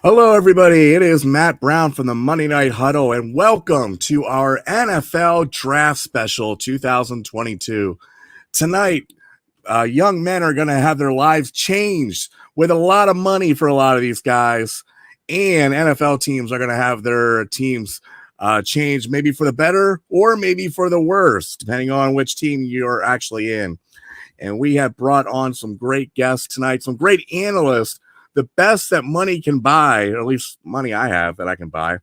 Hello, everybody. It is Matt Brown from the Monday Night Huddle, and welcome to our NFL Draft Special 2022. Tonight, young men are going to have their lives changed with a lot of money for a lot of these guys, and NFL teams are going to have their teams changed maybe for the better or maybe for the worse, depending on which team you're actually in. And we have brought on some great guests tonight, some great analysts, the best that money can buy, or at least money I have that I can buy.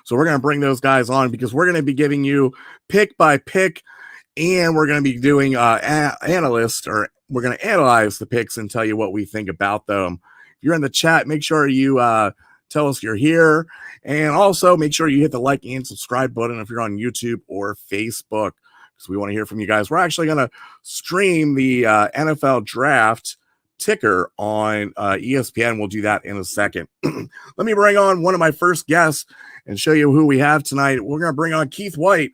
So we're going to bring those guys on because we're going to be giving you pick by pick, and we're going to be doing analyst, or we're going to analyze the picks and tell you what we think about them. If you're in the chat, make sure you tell us you're here, and also make sure you hit the like and subscribe button if you're on YouTube or Facebook, because we want to hear from you guys. We're actually going to stream the NFL draft ticker on ESPN. We'll do that in a second. Let me bring on one of my first guests and show you who we have tonight. We're going to bring on Keith White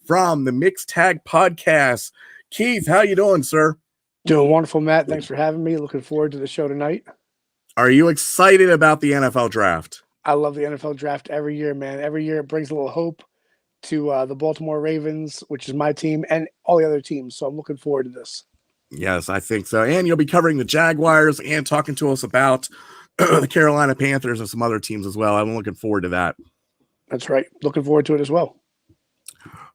from the Mixed Tag Podcast. Keith, how you doing, sir? Doing wonderful, Matt. Thanks for having me. Looking forward to the show tonight. Are you excited about the NFL draft? I love the NFL draft every year, man. Every year it brings a little hope to the Baltimore Ravens, which is my team, and all the other teams. So I'm looking forward to this. Yes, I think so. And you'll be covering the Jaguars and talking to us about the Carolina Panthers and some other teams as well. I'm looking forward to that. That's right. Looking forward to it as well.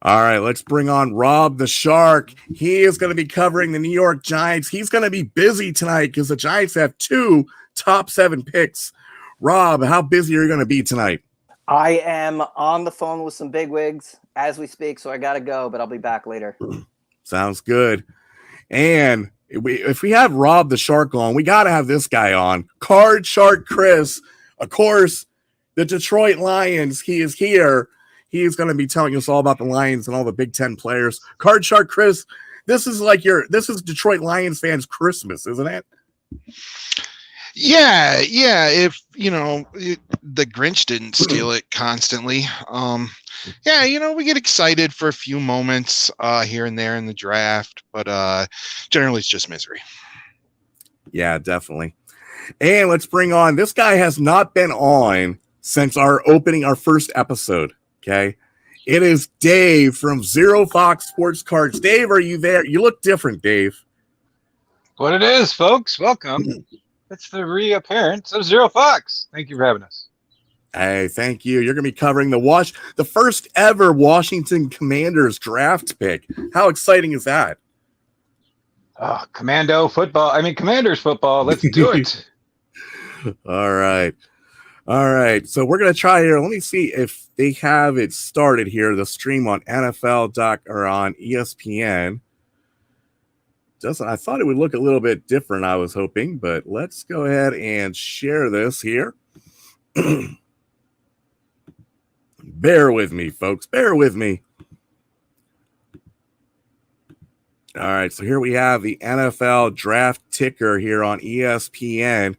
All right, let's bring on Rob the Shark. He is going to be covering the New York Giants. He's going to be busy tonight because the Giants have 2 top 7 picks. Rob, how busy are you going to be tonight? I am on the phone with some bigwigs as we speak, so I got to go, but I'll be back later. Sounds good. And if we have Rob the Shark on, we got to have this guy on. Card Shark Chris. Of course, the Detroit Lions. He is here. He is going to be telling us all about the Lions and all the Big Ten players. Card Shark Chris, this is Detroit Lions fans' Christmas, isn't it? Yeah. If the Grinch didn't steal it constantly. We get excited for a few moments here and there in the draft, but generally it's just misery. Yeah, definitely. And let's bring on, this guy has not been on since our first episode. Okay. It is Dave from Zero Fox Sports Cards. Dave, are you there? You look different, Dave. What it is, folks. Welcome. It's the reappearance of Zero Fox. Thank you for having us. Hey, thank you. You're going to be covering the first ever Washington Commanders draft pick. How exciting is that? Commanders football. Let's do it. All right. So we're going to try here. Let me see if they have it started here, the stream on NFL or on ESPN. I thought it would look a little bit different, I was hoping, but let's go ahead and share this here. Bear with me, folks. Bear with me. All right, so here we have the NFL draft ticker here on ESPN.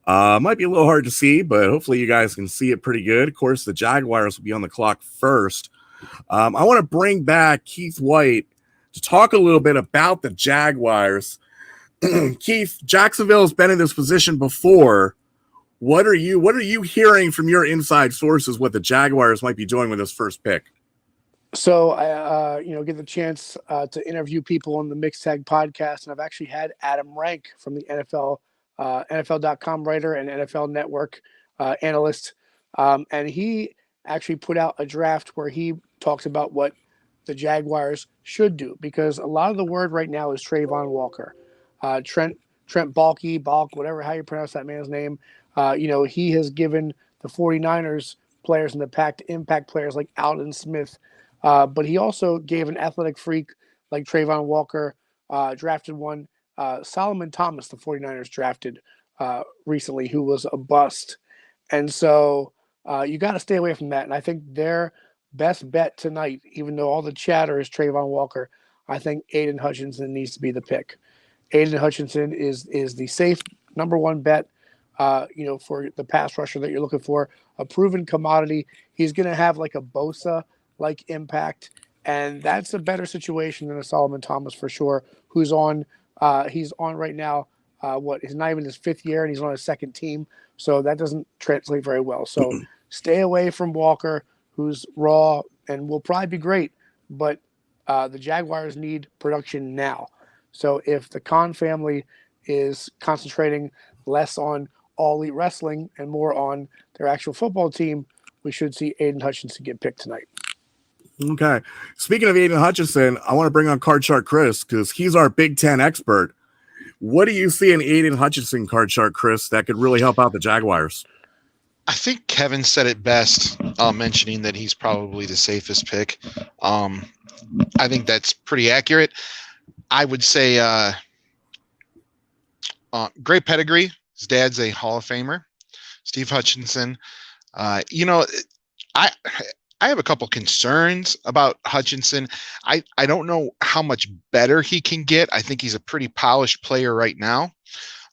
Might be a little hard to see, but hopefully you guys can see it pretty good. Of course, the Jaguars will be on the clock first. I want to bring back Keith White to talk a little bit about the Jaguars. Keith, Jacksonville has been in this position before. What are you hearing from your inside sources what the Jaguars might be doing with this first pick? So I get the chance to interview people on the Mixed Tag Podcast, and I've actually had Adam Rank from the NFL.com writer and NFL Network analyst, and he actually put out a draft where he talks about what the Jaguars should do, because a lot of the word right now is Trayvon Walker, Trent Balk, whatever how you pronounce that man's name. He has given the 49ers players in the pack to impact players like Alden Smith, but he also gave an athletic freak like Trayvon Walker, drafted one. Solomon Thomas, the 49ers drafted recently, who was a bust. And so you got to stay away from that. And I think their best bet tonight, even though all the chatter is Trayvon Walker, I think Aiden Hutchinson needs to be the pick. Aiden Hutchinson is the safe number one bet, for the pass rusher that you're looking for, a proven commodity. He's going to have like a Bosa-like impact, and that's a better situation than a Solomon Thomas for sure, who's on he's on right now He's not even his fifth year, and he's on his second team, so that doesn't translate very well. So stay away from Walker, who's raw and will probably be great, but the Jaguars need production now. So if the Khan family is concentrating less on all elite wrestling and more on their actual football team, we should see Aiden Hutchinson get picked tonight. Okay. Speaking of Aiden Hutchinson, I want to bring on Card Shark Chris because he's our Big Ten expert. What do you see in Aiden Hutchinson, Card Shark Chris, that could really help out the Jaguars? I think Kevin said it best, mentioning that he's probably the safest pick. I think that's pretty accurate. I would say great pedigree. His dad's a Hall of Famer, Steve Hutchinson. I have a couple concerns about Hutchinson. I don't know how much better he can get. I think he's a pretty polished player right now.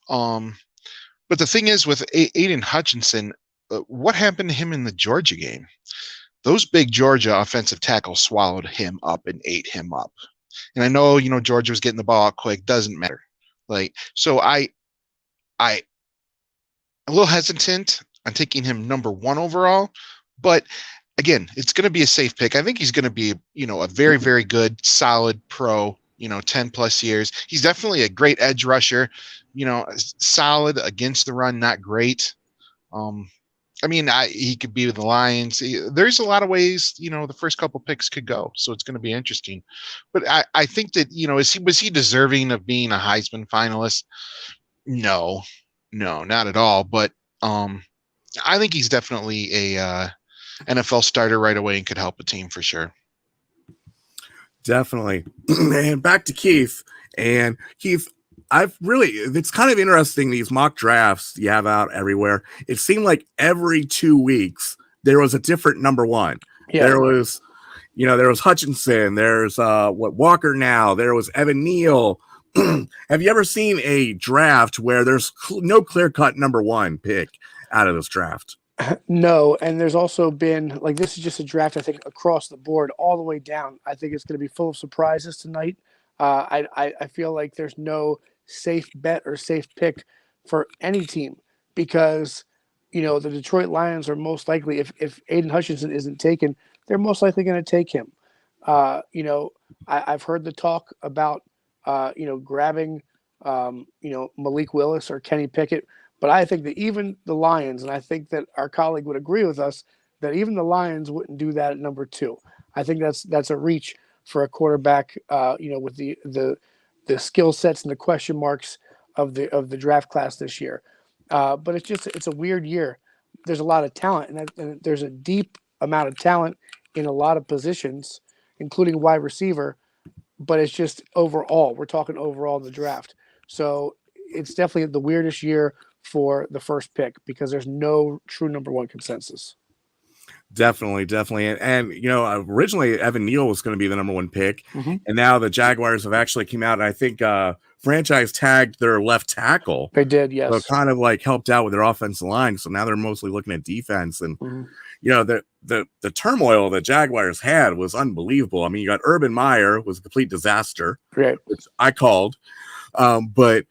But the thing is with Aiden Hutchinson, what happened to him in the Georgia game? Those big Georgia offensive tackles swallowed him up and ate him up. And I know, Georgia was getting the ball out quick. Doesn't matter. So I'm a little hesitant on taking him number 1 overall, but again, it's going to be a safe pick. I think he's going to be, a very, very good, solid pro, 10 plus years. He's definitely a great edge rusher, solid against the run, not great. He could be with the Lions. There's a lot of ways, the first couple picks could go. So it's going to be interesting. But I think that, was he deserving of being a Heisman finalist? No, not at all. But I think he's definitely a NFL starter right away and could help a team for sure. Definitely. And back to Keith. And Keith, it's kind of interesting, these mock drafts you have out everywhere. It seemed like every 2 weeks there was a different number 1. Yeah. There was Hutchinson, there's Walker now, there was Evan Neal. Have you ever seen a draft where there's no clear-cut number 1 pick out of this draft? No, and there's also been, this is just a draft, I think, across the board, all the way down. I think it's going to be full of surprises tonight. I feel like there's no safe bet or safe pick for any team because, the Detroit Lions are most likely, if Aiden Hutchinson isn't taken, they're most likely going to take him. I've heard the talk about, grabbing, Malik Willis or Kenny Pickett. But I think that even the Lions, and I think that our colleague would agree with us, that even the Lions wouldn't do that at number 2. I think that's a reach for a quarterback, with the skill sets and the question marks of the draft class this year. But it's a weird year. There's a lot of talent, and there's a deep amount of talent in a lot of positions, including wide receiver. But it's just overall, we're talking overall in the draft. So it's definitely the weirdest year for the first pick because there's no true number 1 consensus. Definitely. And originally Evan Neal was going to be the number 1 pick. Mm-hmm. And now the Jaguars have actually came out and I think franchise tagged their left tackle. They did, yes. So kind of helped out with their offensive line. So now they're mostly looking at defense. And, the turmoil that Jaguars had was unbelievable. I mean, you got Urban Meyer was a complete disaster, right, which I called. But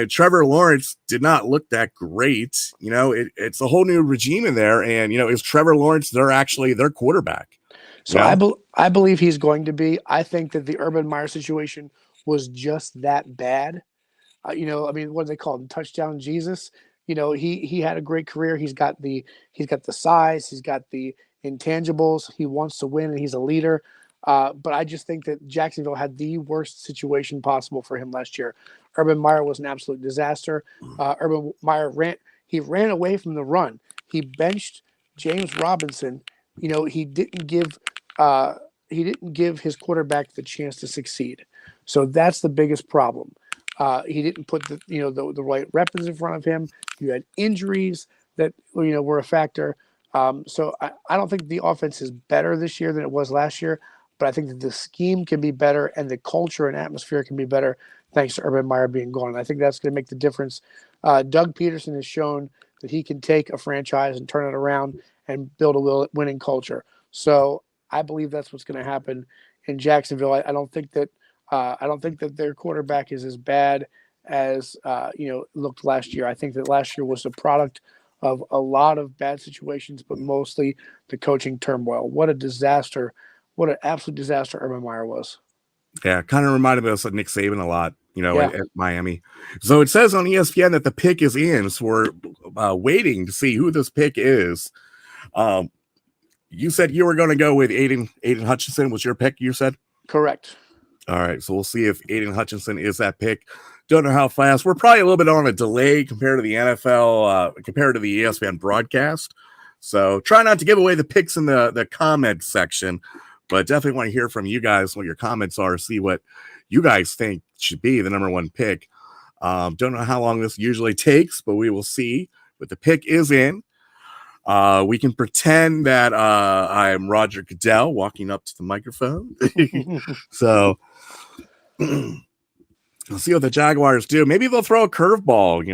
Trevor Lawrence did not look that great. It's a whole new regime in there. And, is Trevor Lawrence their quarterback? So I believe he's going to be. I think that the Urban Meyer situation was just that bad. What do they call him? Touchdown Jesus. He had a great career. He's got the size. He's got the intangibles. He wants to win, and he's a leader. But I just think that Jacksonville had the worst situation possible for him last year. Urban Meyer was an absolute disaster. Urban Meyer ran away from the run. He benched James Robinson. He didn't give his quarterback the chance to succeed. So that's the biggest problem. He didn't put the right weapons in front of him. You had injuries that were a factor. So I don't think the offense is better this year than it was last year. But I think that the scheme can be better and the culture and atmosphere can be better thanks to Urban Meyer being gone. And I think that's going to make the difference. Doug Peterson has shown that he can take a franchise and turn it around and build a winning culture. So I believe that's what's going to happen in Jacksonville. I don't think that their quarterback is as bad as looked last year. I think that last year was a product of a lot of bad situations, but mostly the coaching turmoil. What a disaster! What an absolute disaster Urban Meyer was. Yeah, kind of reminded us of Nick Saban a lot, Yeah. at Miami. So it says on ESPN that the pick is in, so we're waiting to see who this pick is. You said you were going to go with Aiden Hutchinson. Was your pick, you said? Correct. All right, so we'll see if Aiden Hutchinson is that pick. Don't know how fast. We're probably a little bit on a delay compared to the NFL, compared to the ESPN broadcast. So try not to give away the picks in the comment section, but definitely want to hear from you guys what your comments are, see what you guys think should be the number one pick. Don't know how long this usually takes, but we will see. But the pick is in. We can pretend that I'm Roger Goodell walking up to the microphone. So we'll see what the Jaguars do. Maybe they'll throw a curveball,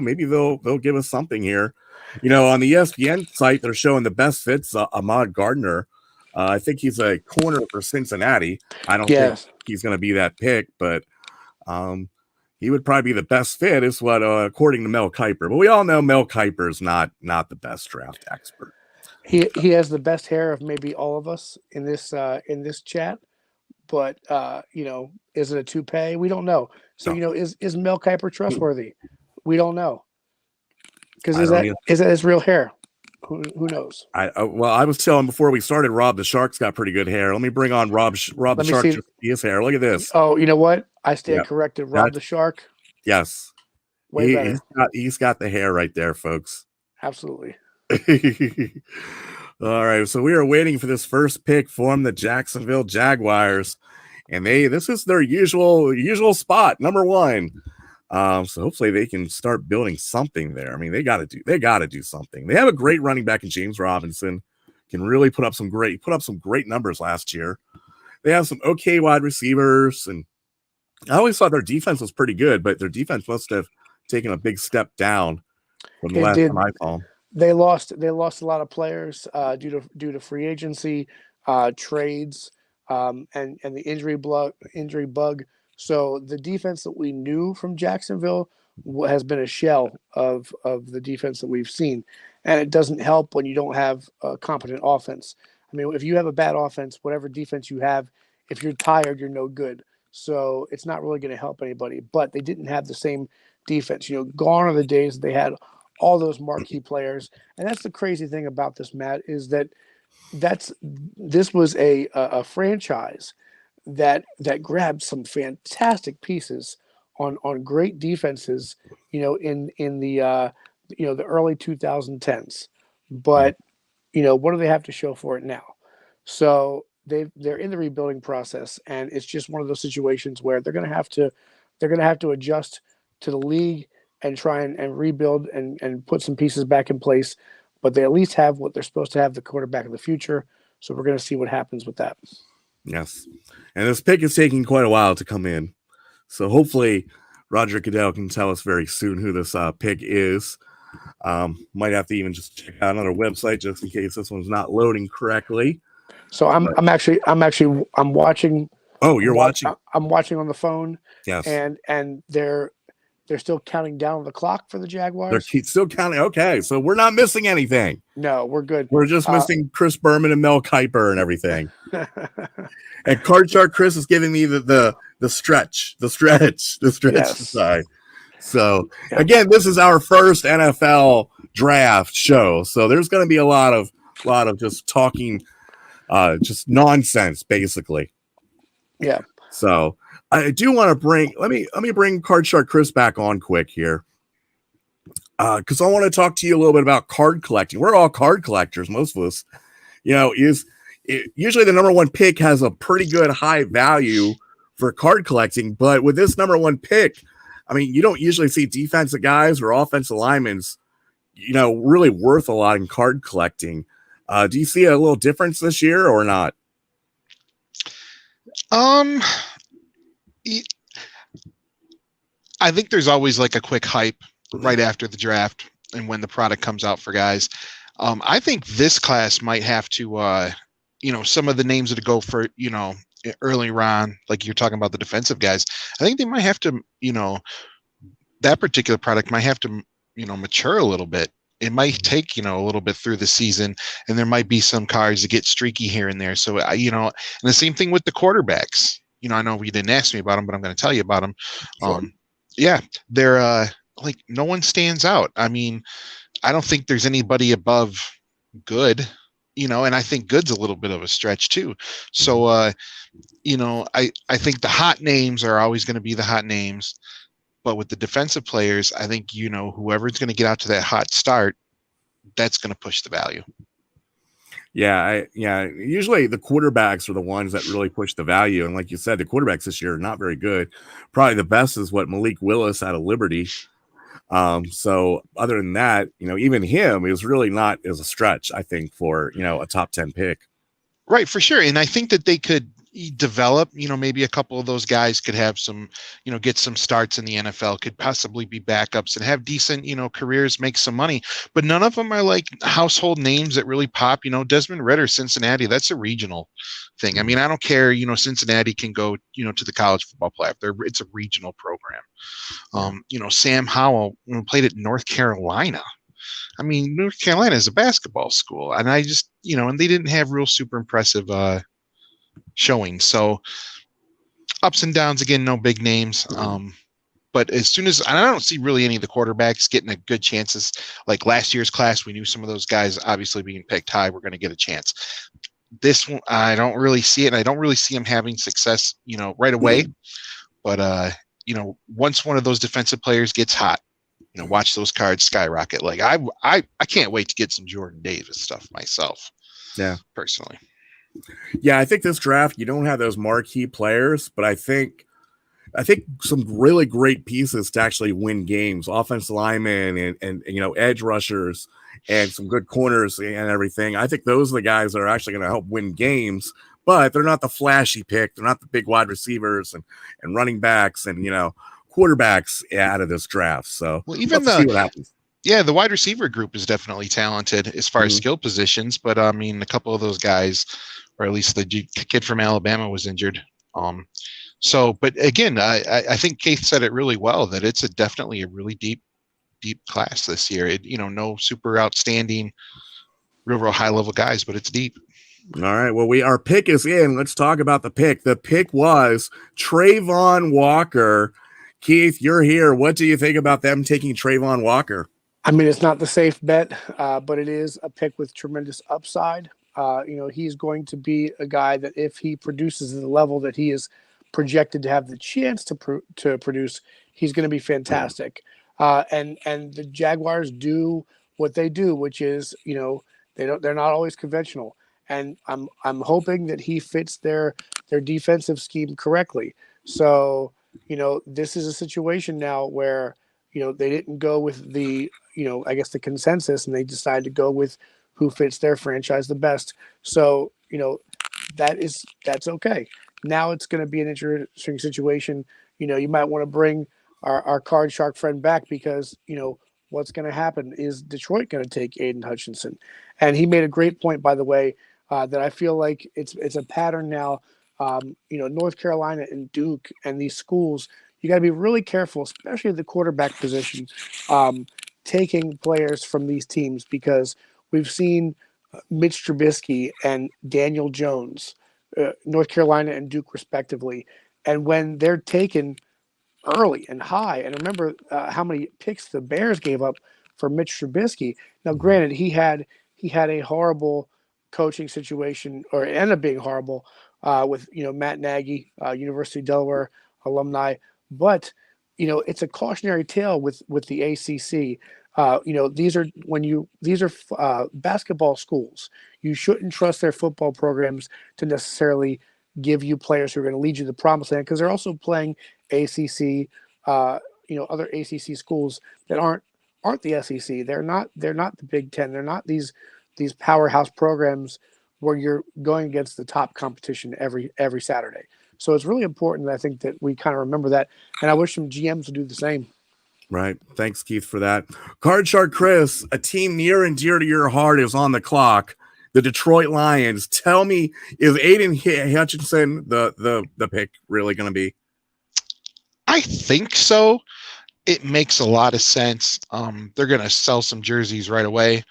maybe they'll give us something here. On the ESPN site, they're showing the best fits, Ahmad Gardner. I think he's a corner for Cincinnati. I don't think he's going to be that pick, but he would probably be the best fit, is what according to Mel Kiper. But we all know Mel Kiper is not the best draft expert. He has the best hair of maybe all of us in this chat, but is it a toupee? We don't know. So is Mel Kiper trustworthy? We don't know, because is that his real hair? Who knows? I was telling before we started, Rob the Shark's got pretty good hair. Let me bring on Rob the Shark to see his hair. Look at this. Oh, you know what? I stand corrected. Rob the Shark. Yes. Way better. He's got the hair right there, folks. Absolutely. All right. So we are waiting for this first pick from the Jacksonville Jaguars. And this is their usual spot, number one. So hopefully they can start building something there. I mean, they got to do something. They have a great running back in James Robinson, can really put up some great numbers last year. They have some okay wide receivers, and I always thought their defense was pretty good, but their defense must have taken a big step down from the last time I saw them. They lost a lot of players due to free agency, trades, and the injury bug. So the defense that we knew from Jacksonville has been a shell of the defense that we've seen. And it doesn't help when you don't have a competent offense. I mean, if you have a bad offense, whatever defense you have, if you're tired, you're no good. So it's not really going to help anybody. But they didn't have the same defense. Gone are the days that they had all those marquee players. And that's the crazy thing about this, Matt, is that this was a franchise that grabbed some fantastic pieces on great defenses, in the the early 2010s. But what do they have to show for it now? So they're in the rebuilding process, and it's just one of those situations where they're going to have to adjust to the league and try and rebuild and put some pieces back in place. But they at least have what they're supposed to have, the quarterback of the future. So we're going to see what happens with that. Yes. And this pick is taking quite a while to come in. So hopefully Roger Goodell can tell us very soon who this pick is. Might have to even just check out another website just in case this one's not loading correctly. So I'm watching. Oh, you're watching? I'm watching on the phone. Yes. And they're still counting down on the clock for the Jaguars. They're still counting. Okay, so we're not missing anything. No, we're good. We're just missing Chris Berman and Mel Kiper and everything. And Card Shark Chris is giving me the stretch side. So again, this is our first NFL draft show. So there's going to be a lot of just talking, just nonsense, basically. Yeah. So I do want to bring. Let me bring Card Shark Chris back on quick here, because I want to talk to you a little bit about card collecting. We're all card collectors, most of us. Usually the number one pick has a pretty good high value for card collecting, but with this number one pick, I mean, you don't usually see defensive guys or offensive linemen, really worth a lot in card collecting. Do you see a little difference this year or not? I think there's always like a quick hype right after the draft and when the product comes out for guys. I think this class might have to, some of the names that go for, earlier on, like you're talking about the defensive guys, I think they might have to, that particular product might have to, mature a little bit. It might take, a little bit through the season, and there might be some cards that get streaky here and there. So, and the same thing with the quarterbacks. I know you didn't ask me about them, but I'm going to tell you about them. Sure. Yeah, they're like no one stands out. I mean, I don't think there's anybody above good, and I think good's a little bit of a stretch too. So, I think the hot names are always going to be the hot names. But with the defensive players, I think, whoever's going to get out to that hot start, that's going to push the value. Yeah. Usually the quarterbacks are the ones that really push the value. And like you said, the quarterbacks this year are not very good. Probably the best is what Malik Willis out of Liberty. So other than that, even him is really not as a stretch, I think, for, a top 10 pick. Right, for sure. And I think that they could develop, maybe a couple of those guys could have some, get some starts in the NFL, could possibly be backups and have decent, careers, make some money. But none of them are like household names that really pop. Desmond Ridder, Cincinnati, that's a regional thing. I mean, I don't care, Cincinnati can go, to the college football playoff. It's a regional program. Sam Howell played at North Carolina. I mean, North Carolina is a basketball school, and I just, and they didn't have real super impressive showing. So ups and downs again, no big names. But as soon as I don't see really any of the quarterbacks getting a good chances, like last year's class, we knew some of those guys obviously being picked high were going to get a chance. This one, I don't really see it. And I don't really see them having success, right away. But once one of those defensive players gets hot, watch those cards skyrocket. Like I can't wait to get some Jordan Davis stuff myself. Yeah, personally. Yeah, I think this draft, you don't have those marquee players, but I think some really great pieces to actually win games, offensive linemen and edge rushers and some good corners and everything. I think those are the guys that are actually going to help win games, but they're not the flashy pick. They're not the big wide receivers and running backs and, quarterbacks out of this draft. So even let's see what happens. Yeah, the wide receiver group is definitely talented as far as skill positions, but I mean, a couple of those guys, or at least the kid from Alabama, was injured. But again, I think Keith said it really well that it's definitely a really deep class this year. No super outstanding, real high level guys, but it's deep. All right. Well, our pick is in. Let's talk about the pick. The pick was Trayvon Walker. Keith, you're here. What do you think about them taking Trayvon Walker? I mean, it's not the safe bet, but it is a pick with tremendous upside. He's going to be a guy that if he produces at the level that he is projected to have the chance to produce, he's going to be fantastic. And the Jaguars do what they do, which is, they're not always conventional. And I'm hoping that he fits their defensive scheme correctly. So, this is a situation now where, they didn't go with the, I guess the consensus, and they decided to go with who fits their franchise the best. So, that's okay. Now it's going to be an interesting situation. You might want to bring our card shark friend back because, what's going to happen is Detroit going to take Aiden Hutchinson. And he made a great point, by the way, that I feel like it's a pattern now. North Carolina and Duke and these schools, you got to be really careful, especially at the quarterback position, taking players from these teams, because we've seen Mitch Trubisky and Daniel Jones, North Carolina and Duke respectively. And when they're taken early and high, and remember how many picks the Bears gave up for Mitch Trubisky. Now, granted, he had a horrible coaching situation, or it ended up being horrible, with Matt Nagy, University of Delaware alumni. But it's a cautionary tale with the ACC. These are basketball schools. You shouldn't trust their football programs to necessarily give you players who are going to lead you to the promised land, because they're also playing ACC, other ACC schools that aren't the SEC. They're not the Big Ten. They're not these powerhouse programs where you're going against the top competition every Saturday. So it's really important, I think, that we kind of remember that. And I wish some GMs would do the same. Right. Thanks, Keith, for that. Card Shark Chris, a team near and dear to your heart is on the clock. the Detroit Lions. Tell me, is Aiden Hutchinson the pick really going to be? I think so. It makes a lot of sense. They're going to sell some jerseys right away.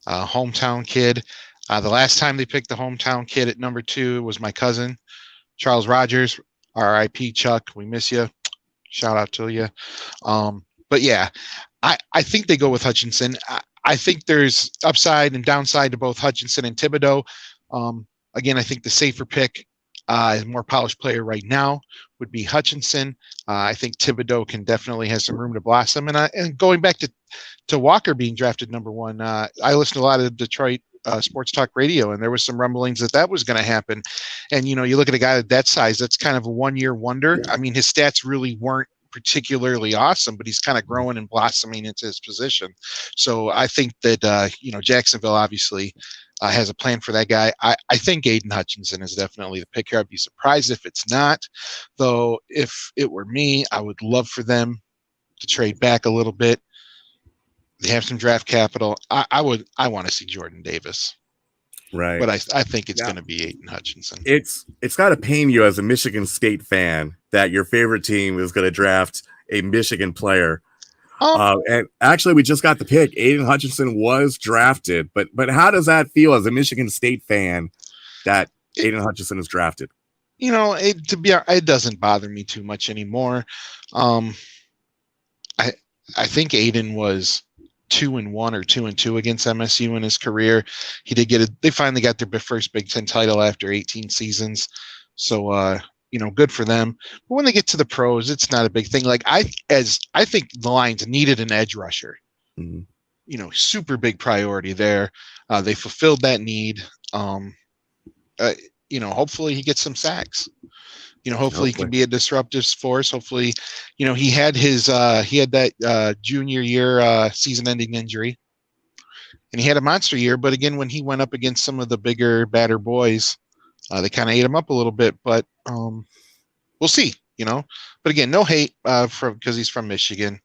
Hometown kid. The last time they picked the hometown kid at number 2 was my cousin, Charles Rogers. R.I.P. Chuck. We miss you. Shout out to you. But yeah, I think they go with Hutchinson. I think there's upside and downside to both Hutchinson and Thibodeau. Again, I think the safer pick, more polished player right now, would be Hutchinson. I think Thibodeau can definitely have some room to blossom. And going back to Walker being drafted number 1, I listened to a lot of Detroit sports talk radio, and there was some rumblings that was going to happen. And, you look at a guy that size, that's kind of a one-year wonder. I mean, his stats really weren't particularly awesome, but he's kind of growing and blossoming into his position. So I think that, Jacksonville obviously has a plan for that guy. I think Aiden Hutchinson is definitely the pick here. I'd be surprised if it's not, though. If it were me, I would love for them to trade back a little bit. They have some draft capital. I want to see Jordan Davis. Right. But I think it's going to be Aiden Hutchinson. It's got to pain you as a Michigan State fan that your favorite team is going to draft a Michigan player. And actually, we just got the pick. Aiden Hutchinson was drafted. But how does that feel as a Michigan State fan that Aiden Hutchinson is drafted? It doesn't bother me too much anymore. I think Aiden was 2-1 or 2-2 against MSU in his career. He did they finally got their first Big Ten title after 18 seasons. So, good for them. But when they get to the pros, it's not a big thing. Like I think the Lions needed an edge rusher. Mm-hmm. Super big priority there. They fulfilled that need. Hopefully he gets some sacks. Hopefully he can be a disruptive force. Hopefully, he had that junior year season-ending injury, and he had a monster year. But again, when he went up against some of the bigger, badder boys, they kind of ate him up a little bit. But we'll see. But again, no hate because he's from Michigan.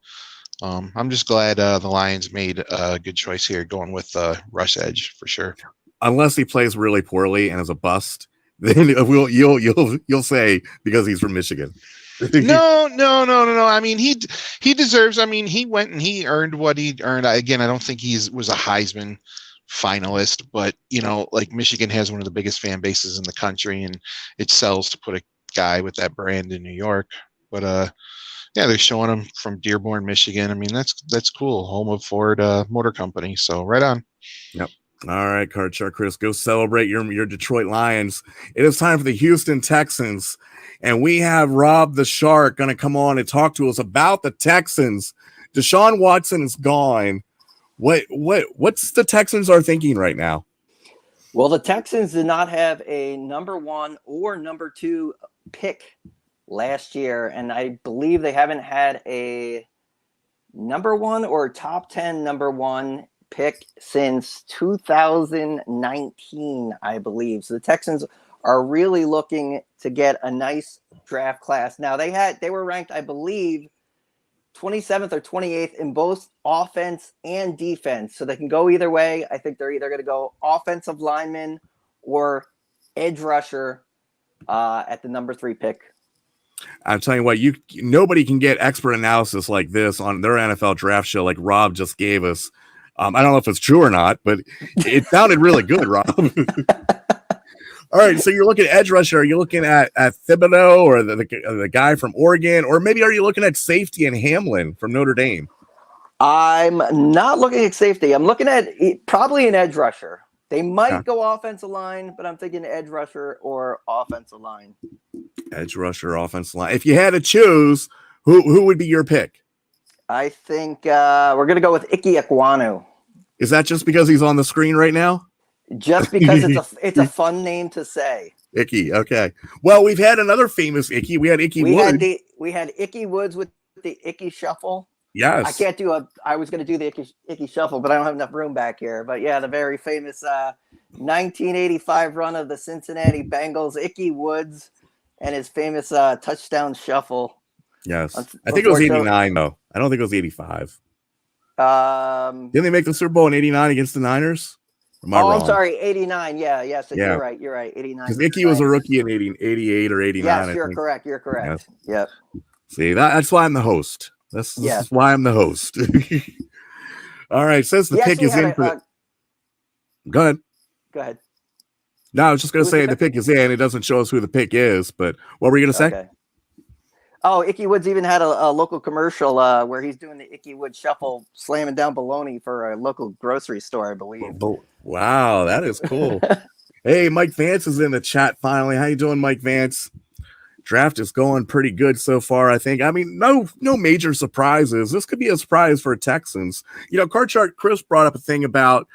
I'm just glad the Lions made a good choice here, going with rush edge for sure. Unless he plays really poorly and is a bust. Then you'll say because he's from Michigan. No. I mean, he deserves. I mean, he went and he earned what he earned. Again, I don't think was a Heisman finalist, but like Michigan has one of the biggest fan bases in the country, and it sells to put a guy with that brand in New York. But yeah, they're showing him from Dearborn, Michigan. I mean, that's cool. Home of Ford Motor Company. So right on. Yep. All right, Card Shark Chris, go celebrate your Detroit Lions. It is time for the Houston Texans, and we have Rob the Shark going to come on and talk to us about the Texans. Deshaun Watson is gone. What's the Texans are thinking right now? Well, the Texans did not have a number 1 or number 2 pick last year, and I believe they haven't had a number 1 or top 10 number 1 pick since 2019, I believe. So the Texans are really looking to get a nice draft class. Now they were ranked, I believe, 27th or 28th in both offense and defense. So they can go either way. I think they're either going to go offensive lineman or edge rusher at the number 3 pick. I'm telling you what, nobody can get expert analysis like this on their NFL draft show like Rob just gave us. I don't know if it's true or not, but it sounded really good, Rob. All right, so you're looking at edge rusher. Are you looking at Thibodeau or the guy from Oregon? Or maybe are you looking at safety and Hamlin from Notre Dame? I'm not looking at safety. I'm looking at probably an edge rusher. They might go offensive line, but I'm thinking edge rusher or offensive line. Edge rusher, offensive line. If you had to choose, who would be your pick? I think we're going to go with Ike Ekwonu. Is that just because he's on the screen right now? Just because it's a fun name to say. Icky, okay. Well, we've had another famous Icky. We had Icky Woods. We had Icky Woods with the Icky Shuffle. Yes. I was going to do the Icky Shuffle, but I don't have enough room back here. But yeah, the very famous 1985 run of the Cincinnati Bengals, Icky Woods, and his famous touchdown shuffle. Yes. I think it was 89, though. I don't think it was 85. Didn't they make the Super Bowl in 89 against the Niners? Am I Oh, wrong? I'm sorry, 89. Yeah, yes, Yeah. you're right. 89. Because Icky was a rookie in 88 or 89. Yes, I you're think. correct. You're correct. Yep. See, that's why I'm the host. This is why I'm the host. All right, says the pick is in. Go ahead. Go ahead. No, I was just going to say the pick is in. It doesn't show us who the pick is, but what were you going to say? Okay. Oh, Icky Woods even had a local commercial where he's doing the Icky Woods shuffle, slamming down bologna for a local grocery store, I believe. Wow, that is cool. Hey, Mike Vance is in the chat finally. How you doing, Mike Vance? Draft is going pretty good so far, I think. I mean, no major surprises. This could be a surprise for Texans. Card Chart Chris brought up a thing about,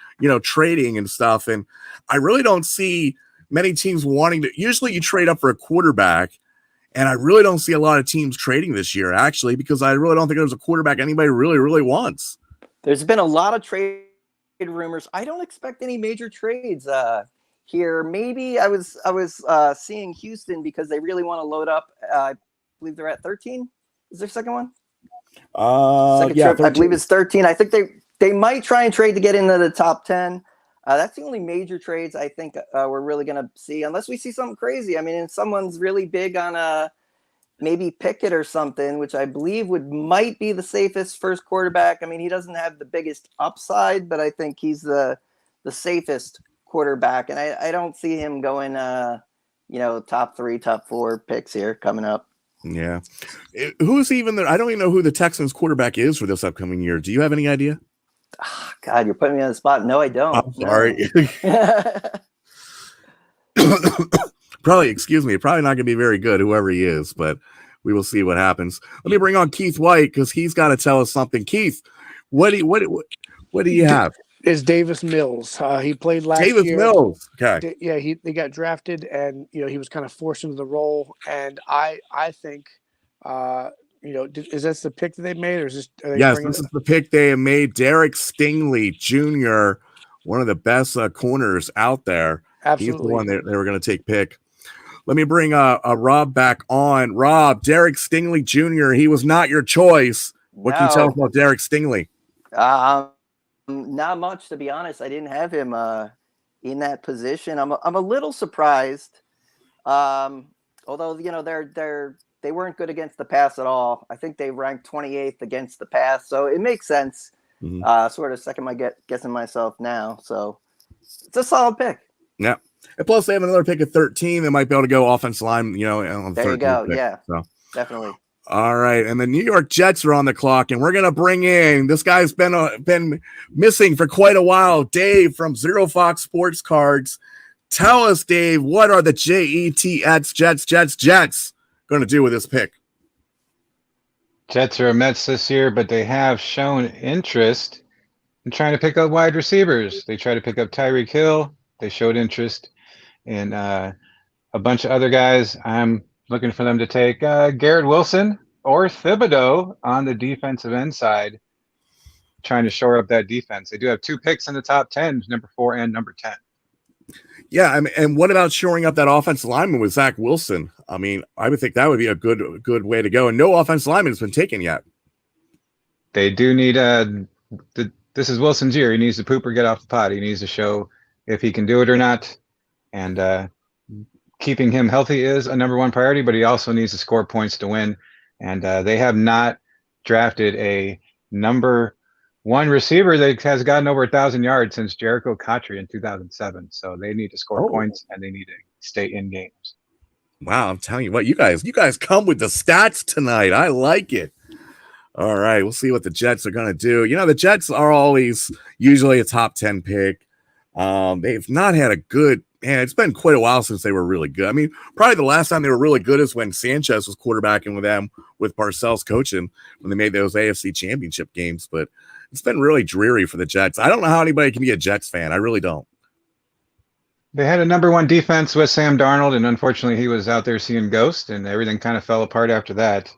trading and stuff, and I really don't see many teams wanting to. Usually you trade up for a quarterback, and I really don't see a lot of teams trading this year, actually, because I really don't think there's a quarterback anybody really, really wants. There's been a lot of trade rumors. I don't expect any major trades here. Maybe I was seeing Houston because they really want to load up. I believe they're at 13. Is their second one? Yeah, I believe it's 13. I think they might try and trade to get into the top 10. That's the only major trades I think we're really going to see, unless we see something crazy. I mean, if someone's really big on maybe Pickett or something, which I believe might be the safest first quarterback. I mean, he doesn't have the biggest upside, but I think he's the safest quarterback, and I don't see him going top 3, top 4 picks here coming up. Yeah. Who's even there? I don't even know who the Texans quarterback is for this upcoming year. Do you have any idea? Oh, God, you're putting me on the spot. No, I don't. I'm sorry. Probably not going to be very good, whoever he is, but we will see what happens. Let me bring on Keith White because he's got to tell us something. Keith, what do you have? Is Davis Mills. He played last year. Davis Mills. Okay. Yeah, they got drafted, and he was kind of forced into the role. And I think, is this the pick that they made, or is this? Yes, this is the pick they have made. Derek Stingley Jr., one of the best corners out there. Absolutely. He's the one they were going to take pick. Let me bring Rob back on. Rob, Derek Stingley Jr., he was not your choice. What can you tell us about Derek Stingley? Not much, to be honest. I didn't have him in that position. I'm a little surprised. Although they weren't good against the pass at all. I think they ranked 28th against the pass, so it makes sense. Mm-hmm. Sort of second guessing myself now. So it's a solid pick. Yeah. And plus they have another pick at 13. They might be able to go offensive line, on the there you go. Pick, yeah. So. Definitely. All right, and the New York Jets are on the clock, and we're going to bring in this guy's been missing for quite a while, Dave from Zero Fox Sports Cards. Tell us, Dave, what are the Jets going to do with this pick? Jets are a Mets this year, but they have shown interest in trying to pick up wide receivers. They tried to pick up Tyreek Hill. They showed interest in a bunch of other guys. I'm looking for them to take Garrett Wilson or Thibodeau on the defensive end side, trying to shore up that defense. They do have 2 picks in the top 10, number 4 and number 10. Yeah, I mean, and what about shoring up that offensive lineman with Zach Wilson? I mean, I would think that would be a good way to go. And no offensive lineman has been taken yet. They do need this is Wilson's year. He needs to poop or get off the pot. He needs to show if he can do it or not. And keeping him healthy is a number 1 priority, but he also needs to score points to win. And they have not drafted a number 1 receiver that has gotten over 1,000 yards since Jericho Cotry in 2007. So they need to score points and they need to stay in games. Wow, I'm telling you what, you guys come with the stats tonight. I like it. All right, we'll see what the Jets are going to do. The Jets are always usually a top 10 pick. They've not had a good. And it's been quite a while since they were really good. I mean, probably the last time they were really good is when Sanchez was quarterbacking with them, with Parcells coaching, when they made those AFC championship games. But it's been really dreary for the Jets. I don't know how anybody can be a Jets fan. I really don't. They had a number 1 defense with Sam Darnold, and unfortunately he was out there seeing ghosts, and everything kind of fell apart after that.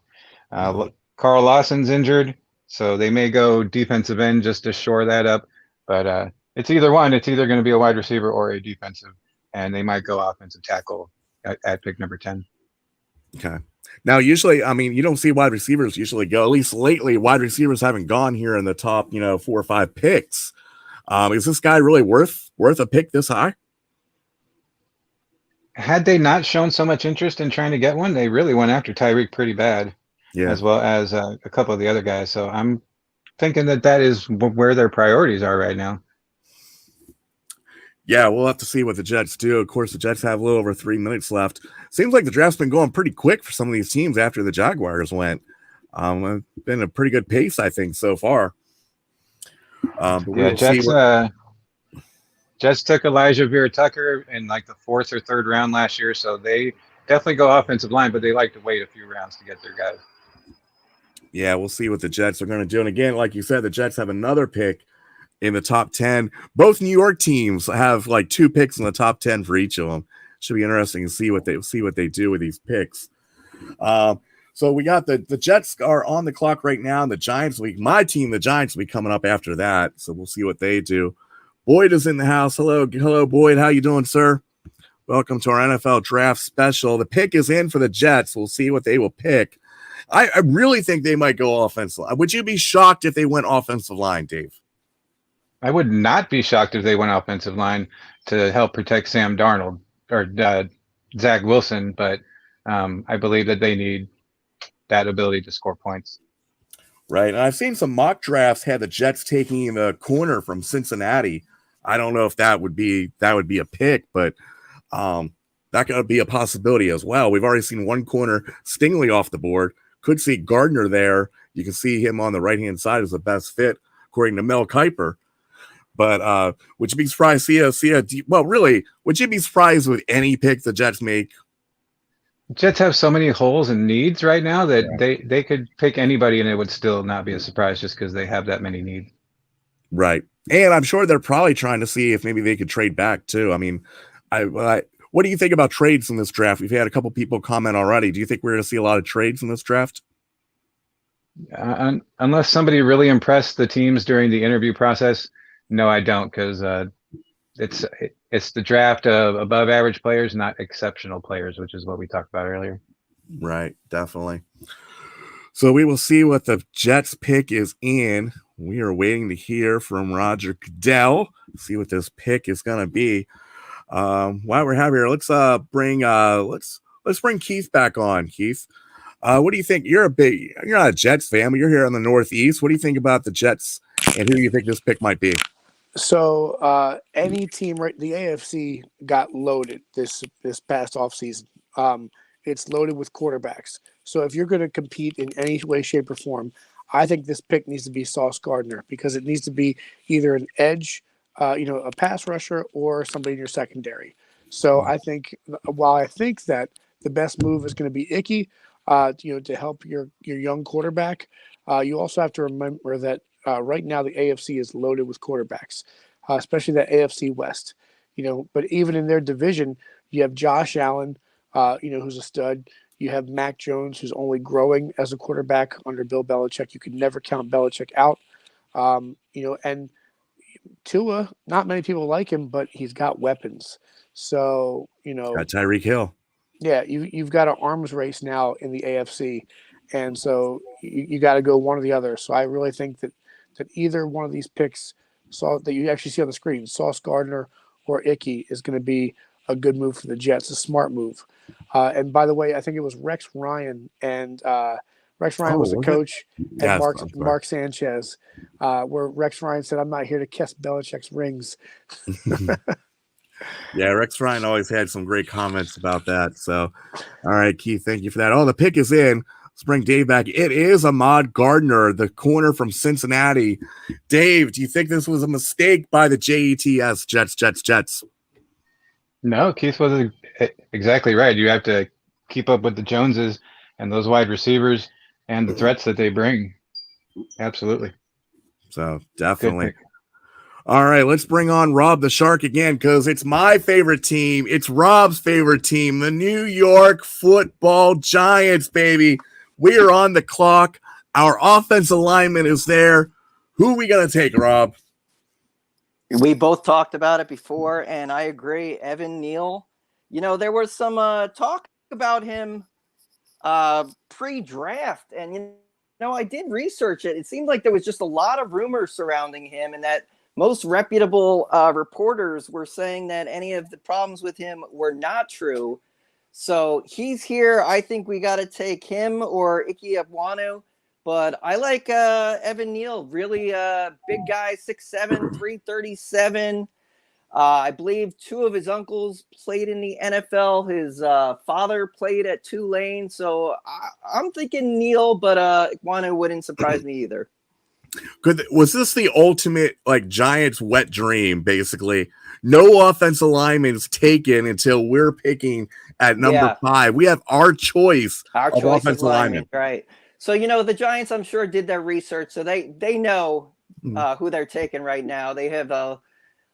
Carl Lawson's injured, so they may go defensive end just to shore that up. But it's either one. It's either going to be a wide receiver or a defensive. And they might go offensive tackle at pick number 10. Okay. Now, usually, I mean, you don't see wide receivers usually go. At least lately, wide receivers haven't gone here in the top, 4 or 5 picks. Is this guy really worth worth a pick this high? Had they not shown so much interest in trying to get one, they really went after Tyreek pretty bad, as well as a couple of the other guys. So I'm thinking that is where their priorities are right now. Yeah, we'll have to see what the Jets do. Of course, the Jets have a little over 3 minutes left. Seems like the draft's been going pretty quick for some of these teams after the Jaguars went. It's been a pretty good pace, I think, so far. Jets took Elijah Vera-Tucker in like the 4th or 3rd round last year, so they definitely go offensive line, but they like to wait a few rounds to get their guys. Yeah, we'll see what the Jets are going to do. And again, like you said, the Jets have another pick in the top 10. Both New York teams have like 2 picks in the top 10 for each of them. Should be interesting to see what they do with these picks. So we got the Jets are on the clock right now, and the Giants my team, the Giants, will be coming up after that. So we'll see what they do. Boyd is in the house. Hello, Boyd. How you doing, sir? Welcome to our NFL draft special. The pick is in for the Jets. We'll see what they will pick. I really think they might go offensive. Would you be shocked if they went offensive line, Dave? I would not be shocked if they went offensive line to help protect Sam Darnold or Zach Wilson, but I believe that they need that ability to score points. Right, and I've seen some mock drafts had the Jets taking the corner from Cincinnati. I don't know if that would be a pick, but that could be a possibility as well. We've already seen one corner, Stingley, off the board. Could see Gardner there. You can see him on the right-hand side as the best fit, according to Mel Kiper. But would you be surprised would you be surprised with any pick the Jets make? Jets have so many holes and needs right now that they could pick anybody and it would still not be a surprise just because they have that many needs. Right. And I'm sure they're probably trying to see if maybe they could trade back too. I mean, what do you think about trades in this draft? We've had a couple people comment already. Do you think we're going to see a lot of trades in this draft? Unless somebody really impressed the teams during the interview process, no, I don't, because it's the draft of above average players, not exceptional players, which is what we talked about earlier. Right, definitely. So we will see what the Jets pick is in. We are waiting to hear from Roger Goodell. See what this pick is going to be. While we're here, let's bring Keith back on. Keith, what do you think? You're not a Jets fan, but you're here in the Northeast. What do you think about the Jets, and who do you think this pick might be? So any team, right? The AFC got loaded this past offseason. It's loaded with quarterbacks. So if you're going to compete in any way, shape, or form, I think this pick needs to be Sauce Gardner because it needs to be either an edge, a pass rusher, or somebody in your secondary. So I think while I think that the best move is going to be Icky, to help your young quarterback, you also have to remember that right now the AFC is loaded with quarterbacks, especially that AFC West. But even in their division, you have Josh Allen, who's a stud. You have Mac Jones, who's only growing as a quarterback under Bill Belichick. You could never count Belichick out. And Tua, not many people like him, but he's got weapons. So, got Tyreek Hill. Yeah, you've got an arms race now in the AFC. And so you got to go one or the other. So I really think that either one of these picks that you actually see on the screen, Sauce Gardner or Icky, is going to be a good move for the Jets, a smart move. And by the way, I think it was Rex Ryan, and Rex Ryan was the coach, and Mark Sanchez, where Rex Ryan said, "I'm not here to kiss Belichick's rings." Yeah, Rex Ryan always had some great comments about that. So, all right, Keith, thank you for that. Oh, the pick is in. Let's bring Dave back. It is Ahmad Gardner, the corner from Cincinnati. Dave, do you think this was a mistake by the Jets? Jets? No, Keith was exactly right. You have to keep up with the Joneses and those wide receivers and the threats that they bring. Absolutely. So definitely. All right, let's bring on Rob the Shark again because it's my favorite team. It's Rob's favorite team, the New York Football Giants, baby. We are on the clock. Our offensive alignment is there. Who are we going to take, Rob? We both talked about it before, and I agree. Evan Neal, there was some talk about him pre-draft, and I did research it. It seemed like there was just a lot of rumors surrounding him, and that most reputable reporters were saying that any of the problems with him were not true. So he's here. I think we got to take him or Ike Ekwonu. But I like Evan Neal, really big guy, 6'7", 337. I believe two of his uncles played in the NFL. His father played at Tulane. So I'm thinking Neal, but Ekwonu wouldn't surprise me either. Was this the ultimate like Giants wet dream? Basically, no offensive lineman is taken until we're picking at number 5. We have our choice of offensive lineman. Right. So the Giants, I'm sure, did their research, so they know who they're taking right now. They have a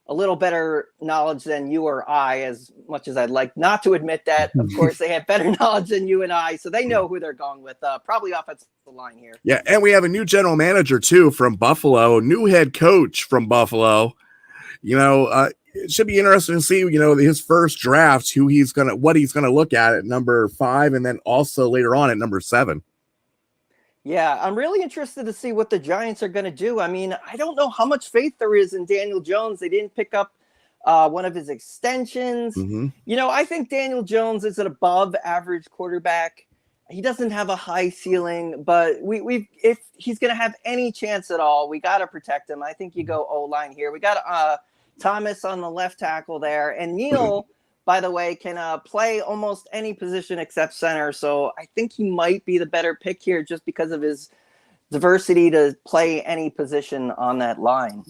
little better knowledge than you or I, as much as I'd like not to admit that. Of course, they have better knowledge than you and I, so they know who th're going with. Probably offensive line here. Yeah, and we have a new general manager, too, from Buffalo, new head coach from Buffalo. It should be interesting to see, his first draft, what he's going to look at number 5, and then also later on at number 7. Yeah, I'm really interested to see what the Giants are going to do. I mean, I don't know how much faith there is in Daniel Jones. They didn't pick up one of his extensions. Mm-hmm. I think Daniel Jones is an above average quarterback. He doesn't have a high ceiling, but if he's going to have any chance at all, we got to protect him. I think you go O-line here. We got Thomas on the left tackle there, and Neal, by the way, can play almost any position except center. So I think he might be the better pick here just because of his diversity to play any position on that line.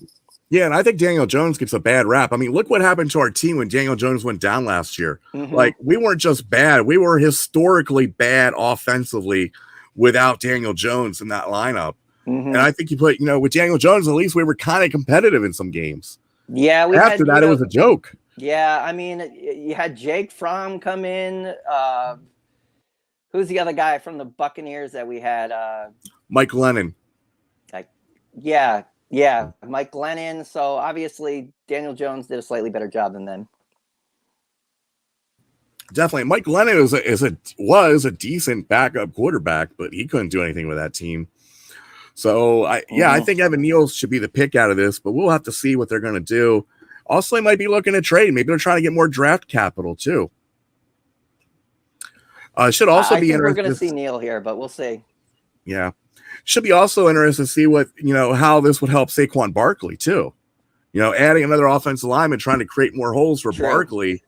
Yeah, and I think Daniel Jones gets a bad rap. I mean, look what happened to our team when Daniel Jones went down last year. Mm-hmm. Like, we weren't just bad. We were historically bad offensively without Daniel Jones in that lineup. Mm-hmm. And I think you put, with Daniel Jones, at least we were kind of competitive in some games. Yeah. After that, it was a joke. Yeah, I mean, you had Jake Fromm come in. Who's the other guy from the Buccaneers that we had? Mike Lennon. Yeah, Mike Lennon. So obviously, Daniel Jones did a slightly better job than them. Definitely, Mike Lennon was a decent backup quarterback, but he couldn't do anything with that team. So I think Evan Neal should be the pick out of this, but we'll have to see what they're going to do. Also, they might be looking to trade. Maybe they're trying to get more draft capital too. Should also be interesting. We're going to see Neal here, but we'll see. Yeah, should be also interesting to see what how this would help Saquon Barkley too. Adding another offensive lineman, trying to create more holes for Barkley.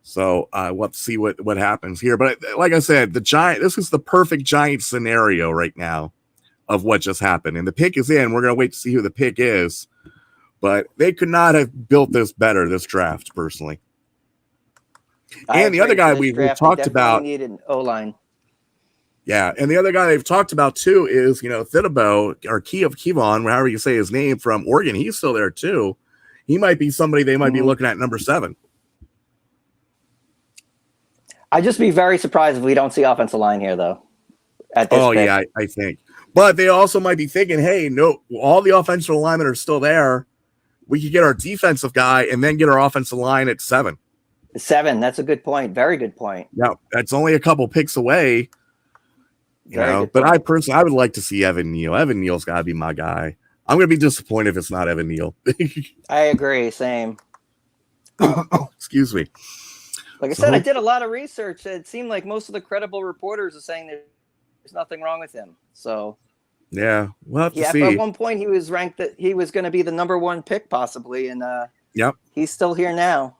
So we'll have to see what happens here. But like I said, this is the perfect Giant scenario right now of what just happened, and the pick is in. We're going to wait to see who the pick is. But they could not have built this better, this draft, personally. And the other guy we've talked about needed O-line. Yeah, and the other guy they've talked about too is Thibodeau or Kevon, however you say his name, from Oregon. He's still there too. He might be somebody they might be looking at number 7. I'd just be very surprised if we don't see offensive line here, though. At this pick. Yeah, I think. But they also might be thinking, hey, no, all the offensive linemen are still there. We could get our defensive guy and then get our offensive line at 7. 7. That's a good point. Very good point. Yeah, that's only a couple picks away. But I personally, I would like to see Evan Neal. Evan Neal's got to be my guy. I'm going to be disappointed if it's not Evan Neal. I agree. Same. Excuse me. Like I said, I did a lot of research. It seemed like most of the credible reporters are saying there's nothing wrong with him. So. Yeah, we'll have to see. At one point he was ranked that he was going to be the number 1 pick possibly, and he's still here now.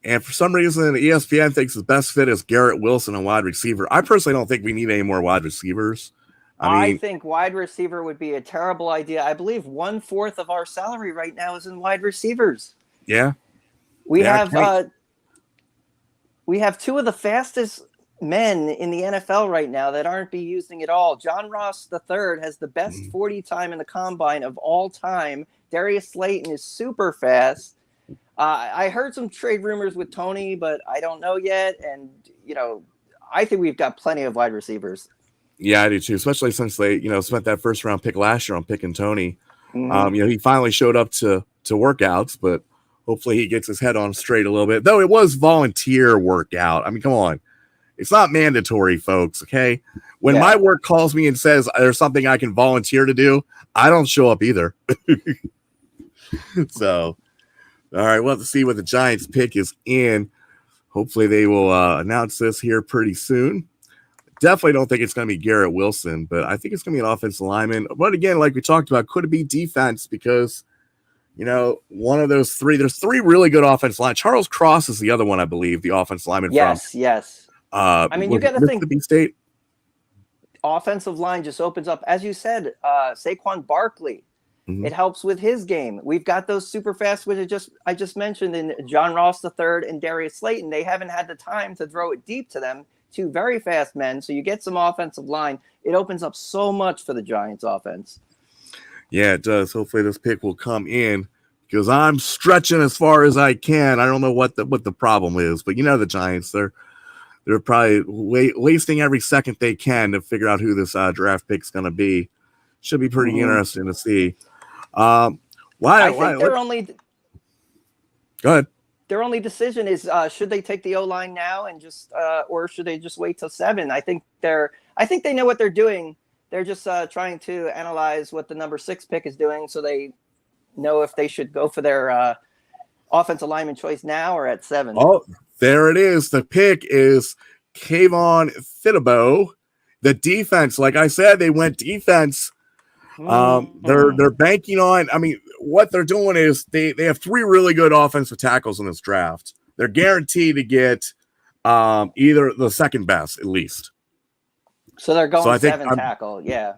And for some reason, ESPN thinks his best fit is Garrett Wilson, a wide receiver. I personally don't think we need any more wide receivers. I think wide receiver would be a terrible idea. I believe 1/4 of our salary right now is in wide receivers. Yeah, we have 2 of the fastest men in the NFL right now that aren't be using it all. John Ross III has the best 40 time in the combine of all time. Darius Slayton is super fast. I heard some trade rumors with Tony, but I don't know yet. And, I think we've got plenty of wide receivers. Yeah, I do too, especially since they, spent that first round pick last year on picking Tony. He finally showed up to workouts, but hopefully he gets his head on straight a little bit. Though it was volunteer workout. I mean, come on. It's not mandatory, folks, okay? When my work calls me and says there's something I can volunteer to do, I don't show up either. So, all right, we'll have to see what the Giants pick is in. Hopefully they will announce this here pretty soon. Definitely don't think it's going to be Garrett Wilson, but I think it's going to be an offensive lineman. But again, like we talked about, could it be defense? Because, one of those three, there's three really good offensive line. Charles Cross is the other one, I believe, the offensive lineman Yes. from You got to think Mississippi State. Offensive line just opens up, as you said, Saquon Barkley. Mhm. It helps with his game. We've got those super fast, which I just mentioned, in John Ross III and Darius Slayton. They haven't had the time to throw it deep to them. Two very fast men. So you get some offensive line. It opens up so much for the Giants offense. Yeah, it does. Hopefully this pick will come in because I'm stretching as far as I can. I don't know what the problem is, but the Giants, they're probably wasting every second they can to figure out who this draft pick's going to be. Should be pretty interesting to see. I think their only go ahead. Their only decision is should they take the O-line now and just or should they just wait till 7? I think they know what they're doing. They're just trying to analyze what the number 6 pick is doing, so they know if they should go for their offensive lineman choice now or at 7. Oh, there it is. The pick is Kayvon Thibodeau. The defense, like I said, they went defense. They're banking on. I mean, what they're doing is they have 3 really good offensive tackles in this draft. They're guaranteed to get either the second best at least. So they're going 7 tackle. Yeah.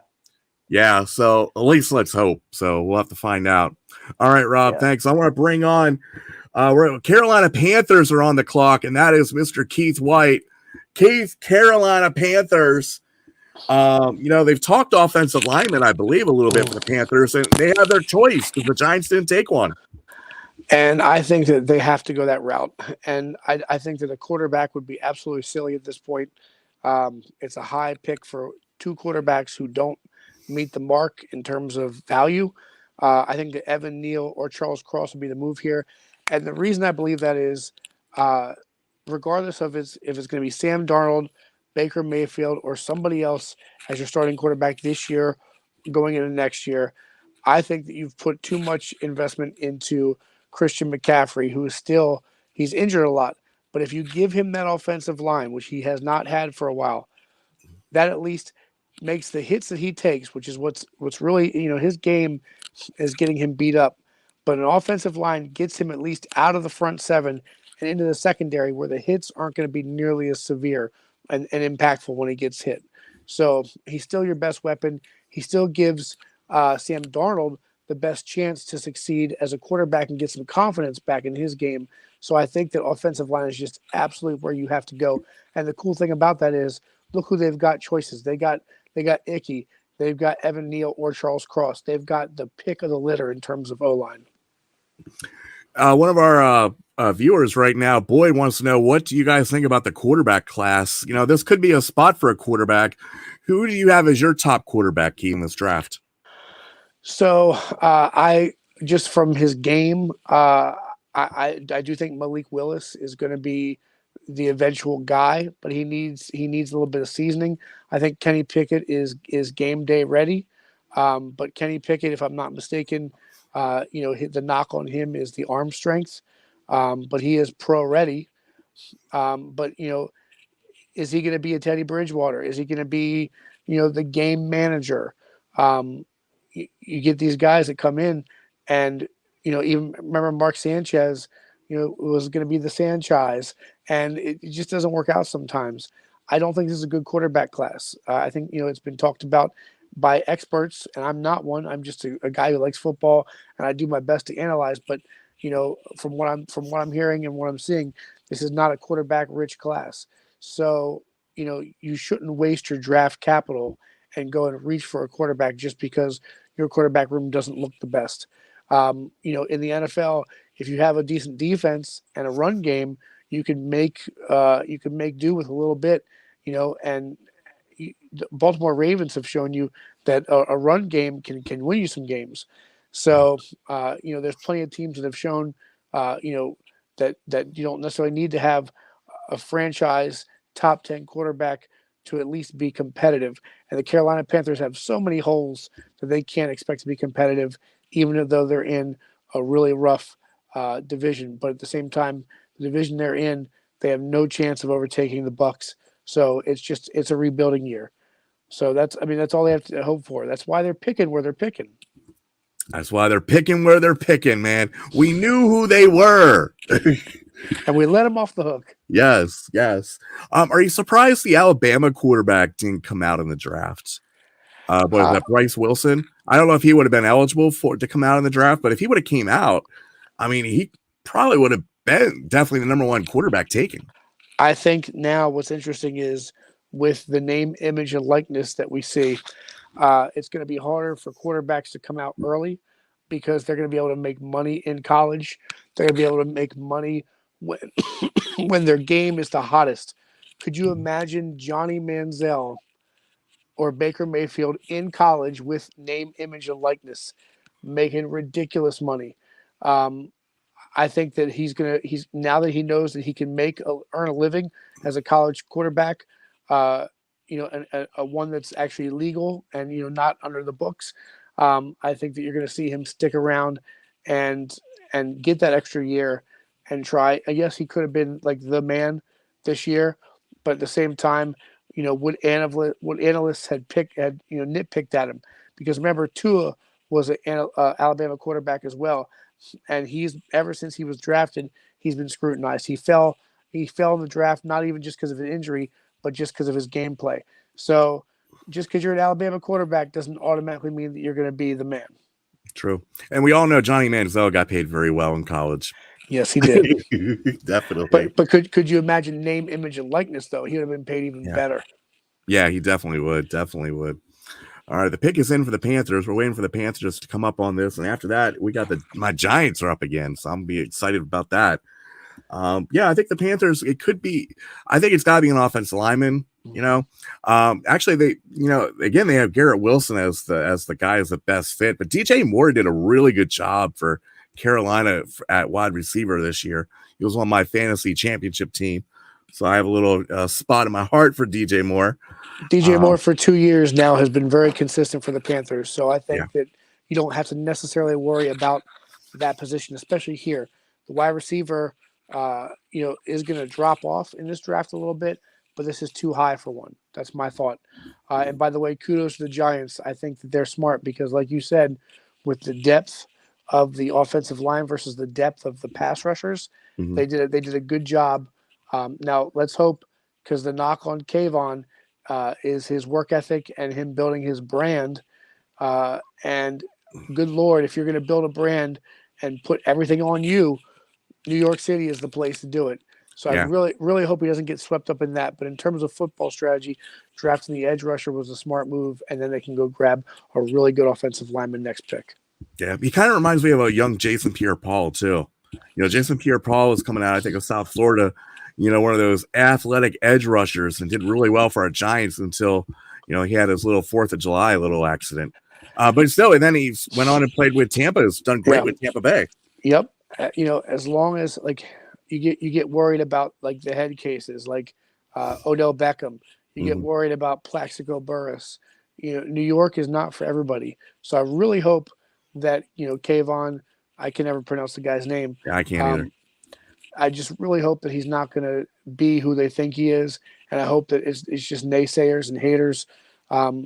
Yeah. So at least let's hope. So we'll have to find out. All right, Rob. Yeah. Thanks. I want to bring on. Carolina Panthers are on the clock, and that is Mr. Keith White. Keith, Carolina Panthers. They've talked offensive linemen, I believe, a little bit for the Panthers, and they have their choice because the Giants didn't take one. And I think that they have to go that route. And I think that a quarterback would be absolutely silly at this point. It's a high pick for 2 quarterbacks who don't meet the mark in terms of value. I think that Evan Neal or Charles Cross would be the move here. And the reason I believe that is regardless of if it's going to be Sam Darnold, Baker Mayfield, or somebody else as your starting quarterback this year going into next year, I think that you've put too much investment into Christian McCaffrey, who is still – he's injured a lot. But if you give him that offensive line, which he has not had for a while, that at least makes the hits that he takes, which is what's really – his game is getting him beat up. But an offensive line gets him at least out of the front 7 and into the secondary where the hits aren't going to be nearly as severe and impactful when he gets hit. So he's still your best weapon. He still gives Sam Darnold the best chance to succeed as a quarterback and get some confidence back in his game. So I think that offensive line is just absolutely where you have to go. And the cool thing about that is, look who they've got choices. They got Icky. They've got Evan Neal or Charles Cross. They've got the pick of the litter in terms of O-line. One of our viewers right now, Boyd, wants to know, what do you guys think about the quarterback class? This could be a spot for a quarterback. Who do you have as your top quarterback key in this draft? So I just from his game, I do think Malik Willis is going to be the eventual guy, but he needs a little bit of seasoning. I think Kenny Pickett is game day ready, but Kenny Pickett, if I'm not mistaken, the knock on him is the arm strength, but he is pro ready. But is he going to be a Teddy Bridgewater? Is he going to be the game manager? You get these guys that come in, and even remember Mark Sanchez, was going to be the Sanchez, and it just doesn't work out sometimes. I don't think this is a good quarterback class. I think it's been talked about by experts, and I'm not one. I'm just a guy who likes football, and I do my best to analyze. But from what I'm hearing and what I'm seeing, this is not a quarterback-rich class. So you shouldn't waste your draft capital and go and reach for a quarterback just because your quarterback room doesn't look the best. In the NFL, if you have a decent defense and a run game, you can make do with a little bit. And the Baltimore Ravens have shown you that a run game can win you some games. So there's plenty of teams that have shown that you don't necessarily need to have a franchise top 10 quarterback to at least be competitive. And the Carolina Panthers have so many holes that they can't expect to be competitive, even though they're in a really rough division. But at the same time, the division they're in, they have no chance of overtaking the Bucs. So it's a rebuilding year. So that's all they have to hope for. That's why they're picking where they're picking. That's why they're picking where they're picking, man. We knew who they were. And we let them off the hook. Yes. Are you surprised the Alabama quarterback didn't come out in the draft? What is that, Bryce Wilson? I don't know if he would have been eligible to come out in the draft, but if he would have came out, I mean, he probably would have been definitely the number one quarterback taken. I think now what's interesting is with the name, image, and likeness that we see, it's going to be harder for quarterbacks to come out early because they're going to be able to make money in college. They're going to be able to make money when, when their game is the hottest. Could you imagine Johnny Manziel or Baker Mayfield in college with name, image, and likeness making ridiculous money? I think that he's now that he knows that he can earn a living as a college quarterback, a one that's actually legal and not under the books. I think that you're going to see him stick around and get that extra year and try. I guess he could have been like the man this year, but at the same time, what analysts had nitpicked at him, because remember Tua was an Alabama quarterback as well. And ever since he was drafted, he's been scrutinized. He fell in the draft, not even just because of an injury, but just because of his gameplay. So just because you're an Alabama quarterback doesn't automatically mean that you're going to be the man. True. And we all know Johnny Manziel got paid very well in college. Yes, he did. Definitely. But could you imagine name, image, and likeness, though? He would have been paid even better. Yeah, he definitely would. All right, the pick is in for the Panthers. We're waiting for the Panthers to come up on this, and after that, we got my Giants are up again, so I'm gonna be excited about that. I think the Panthers. It could be. I think it's got to be an offensive lineman. Actually, they they have Garrett Wilson as the guy as the best fit, but DJ Moore did a really good job for Carolina at wide receiver this year. He was on my fantasy championship team, so I have a little spot in my heart for DJ Moore. DJ Moore for 2 years now has been very consistent for the Panthers. So I think that you don't have to necessarily worry about that position, especially here. The wide receiver, is going to drop off in this draft a little bit, but this is too high for one. That's my thought. And by the way, kudos to the Giants. I think that they're smart because, like you said, with the depth of the offensive line versus the depth of the pass rushers, they did a good job. Now let's hope, because the knock on Kayvon is his work ethic and him building his brand. And good Lord, if you're going to build a brand and put everything on you, New York City is the place to do it. So I really, really hope he doesn't get swept up in that. But in terms of football strategy, drafting the edge rusher was a smart move, and then they can go grab a really good offensive lineman next pick. Yeah, he kind of reminds me of a young Jason Pierre-Paul too. Jason Pierre-Paul is coming out, I think, of South Florida. One of those athletic edge rushers, and did really well for our Giants until, he had his little 4th of July little accident. But still, and then he went on and played with Tampa. Has done great with Tampa Bay. Yep. As long as you get worried about the head cases, Odell Beckham, you get worried about Plaxico Burress. New York is not for everybody. So I really hope that Kayvon, I can never pronounce the guy's name. Yeah, I can't either. I just really hope that he's not going to be who they think he is, and I hope that it's just naysayers and haters. But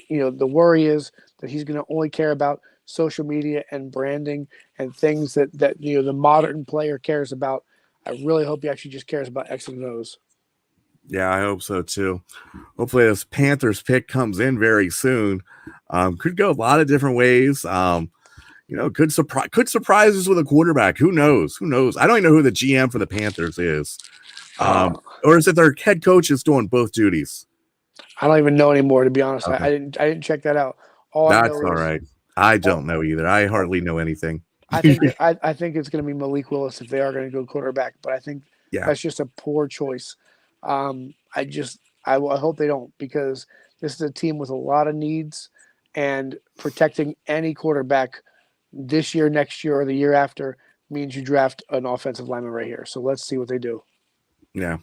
the worry is that he's going to only care about social media and branding and things that the modern player cares about. I really hope he actually just cares about X and O's. Yeah, I hope so too. Hopefully this Panthers pick comes in very soon. Could go a lot of different ways. Good surprises with a quarterback. Who knows? I don't even know who the GM for the Panthers is. Or is it their head coach is doing both duties? I don't even know anymore, to be honest. Okay. I didn't check that out. That's all right. I don't know either. I hardly know anything. I think it's going to be Malik Willis if they are going to go quarterback, but I think that's just a poor choice. I hope they don't, because this is a team with a lot of needs, and protecting any quarterback this year, next year, or the year after means you draft an offensive lineman right here. So let's see what they do. Yeah.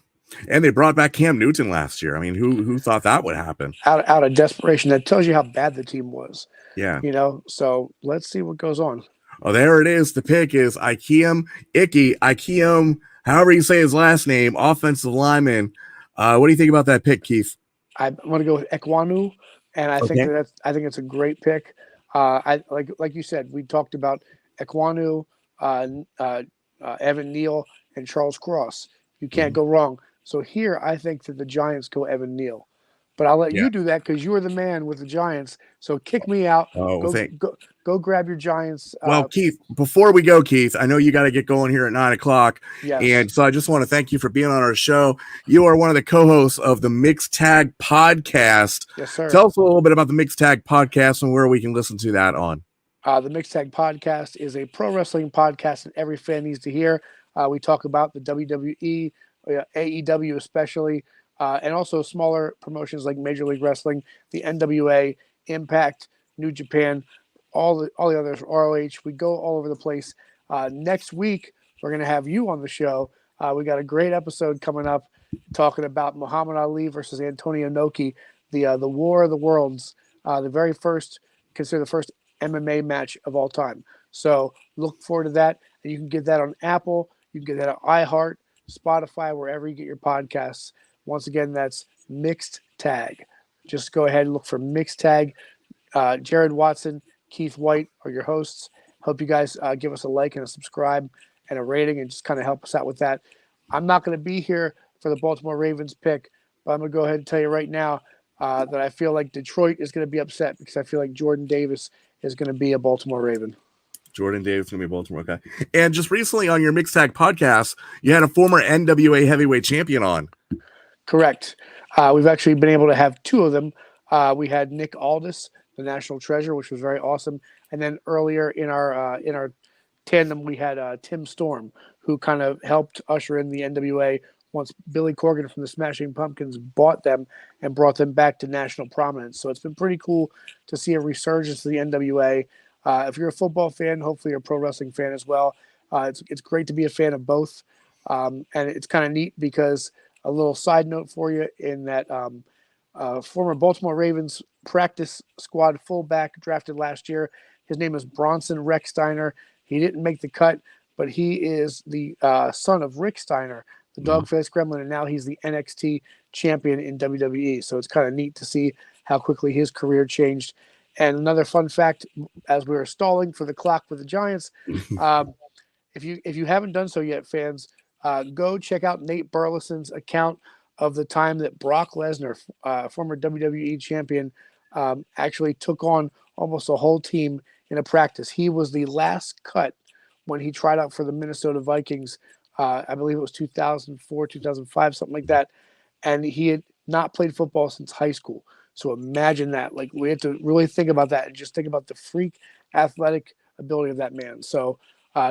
And they brought back Cam Newton last year. I mean, who thought that would happen? Out of desperation. That tells you how bad the team was. Yeah. So let's see what goes on. Oh, there it is. The pick is Ikeem, however you say his last name, offensive lineman. What do you think about that pick, Keith? I want to go with Ekwonu, and I think it's a great pick. I like you said, we talked about Ekwonu, Evan Neal, and Charles Cross. You can't go wrong. So here, I think that the Giants go Evan Neal. But I'll let you do that because you are the man with the Giants. So kick me out. Go grab your Giants. Well, Keith, before we go, Keith, I know you got to get going here at 9:00. Yes. And so I just want to thank you for being on our show. You are one of the co-hosts of the Mixed Tag Podcast. Yes, sir. Tell us a little bit about the Mixed Tag Podcast and where we can listen to that on. The Mixed Tag Podcast is a pro wrestling podcast that every fan needs to hear. We talk about the WWE, AEW especially, and also smaller promotions like Major League Wrestling, the NWA, Impact, New Japan, all the others, ROH. We go all over the place. Next week, we're going to have you on the show. We got a great episode coming up talking about Muhammad Ali versus Antonio Inoki, the War of the Worlds, considered the first MMA match of all time. So look forward to that. And you can get that on Apple. You can get that on iHeart, Spotify, wherever you get your podcasts. Once again, that's Mixed Tag. Just go ahead and look for Mixed Tag. Jared Watson, Keith White are your hosts. Hope you guys give us a like and a subscribe and a rating and just kind of help us out with that. I'm not going to be here for the Baltimore Ravens pick, but I'm going to go ahead and tell you right now that I feel like Detroit is going to be upset because I feel like Jordan Davis is going to be a Baltimore Raven. Jordan Davis going to be Baltimore. Okay. And just recently on your Mixed Tag Podcast, you had a former NWA heavyweight champion on. Correct. We've actually been able to have two of them. We had Nick Aldis, the National Treasure, which was very awesome. And then earlier in our tandem, we had Tim Storm, who kind of helped usher in the NWA once Billy Corgan from the Smashing Pumpkins bought them and brought them back to national prominence. So it's been pretty cool to see a resurgence of the NWA. If you're a football fan, hopefully you're a pro wrestling fan as well. It's great to be a fan of both. And it's kind of neat because a little side note for you in that former Baltimore Ravens practice squad fullback drafted last year. His name is Bronson Recksteiner. He didn't make the cut, but he is the son of Rick Steiner, the dog-faced gremlin, and now he's the NXT champion in WWE. So it's kind of neat to see how quickly his career changed. And another fun fact, as we were stalling for the clock with the Giants, if you haven't done so yet, fans, go check out Nate Burleson's account of the time that Brock Lesnar, former WWE champion, actually took on almost a whole team in a practice. He was the last cut when he tried out for the Minnesota Vikings. I believe it was 2004, 2005, something like that. And he had not played football since high school. So imagine that. Like, we have to really think about that and just think about the freak athletic ability of that man. So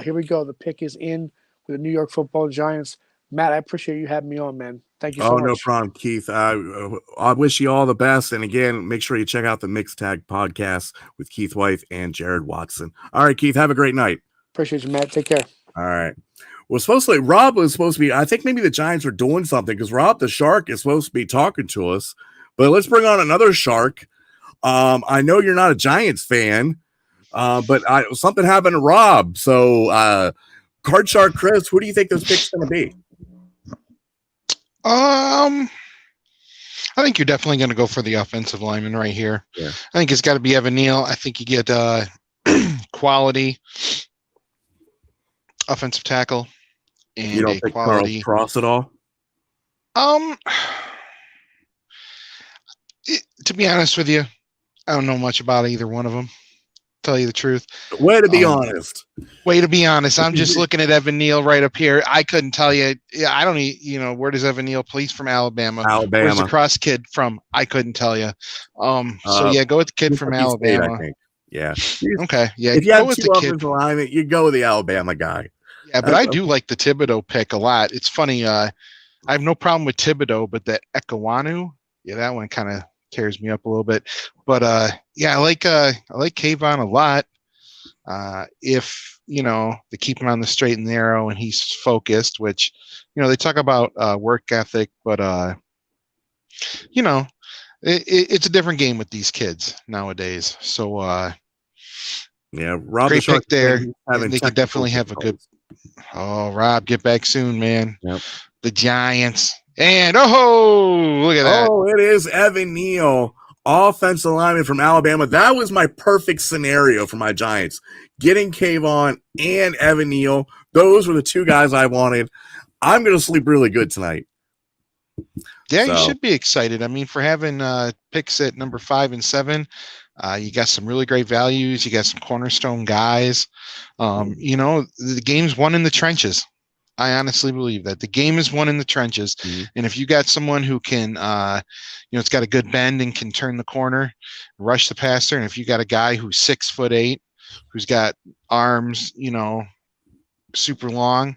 here we go. The pick is in with the New York Football Giants. Matt, I appreciate you having me on, man. Thank you so much. Oh, no problem, Keith. I wish you all the best. And again, make sure you check out the Mixed Tag Podcast with Keith White and Jared Watson. All right, Keith, have a great night. Appreciate you, Matt. Take care. All right. Rob was supposed to be, I think maybe the Giants are doing something because Rob the Shark is supposed to be talking to us. But let's bring on another Shark. I know you're not a Giants fan, but something happened to Rob. So, Card Shark Chris, who do you think this pick's going to be? I think you're definitely going to go for the offensive lineman right here. Yeah. I think it's got to be Evan Neal. I think you get quality offensive tackle and You don't think quality Carl Cross at all? To be honest with you, I don't know much about either one of them. Tell you the truth. Way to be honest. I'm just looking at Evan Neal right up here. I couldn't tell you. Yeah, I don't. Where does Evan Neal play? He's from Alabama. Where's the cross kid from? I couldn't tell you. So yeah, go with the kid from Alabama. State, I think. Yeah. Okay. Yeah. If you have two offensive linemen, you go with the Alabama guy. Yeah, but I do like the Thibodeau pick a lot. It's funny. I have no problem with Thibodeau, but that Ekwonu, yeah, that one kind of tears me up a little bit. But yeah, I like Kayvon a lot. If they keep him on the straight and narrow and he's focused, which they talk about work ethic, but it's a different game with these kids nowadays. So Yeah, Rob Great the Shark pick there. he's having They could technical definitely have a good. difficulties. Oh, Rob, get back soon, man. Yep. The Giants. And look at that. Oh, it is Evan Neal, offensive lineman from Alabama. That was my perfect scenario for my Giants. Getting Kayvon and Evan Neal. Those were the two guys I wanted. I'm going to sleep really good tonight. Yeah, So- you should be excited. I mean, for having picks at number 5 and 7, you got some really great values. You got some cornerstone guys. You know, the game's won in the trenches. I honestly believe that the game is won in the trenches. Mhm. And if you got someone who can, it's got a good bend and can turn the corner, rush the passer, and if you got a guy who's 6'8", who's got arms, super long,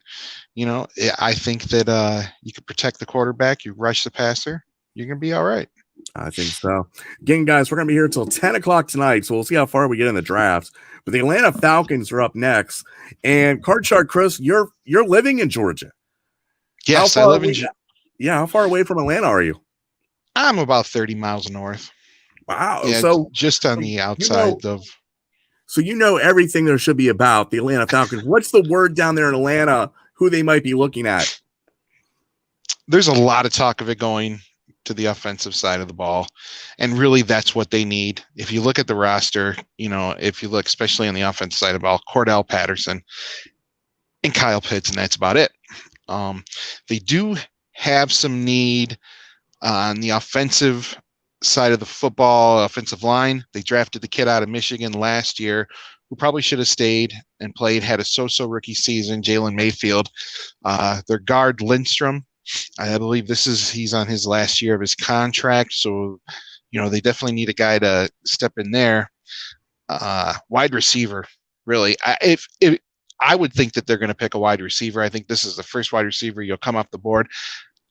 I think that you could protect the quarterback. You rush the passer, you're gonna be all right. I think so. Again, guys, we're going to be here until 10 o'clock tonight, so we'll see how far we get in the draft. But the Atlanta Falcons are up next. And Card Shark Chris, you're living in Georgia. Yes, How I far live in. away- Yeah, how far away from Atlanta are you? I'm about 30 miles north. Wow. Yeah, So just on the outside of. So you know everything there should be about the Atlanta Falcons. What's the word down there in Atlanta, who they might be looking at? There's a lot of talk of it going to the offensive side of the ball, and really that's what they need. If you look at the roster, if you look especially on the offensive side of the ball, Cordell Patterson and Kyle Pitts, and that's about it. They do have some need on the offensive side of the football, offensive line. They drafted the kid out of Michigan last year who probably should have stayed and played, had a so-so rookie season, Jalen Mayfield. Their guard Lindstrom, I believe he's on his last year of his contract. So, they definitely need a guy to step in there. Wide receiver, really. I would think that they're going to pick a wide receiver. I think this is the first wide receiver you'll come off the board.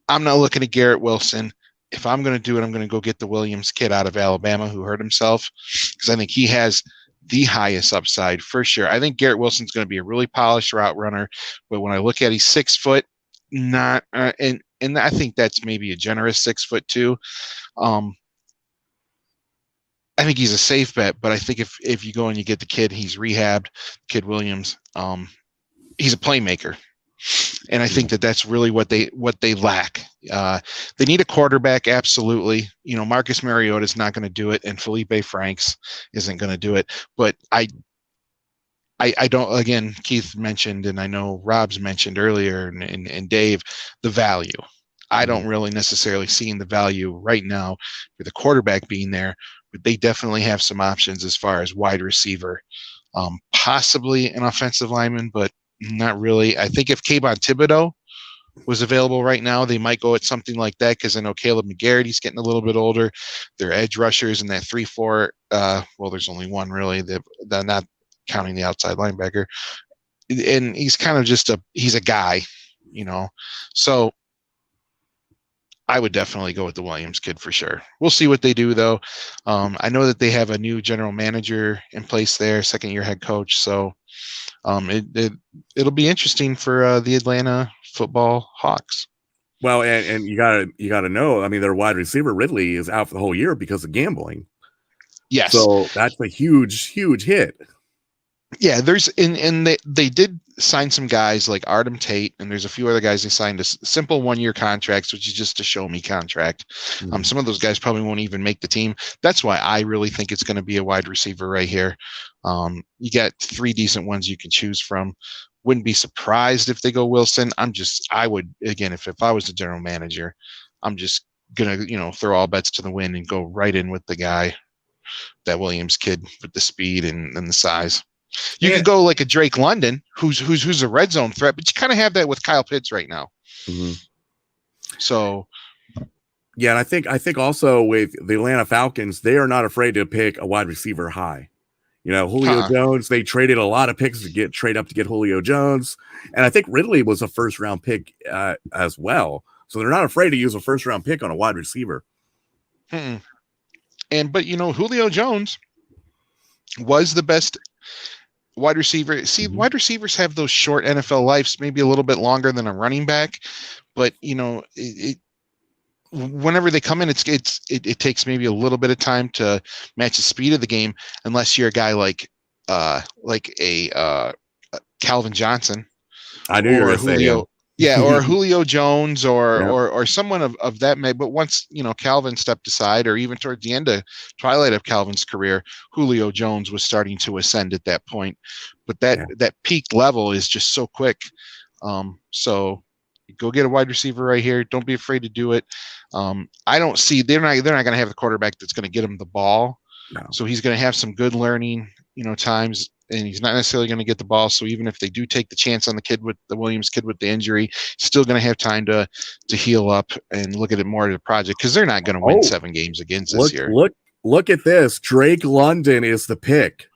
I'm not looking at Garrett Wilson. If I'm going to do it, I'm going to go get the Williams kid out of Alabama who hurt himself, because I think he has the highest upside for sure. I think Garrett Wilson's going to be a really polished route runner, but when I look at he's 6 foot, not and I think that's maybe a generous 6'2". I think he's a safe bet, but I think if you go and you get the kid, he's rehabbed, Kid Williams. He's a playmaker, and I think that's really what they lack. They need a quarterback, absolutely. Marcus Mariota is not going to do it, and Felipe Franks isn't going to do it. But I don't. Again, Keith mentioned, and I know Rob's mentioned earlier, and Dave, the value. I don't really necessarily see the value right now for the quarterback being there, but they definitely have some options as far as wide receiver, possibly an offensive lineman, but not really. I think if Kayvon Thibodeau was available right now, they might go at something like that, because I know Caleb McGarrett, he's getting a little bit older. Their edge rushers in that 3-4, well, there's only one really. They're not counting the outside linebacker. And he's kind of he's a guy, So I would definitely go with the Williams kid for sure. We'll see what they do, though. I know that they have a new general manager in place there, second-year head coach. So it'll be interesting for the Atlanta football Hawks. Well, and you gotta know. I mean, their wide receiver Ridley is out for the whole year because of gambling. Yes. So that's a huge hit. Yeah, there's and they did sign some guys like Artem Tate, and there's a few other guys they signed a simple 1-year contracts, which is just a show me contract. Mm-hmm. Some of those guys probably won't even make the team. That's why I really think it's going to be a wide receiver right here. You got 3 decent ones you can choose from. Wouldn't be surprised if they go Wilson. I would, again, if I was the general manager, I'm just gonna throw all bets to the wind and go right in with the guy, that Williams kid, with the speed and the size. You could go like a Drake London, who's a red zone threat, but you kind of have that with Kyle Pitts right now. Mm-hmm. So, yeah, and I think also with the Atlanta Falcons, they are not afraid to pick a wide receiver high. Julio Jones, they traded a lot of picks to trade up to get Julio Jones, and I think Ridley was a first-round pick as well. So they're not afraid to use a first-round pick on a wide receiver. But Julio Jones was the best wide receiver. See, wide receivers have those short NFL lives, maybe a little bit longer than a running back, but whenever they come in, it takes maybe a little bit of time to match the speed of the game, unless you're a guy like like a Calvin Johnson I knew you were or going to say Julio. him. Yeah, or Julio Jones or Yep. or someone of that may. But once Calvin stepped aside, or even towards the end of twilight of Calvin's career, Julio Jones was starting to ascend at that point. But that peak level is just so quick. So go get a wide receiver right here. Don't be afraid to do it. I don't see they're not going to have the quarterback that's going to get him the ball. No. So he's going to have some good learning, times, and he's not necessarily going to get the ball. So even if they do take the chance on the Williams kid with the injury, still going to have time to heal up and look at it more as a project, because they're not going to win 7 games against this year. Look at this. Drake London is the pick.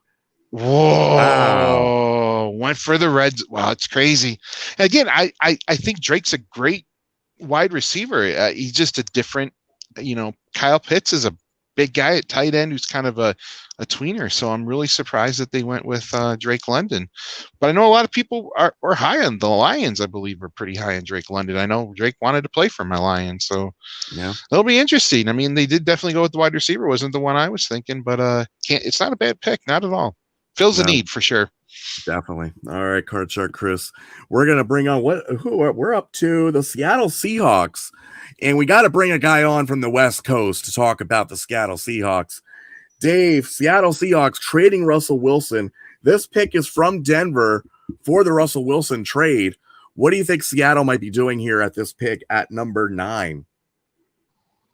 Whoa! Wow. Went for the Reds. Wow, it's crazy. Again, I think Drake's a great wide receiver. He's just a different. Kyle Pitts is a big guy at tight end who's kind of a tweener. So I'm really surprised that they went with Drake London. But I know a lot of people are high on the Lions. I believe are pretty high on Drake London. I know Drake wanted to play for my Lions, so yeah, it'll be interesting. I mean, they did definitely go with the wide receiver. Wasn't the one I was thinking, but it's not a bad pick, not at all. Fills a need for sure. Definitely. All right, Card Shark Chris. We're gonna bring on we're up to the Seattle Seahawks, and we got to bring a guy on from the West Coast to talk about the Seattle Seahawks. Dave, Seattle Seahawks trading Russell Wilson. This pick is from Denver for the Russell Wilson trade. What do you think Seattle might be doing here at this pick at number 9?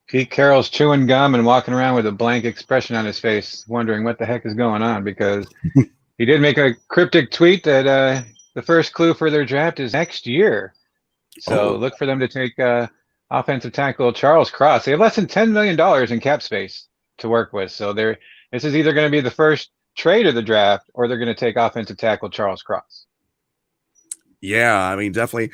Pete Carroll's chewing gum and walking around with a blank expression on his face, wondering what the heck is going on, because he did make a cryptic tweet that the first clue for their draft is next year. So look for them to take offensive tackle Charles Cross. They have less than $10 million in cap space to work with. So this is either going to be the first trade of the draft, or they're going to take offensive tackle Charles Cross. Yeah, I mean, definitely.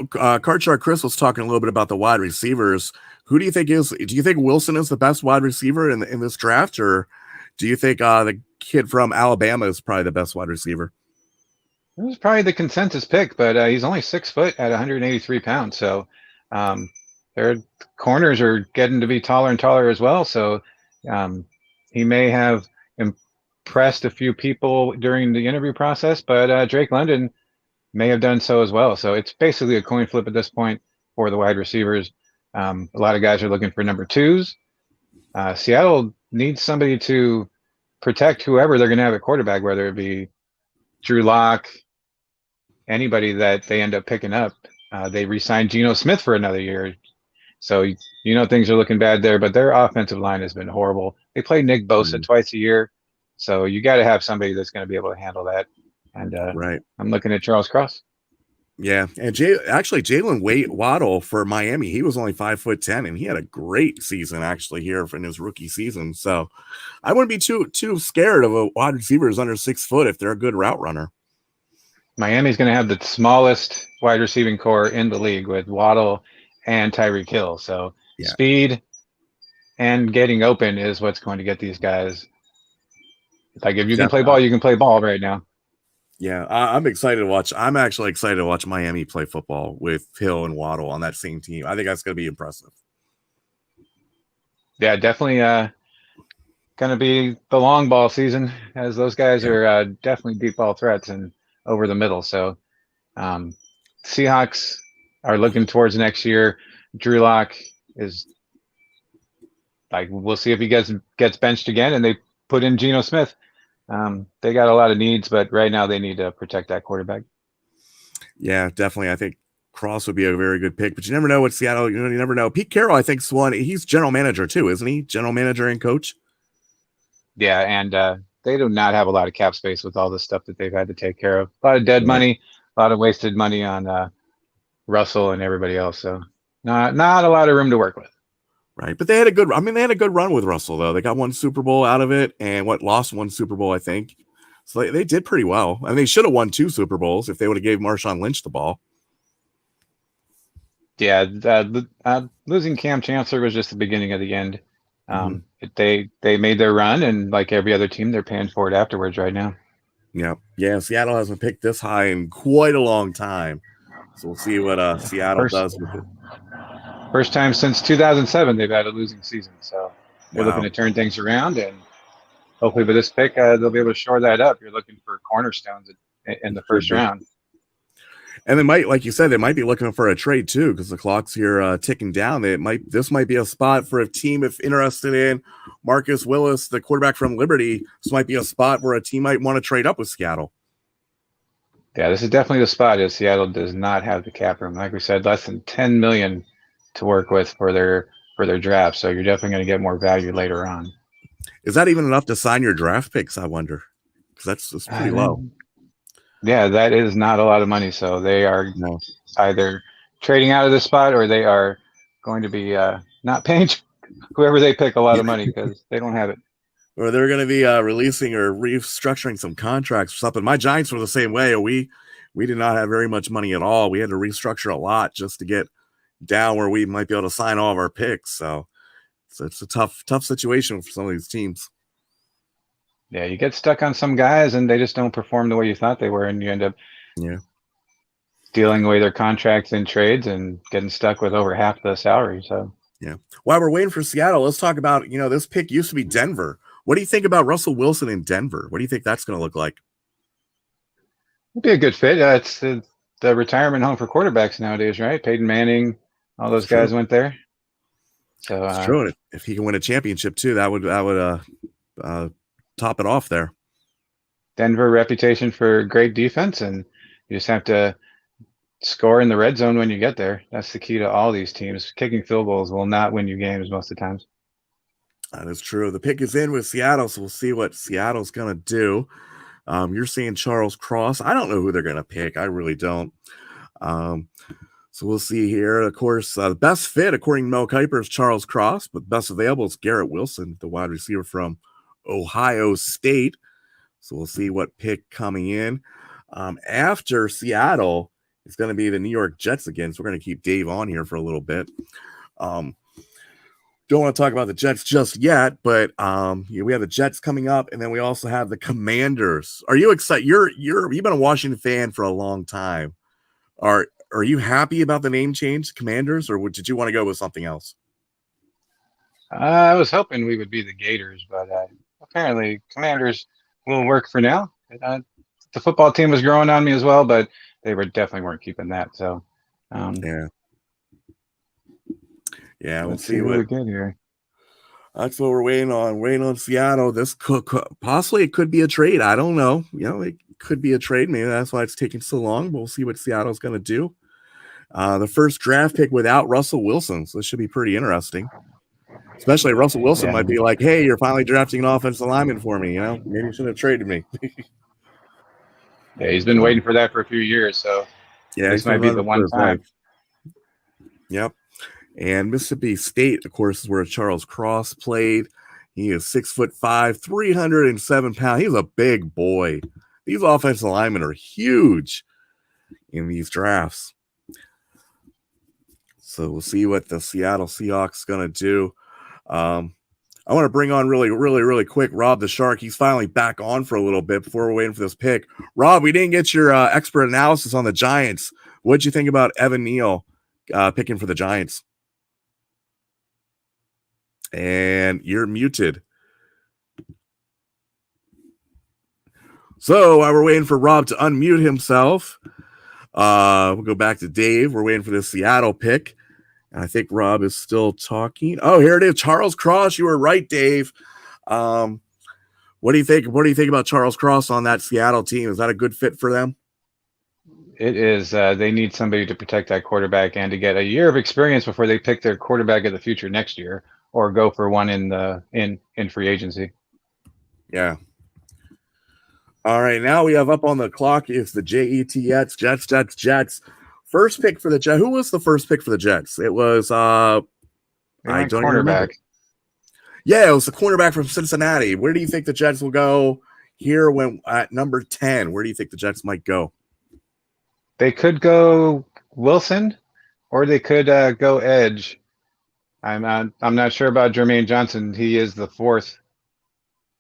Card Shark Chris was talking a little bit about the wide receivers. Who do you think Wilson is the best wide receiver in this draft, or do you think the kid from Alabama is probably the best wide receiver? It was probably the consensus pick, but he's only 6 foot at 183 pounds. So their corners are getting to be taller and taller as well. So he may have impressed a few people during the interview process, but Drake London may have done so as well. So it's basically a coin flip at this point for the wide receivers. A lot of guys are looking for number 2s. Seattle needs somebody to protect whoever they're going to have at quarterback, whether it be Drew Lock, anybody that they end up picking up. They re-signed Geno Smith for another year. So, things are looking bad there, but their offensive line has been horrible. They play Nick Bosa twice a year. So you got to have somebody that's going to be able to handle that. And right. I'm looking at Charles Cross. Yeah, and Jalen Waddle for Miami, he was only 5'10", and he had a great season actually here in his rookie season. So I wouldn't be too scared of a wide receiver who's under 6 foot if they're a good route runner. Miami's going to have the smallest wide receiving core in the league with Waddle and Tyreek Hill. So speed and getting open is what's going to get these guys. Like if you can play ball, you can play ball right now. Yeah, I'm excited to watch. I'm actually excited to watch Miami play football with Hill and Waddle on that same team. I think that's going to be impressive. Yeah, definitely going to be the long ball season, as those guys are definitely deep ball threats and over the middle. So Seahawks are looking towards next year. Drew Lock is we'll see if he gets benched again, and they put in Geno Smith. They got a lot of needs, but right now they need to protect that quarterback. Yeah, definitely. I think Cross would be a very good pick, but you never know what Seattle, you never know. Pete Carroll, I think, is one. He's general manager too, isn't he? General manager and coach. Yeah, and they do not have a lot of cap space with all the stuff that they've had to take care of. A lot of dead money, a lot of wasted money on Russell and everybody else. So not a lot of room to work with. Right, but they had a good run with Russell, though. They got one Super Bowl out of it, and lost one Super Bowl, I think. So they did pretty well. And they should have won 2 Super Bowls if they would have gave Marshawn Lynch the ball. Yeah, losing Cam Chancellor was just the beginning of the end. They made their run, and like every other team, they're paying for it afterwards right now. Yeah. Seattle hasn't picked this high in quite a long time. So we'll see what Seattle does with it. First time since 2007 they've had a losing season, so they're looking to turn things around, and hopefully with this pick, they'll be able to shore that up. You're looking for cornerstones in the first round. And they might, like you said, they might be looking for a trade too, because the clock's here ticking down. This might be a spot for a team if interested in Marcus Willis, the quarterback from Liberty. This might be a spot where a team might want to trade up with Seattle. Yeah, this is definitely the spot. Is Seattle does not have the cap room, like we said, less than $10 million to work with for their draft. So you're definitely going to get more value later on. Is that even enough to sign your draft picks? I wonder, because that's pretty low. Yeah, that is not a lot of money. So they are either trading out of this spot or they are going to be not paying whoever they pick a lot of money because they don't have it. Or they're going to be releasing or restructuring some contracts or something. My Giants were the same way. We did not have very much money at all. We had to restructure a lot just to get down where we might be able to sign all of our picks. So it's a tough situation for some of these teams. Yeah, you get stuck on some guys and they just don't perform the way you thought they were, and you end up stealing away their contracts in trades and getting stuck with over half the salary. So while we're waiting for Seattle, let's talk about, this pick used to be Denver. What do you think about Russell Wilson in Denver? What do you think that's going to look like? It'd be a good fit. It's the retirement home for quarterbacks nowadays, right? Peyton Manning, all those guys went there. So it's true. If he can win a championship too, that would top it off there. Denver reputation for great defense, and you just have to score in the red zone when you get there. That's the key to all these teams. Kicking field goals will not win you games most of the times. That is true. The pick is in with Seattle, so we'll see what Seattle's going to do. You're seeing Charles Cross. I don't know who they're going to pick. I really don't. So we'll see here. Of course, the best fit, according to Mel Kiper, is Charles Cross, but best available is Garrett Wilson, the wide receiver from Ohio State. So we'll see what pick coming in. After Seattle, it's going to be the New York Jets again. So we're going to keep Dave on here for a little bit. Don't want to talk about the Jets just yet, but we have the Jets coming up, and then we also have the Commanders. Are you excited? You've been a Washington fan for a long time. Are you happy about the name change, Commanders, or did you want to go with something else? I was hoping we would be the Gators, but apparently Commanders will work for now. The football team was growing on me as well, but they definitely weren't keeping that. So we'll see what we get here. That's what we're waiting on Seattle. This could possibly it could be a trade. I don't know. It could be a trade. Maybe that's why it's taking so long. But we'll see what Seattle's going to do. The first draft pick without Russell Wilson, so this should be pretty interesting. Especially Russell Wilson might be like, "Hey, you're finally drafting an offensive lineman for me. Maybe you should have traded me." Yeah, he's been waiting for that for a few years. So this might be the one time. Yep. And Mississippi State, of course, is where Charles Cross played. He is 6'5", 307 pounds. He's a big boy. These offensive linemen are huge in these drafts. So we'll see what the Seattle Seahawks going to do. I want to bring on really quick Rob the Shark. He's finally back on for a little bit before we're waiting for this pick. Rob, we didn't get your expert analysis on the Giants. What'd you think about Evan Neal picking for the Giants? And you're muted. So while we're waiting for Rob to unmute himself, we'll go back to Dave. We're waiting for the Seattle pick. And I think Rob is still talking. Oh, here it is. Charles Cross. You were right, Dave. What do you think? What do you think about Charles Cross on that Seattle team? Is that a good fit for them? It is. They need somebody to protect that quarterback and to get a year of experience before they pick their quarterback of the future next year, or go for one in free agency. Yeah. All right, now we have up on the clock is the Jets. First pick for the Jets. Who was the first pick for the Jets? It was I don't remember. Yeah, it was the cornerback from Cincinnati. Where do you think the Jets will go here when at number 10? Where do you think the Jets might go? They could go Wilson, or they could go edge. I'm not sure about Jermaine Johnson. He is the fourth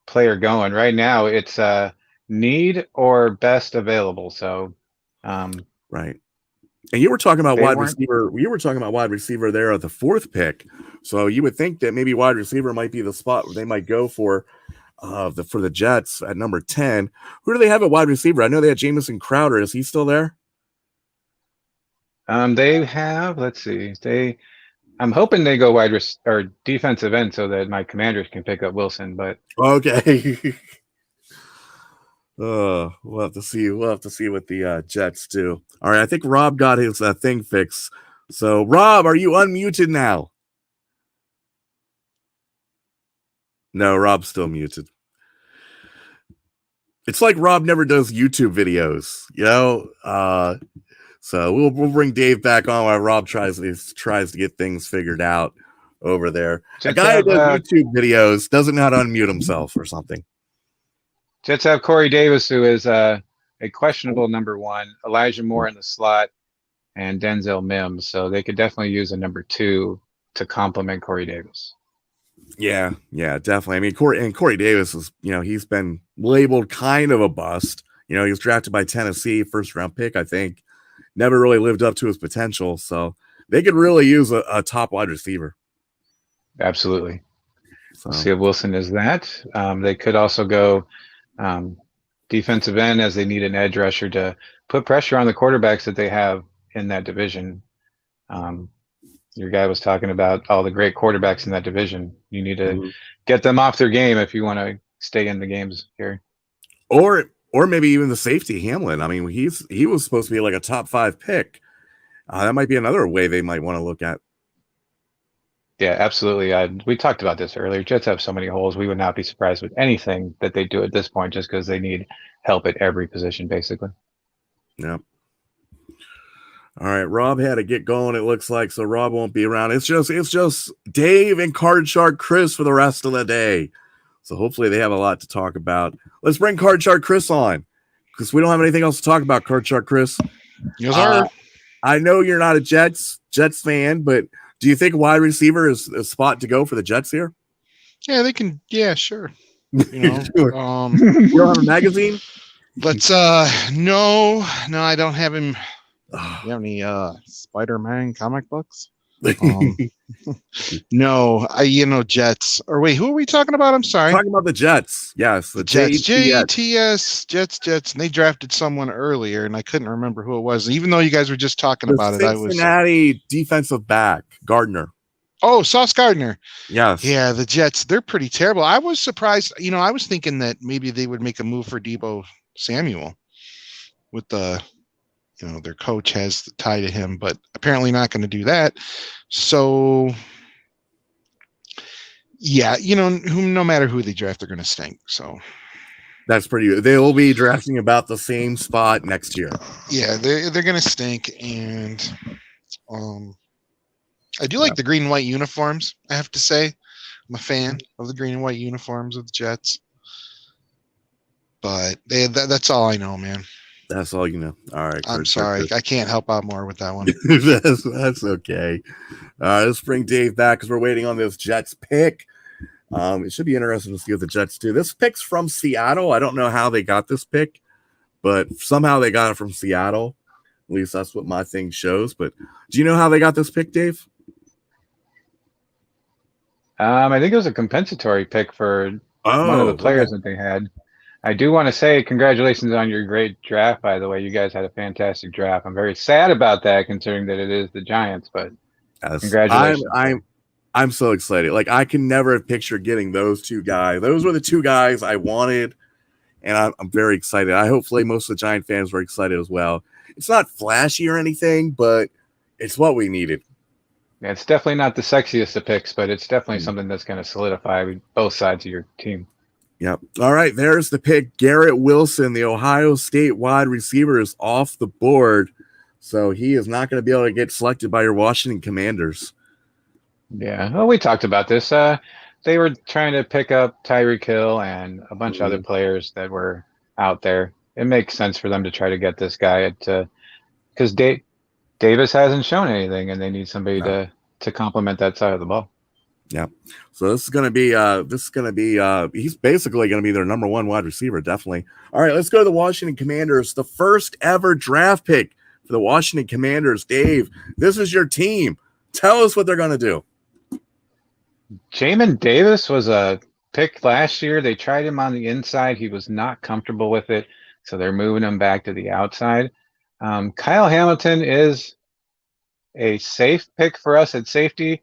player going right now. It's need or best available. So, right. And you were talking about wide receiver. You were talking about wide receiver there at the fourth pick. So you would think that maybe wide receiver might be the spot where they might go for. for the Jets at number 10. Who do they have at wide receiver? I know they had Jamison Crowder. Is he still there? They have, let's see, I'm hoping they go or defensive end so that my Commanders can pick up Wilson, but okay. We'll have to see. We'll have to see what the Jets do. All right, I think Rob got his thing fixed. So, Rob, are you unmuted now? No, Rob's still muted. It's like Rob never does YouTube videos, you know. So we'll bring Dave back on while Rob tries to get things figured out over there. A guy who does YouTube videos doesn't know how to unmute himself or something. Jets have Corey Davis, who is a questionable number 1, Elijah Moore in the slot, and Denzel Mims. So they could definitely use a number 2 to complement Corey Davis. Yeah, definitely. I mean, Corey Davis is, you know, he's been labeled kind of a bust. You know, he was drafted by Tennessee, first round pick, I think. Never really lived up to his potential. So they could really use a top wide receiver. Absolutely. So. We'll see if Wilson is that. They could also go defensive end, as they need an edge rusher to put pressure on the quarterbacks that they have in that division. Your guy was talking about all the great quarterbacks in that division. You need to get them off their game if you want to stay in the games here. Or maybe even the safety Hamlin. I mean, he was supposed to be like a top 5 pick. That might be another way they might want to look at. Yeah, absolutely. We talked about this earlier. Jets have so many holes. We would not be surprised with anything that they do at this point, just because they need help at every position, basically. Yep. All right, Rob had to get going, it looks like, so Rob won't be around. It's just Dave and Card Shark Chris for the rest of the day. So hopefully they have a lot to talk about. Let's bring Card Shark Chris on, because we don't have anything else to talk about, Card Shark Chris. Yes, sir. I know you're not a Jets fan, but do you think wide receiver is a spot to go for the Jets here? Yeah, they can. Yeah, sure. You know, sure. You don't have a magazine? But no, I don't have him. You have any Spider-Man comic books? No, Jets. Or wait, who are we talking about? I'm sorry. Talking about the Jets. Yes, the Jets. Jets. Jets. And they drafted someone earlier, and I couldn't remember who it was. Even though you guys were just talking about it, I was Cincinnati defensive back Gardner. Oh, Sauce Gardner. Yes. Yeah, the Jets. They're pretty terrible. I was surprised. I was thinking that maybe they would make a move for Deebo Samuel with the. Their coach has the tie to him, but apparently not going to do that. So, yeah, no matter who they draft, they're going to stink. So that's pretty good. They will be drafting about the same spot next year. Yeah, they're going to stink, and I do like the green and white uniforms. I have to say, I'm a fan of the green and white uniforms of the Jets. But that's all I know, man. That's all you know. All right. I'm sorry. I can't help out more with that one. that's okay. Let's bring Dave back because we're waiting on this Jets pick. It should be interesting to see what the Jets do. This pick's from Seattle. I don't know how they got this pick, but somehow they got it from Seattle. At least that's what my thing shows. But do you know how they got this pick, Dave? I think it was a compensatory pick for one of the players that they had. I do want to say congratulations on your great draft, by the way. You guys had a fantastic draft. I'm very sad about that, considering that it is the Giants, but congratulations. I'm so excited. Like, I can never have pictured getting those two guys. Those were the two guys I wanted, and I'm very excited. Hopefully most of the Giant fans were excited as well. It's not flashy or anything, but it's what we needed. Yeah, it's definitely not the sexiest of picks, but it's definitely something that's going to solidify both sides of your team. Yep. All right, there's the pick. Garrett Wilson, the Ohio State wide receiver, is off the board. So he is not going to be able to get selected by your Washington Commanders. Yeah, well, we talked about this. They were trying to pick up Tyreek Hill and a bunch of other players that were out there. It makes sense for them to try to get this guy because Davis hasn't shown anything, and they need somebody to complement that side of the ball. Yeah. So this is going to be he's basically going to be their number one wide receiver. Definitely. All right, let's go to the Washington Commanders. The first ever draft pick for the Washington Commanders. Dave, this is your team. Tell us what they're going to do. Jamin Davis was a pick last year. They tried him on the inside. He was not comfortable with it, so they're moving him back to the outside. Kyle Hamilton is a safe pick for us at safety.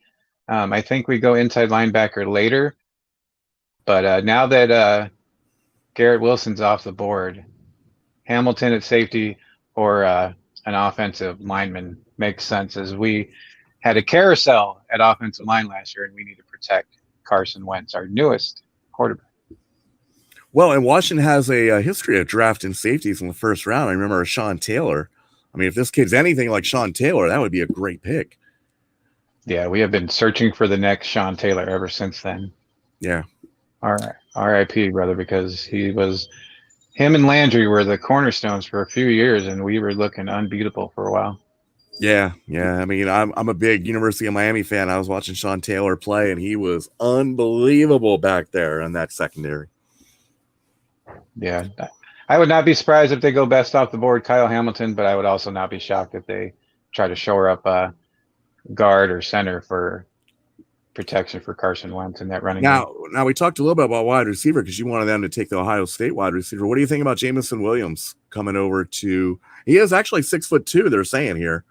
I think we go inside linebacker later, but now that Garrett Wilson's off the board, Hamilton at safety or an offensive lineman makes sense, as we had a carousel at offensive line last year, and we need to protect Carson Wentz, our newest quarterback. Well, and Washington has a history of drafting safeties in the first round. I remember Sean Taylor. I mean, if this kid's anything like Sean Taylor, that would be a great pick. Yeah, we have been searching for the next Sean Taylor ever since then. Yeah. R.I.P. brother, because him and Landry were the cornerstones for a few years, and we were looking unbeatable for a while. Yeah. I mean, I'm a big University of Miami fan. I was watching Sean Taylor play, and he was unbelievable back there in that secondary. Yeah, I would not be surprised if they go best off the board, Kyle Hamilton, but I would also not be shocked if they try to shore up a guard or center for protection for Carson Wentz in that running game. Now we talked a little bit about wide receiver because you wanted them to take the Ohio State wide receiver. What do you think about Jamison Williams coming over to? He is actually 6'2", they're saying here.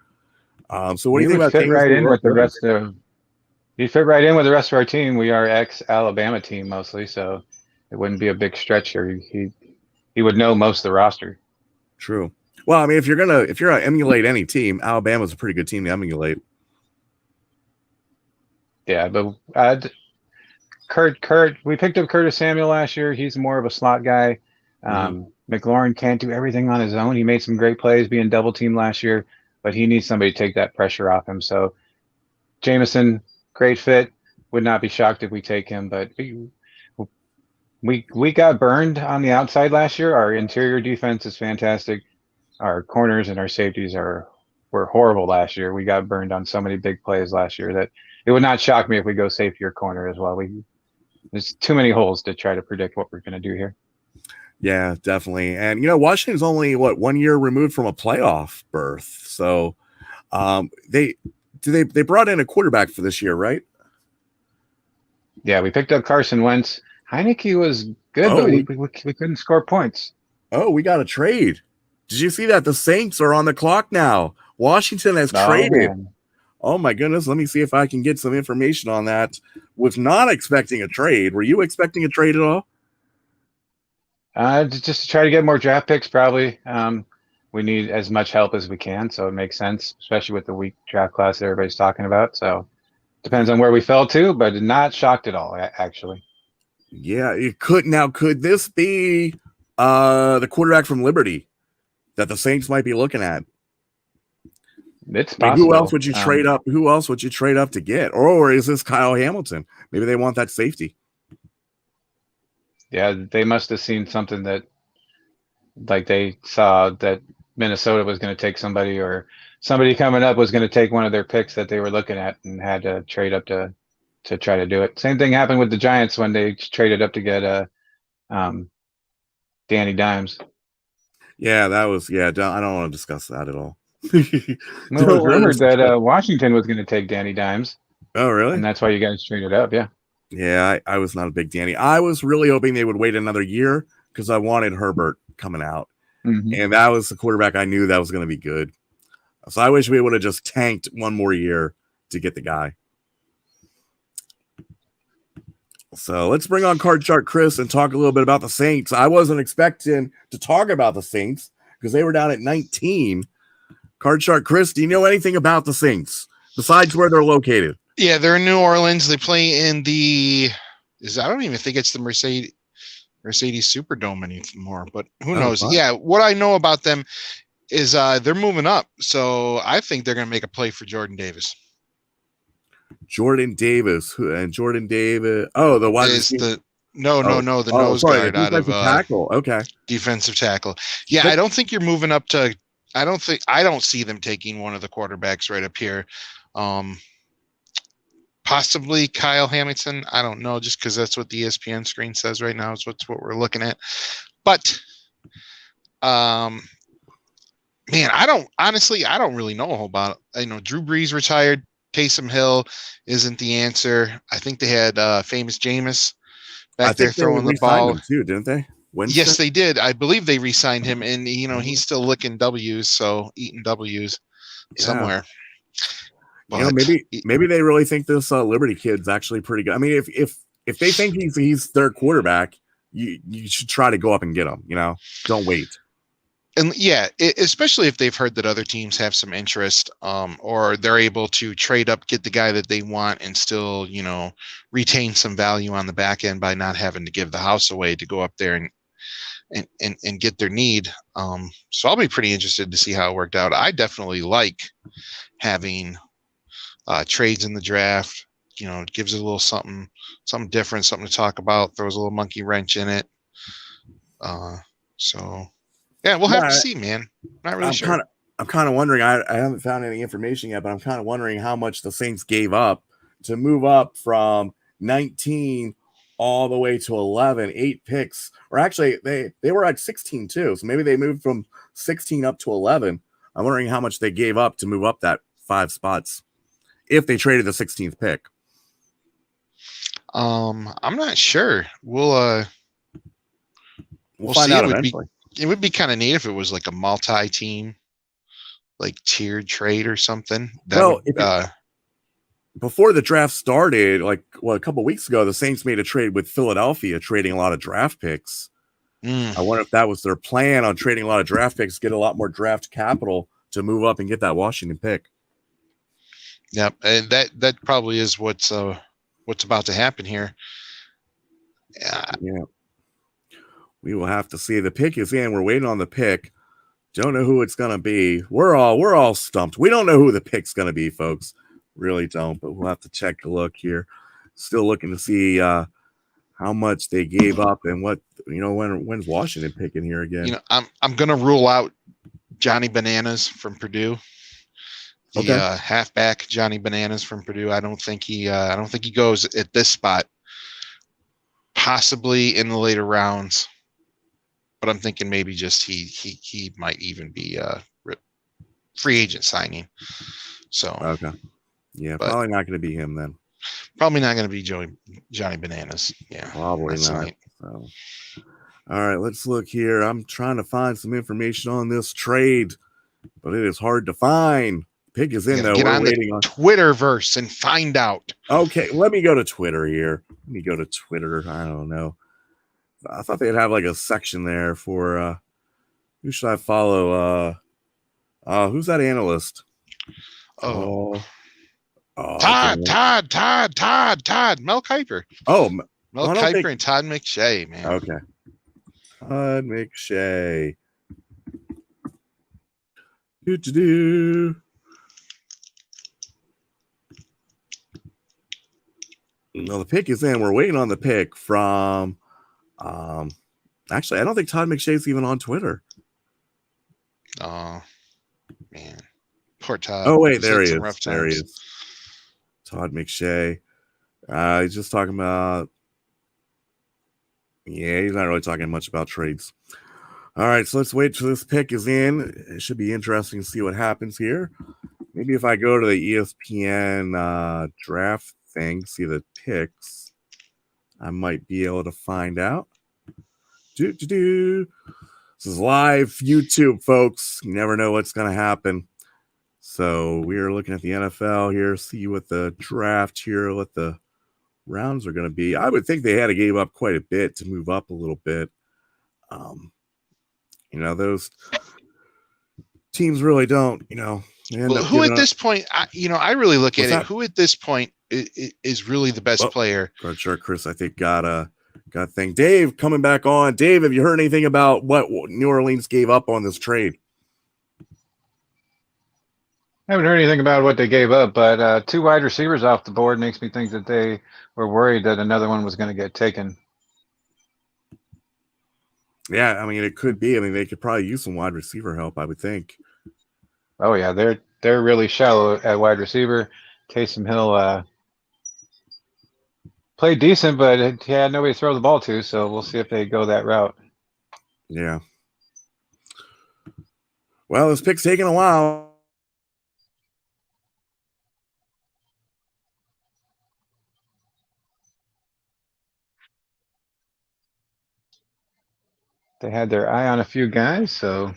So what do you think about? He fit right in with the rest of our team. We are ex-Alabama team mostly, so it wouldn't be a big stretch here. He would know most of the roster. True. Well, I mean, if you're gonna emulate any team, Alabama's a pretty good team to emulate. Yeah, but Kurt, we picked up Curtis Samuel last year. He's more of a slot guy. McLaurin can't do everything on his own. He made some great plays being double teamed last year, but he needs somebody to take that pressure off him. So Jamison, great fit. Would not be shocked if we take him, but we got burned on the outside last year. Our interior defense is fantastic. Our corners and our safeties were horrible last year. We got burned on so many big plays last year that it would not shock me if we go safety or corner as well. There's too many holes to try to predict what we're going to do here. Yeah, definitely. And, Washington's only, 1 year removed from a playoff berth. So they brought in a quarterback for this year, right? Yeah, we picked up Carson Wentz. Heineke was good, but we couldn't score points. Oh, we got a trade. Did you see that? The Saints are on the clock now. Washington has traded. Man. Oh, my goodness. Let me see if I can get some information on that. Was not expecting a trade. Were you expecting a trade at all? Just to try to get more draft picks, probably. We need as much help as we can, so it makes sense, especially with the weak draft class that everybody's talking about. So depends on where we fell to, but not shocked at all, actually. Yeah, it could. Now, could this be the quarterback from Liberty that the Saints might be looking at? It's possible. Who else would you trade up? Who else would you trade up to get? Or is this Kyle Hamilton? Maybe they want that safety. Yeah, they must have seen something that, like, they saw that Minnesota was going to take somebody, or somebody coming up was going to take one of their picks that they were looking at, and had to trade up to try to do it. Same thing happened with the Giants when they traded up to get Danny Dimes. Yeah, that was I don't want to discuss that at all. It was rumored that Washington was going to take Danny Dimes. Oh, really? And that's why you guys traded up, yeah. Yeah, I was not a big Danny. I was really hoping they would wait another year because I wanted Herbert coming out. Mm-hmm. And that was the quarterback I knew that was going to be good. So I wish we would have just tanked one more year to get the guy. So let's bring on Card Shark Chris and talk a little bit about the Saints. I wasn't expecting to talk about the Saints because they were down at 19. Card Shark Chris, do you know anything about the Saints besides where they're located? Yeah, they're in New Orleans. They play in I don't even think it's the Mercedes Superdome anymore, but who knows? Fun. Yeah, what I know about them is they're moving up. So I think they're going to make a play for Jordan Davis. Jordan Davis. Oh, the wide receiver. The nose guard out of tackle. Okay. Defensive tackle. Yeah, I don't think you're moving up to. I don't see them taking one of the quarterbacks right up here. Possibly Kyle Hamilton. I don't know, just because that's what the ESPN screen says right now. Is what we're looking at. But, man, I don't really know about it. Drew Brees retired. Taysom Hill isn't the answer. I think they had famous Jameis I back there think they throwing the re-signed ball. him too, didn't they? Winston? Yes, they did. I believe they re-signed him, and he's still licking W's, so eating W's somewhere. But maybe they really think this Liberty kid's actually pretty good. I mean, if they think he's their quarterback, you should try to go up and get him. Don't wait. And yeah, especially if they've heard that other teams have some interest, or they're able to trade up, get the guy that they want, and still, retain some value on the back end by not having to give the house away to go up there and get their need. So I'll be pretty interested to see how it worked out. I definitely like having trades in the draft. It gives it a little something different, something to talk about, throws a little monkey wrench in it. So yeah, we'll have to see, man. Not really sure. I'm kind of wondering. I haven't found any information yet, but I'm kind of wondering how much the Saints gave up to move up from 19 all the way to 11, 8 picks. Or actually, they were at 16 too. So maybe they moved from 16 up to 11. I'm wondering how much they gave up to move up that 5 spots if they traded the 16th pick. I'm not sure. We'll find see. out eventually. It would be kind of neat if it was like a multi-team, like tiered trade or something. Before the draft started, a couple weeks ago, the Saints made a trade with Philadelphia, trading a lot of draft picks. I wonder if that was their plan on trading a lot of draft picks, get a lot more draft capital to move up and get that Washington pick. Yep, and that probably is what's about to happen here. Yeah. We will have to see. The pick is in. We're waiting on the pick. Don't know who it's going to be. We're all stumped. We don't know who the pick's going to be, folks. Really don't, but we'll have to check a look here. Still looking to see how much they gave up and what, when's Washington picking here again? I'm going to rule out Johnny Bananas from Purdue. The halfback Johnny Bananas from Purdue. I don't think he goes at this spot. Possibly in the later rounds. But I'm thinking maybe just he might even be a free agent signing. So okay, yeah, probably not going to be him then. Probably not going to be Johnny Bananas. Yeah, probably not. So, all right, let's look here. I'm trying to find some information on this trade, but it is hard to find. Pick is in though. We're waiting on Twitterverse and find out. Okay, let me go to Twitter here. Let me go to Twitter. I don't know. I thought they'd have like a section there for who should I follow? Who's that analyst? Todd. Mel Kiper. Oh, Mel Kiper and Todd McShay, man. Okay. Todd McShay. Do. No, the pick is in. We're waiting on the pick from actually, I don't think Todd McShay's even on Twitter. Oh, man. Poor Todd. Oh, wait, there he is. There he is. Todd McShay. He's just talking about he's not really talking much about trades. All right, so let's wait till this pick is in. It should be interesting to see what happens here. Maybe if I go to the ESPN draft thing, see the picks, I might be able to find out. This is live YouTube, folks. You never know what's going to happen. So we are looking at the NFL here, see what the draft here, what the rounds are going to be. I would think they had to give up quite a bit to move up a little bit. Those teams really don't, who at this point, I really look at it. Who at this point is really the best player? Sure, Chris, I think got a thing. Dave coming back on. Dave, have you heard anything about what New Orleans gave up on this trade? I haven't heard anything about what they gave up, but 2 wide receivers off the board makes me think that they were worried that another one was going to get taken. Yeah, I mean, it could be. I mean, they could probably use some wide receiver help, I would think. Oh, yeah, they're really shallow at wide receiver. Taysom Hill played decent, but he had nobody to throw the ball to, so we'll see if they go that route. Yeah. Well, this pick's taking a while. They had their eye on a few guys, so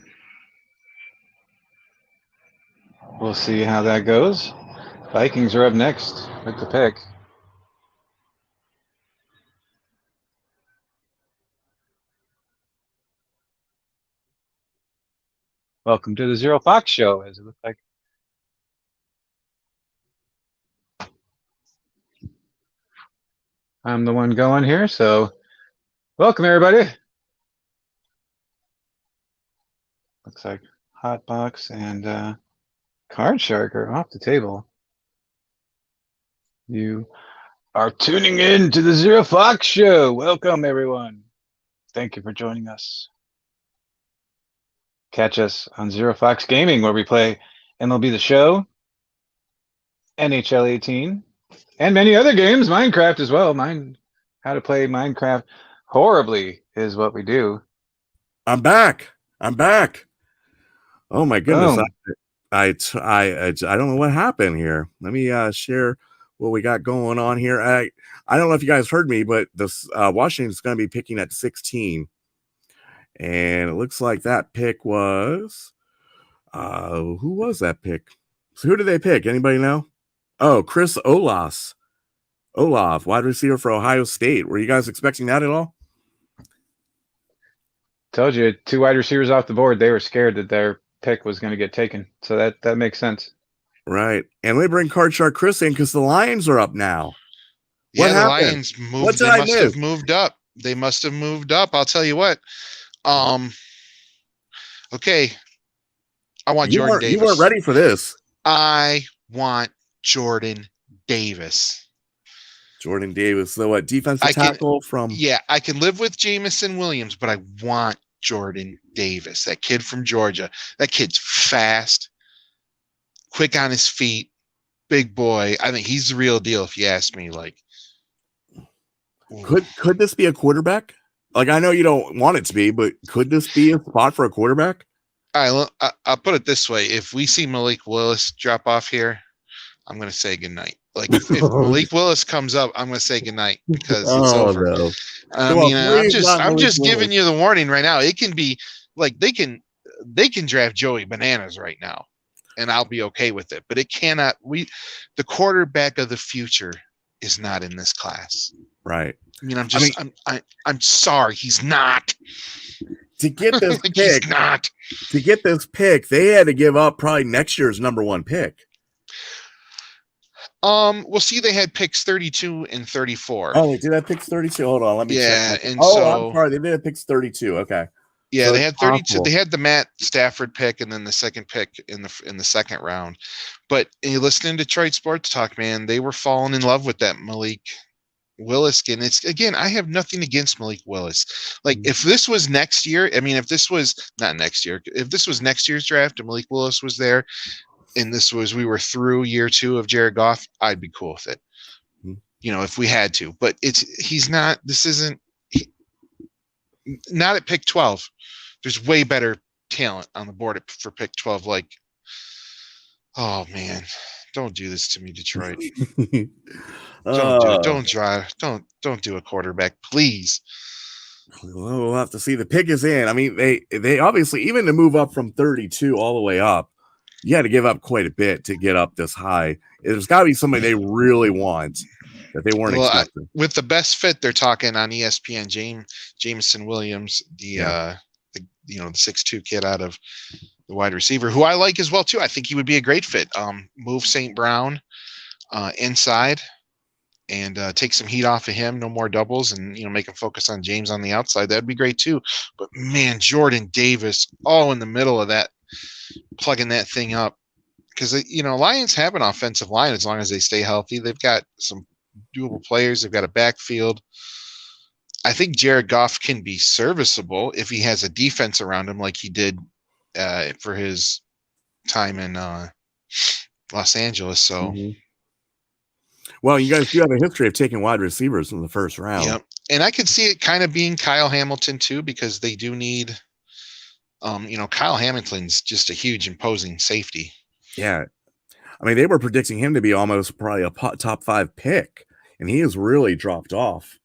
we'll see how that goes. Vikings are up next with the pick. Welcome to the Zero Fox Show, as it looks like. I'm the one going here, so welcome everybody. Looks like Hotbox and Card Shark are off the table. You are tuning in to the Zero Fox Show. Welcome everyone. Thank you for joining us. Catch us on Zero Fox Gaming, where we play MLB The Show, NHL 18, and many other games, Minecraft as well. How to play Minecraft horribly is what we do. I'm back. Oh my goodness. Boom. I don't know what happened here. Let me share what we got going on here. I don't know if you guys heard me, but this Washington's going to be picking at 16. And it looks like that pick was who was that pick? So who did they pick? Anybody know? Oh, Chris Olaf, wide receiver for Ohio State. Were you guys expecting that at all? Told you, 2 wide receivers off the board. They were scared that their pick was going to get taken. So that makes sense. Right. And we bring Card Shark Chris in because the Lions are up now. Yeah, What the happened? Lions moved. They must have moved up. They must have moved up. I'll tell you what. Okay. I want Jordan Davis. You weren't ready for this. I want Jordan Davis. Jordan Davis. So what? Defensive tackle from? Yeah, I can live with Jamison Williams, but I want Jordan Davis, that kid from Georgia. That kid's fast, quick on his feet, big boy. I think he's the real deal, if you ask me. Like, could this be a quarterback? Like, I know you don't want it to be, but could this be a spot for a quarterback? I'll put it this way: if we see Malik Willis drop off here, I'm going to say goodnight. Like, if Malik Willis comes up, I'm going to say goodnight because it's over. No. I'm just giving you the warning right now. It can be like they can draft Joey Bananas right now, and I'll be okay with it. But it cannot. The quarterback of the future is not in this class. Right. I mean, I'm sorry, he's not. To get this pick, he's not. To get this pick, they had to give up probably next year's number 1 pick. Well, see, they had picks 32 and 34. Oh, they did have picks 32. Hold on, let me check. And I'm sorry, they did have picks 32. Okay. Yeah, so they had 32. Possible. They had the Matt Stafford pick and then the second pick in the second round. But listening to Detroit Sports Talk, man, they were falling in love with that Malik Willis. And it's, again, I have nothing against Malik Willis. Like, if this was next year, I mean, if this was not next year, if this was next year's draft and Malik Willis was there, and we were through year 2 of Jared Goff, I'd be cool with it. If we had to. But he's not. This isn't. Not at pick 12. There's way better talent on the board for pick 12. Like, oh man, don't do this to me, Detroit. Don't do a quarterback, please. We'll have to see. The pick is in. I mean, they obviously, even to move up from 32 all the way up, you had to give up quite a bit to get up this high. There's got to be somebody they really want that they weren't expecting. With the best fit, they're talking on ESPN, Jamison Williams, the 6'2" kid out of the wide receiver, who I like as well too. I think he would be a great fit. Move St. Brown inside and take some heat off of him. No more doubles, and make him focus on James on the outside. That'd be great too. But man, Jordan Davis, all in the middle of that, plugging that thing up, because Lions have an offensive line as long as they stay healthy. They've got some doable players. They've got a backfield. I think Jared Goff can be serviceable if he has a defense around him like he did for his time in Los Angeles. So, well, you guys do have a history of taking wide receivers in the first round. Yep, and I could see it kind of being Kyle Hamilton too, because they do need. Kyle Hamilton's just a huge, imposing safety. Yeah. I mean, they were predicting him to be almost probably a top 5 pick, and he has really dropped off.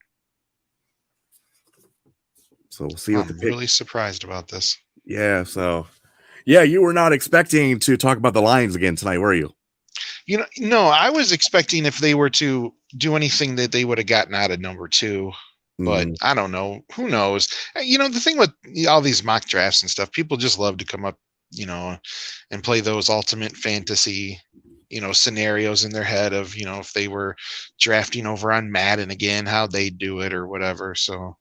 So we'll see what the I'm pick. really surprised about this. Yeah. So, yeah, you were not expecting to talk about the Lions again tonight, were you? No, I was expecting if they were to do anything that they would have gotten out of number 2. But I don't know. Who knows? The thing with all these mock drafts and stuff, people just love to come up, and play those ultimate fantasy, scenarios in their head of, if they were drafting over on Madden again, how they do it or whatever. So,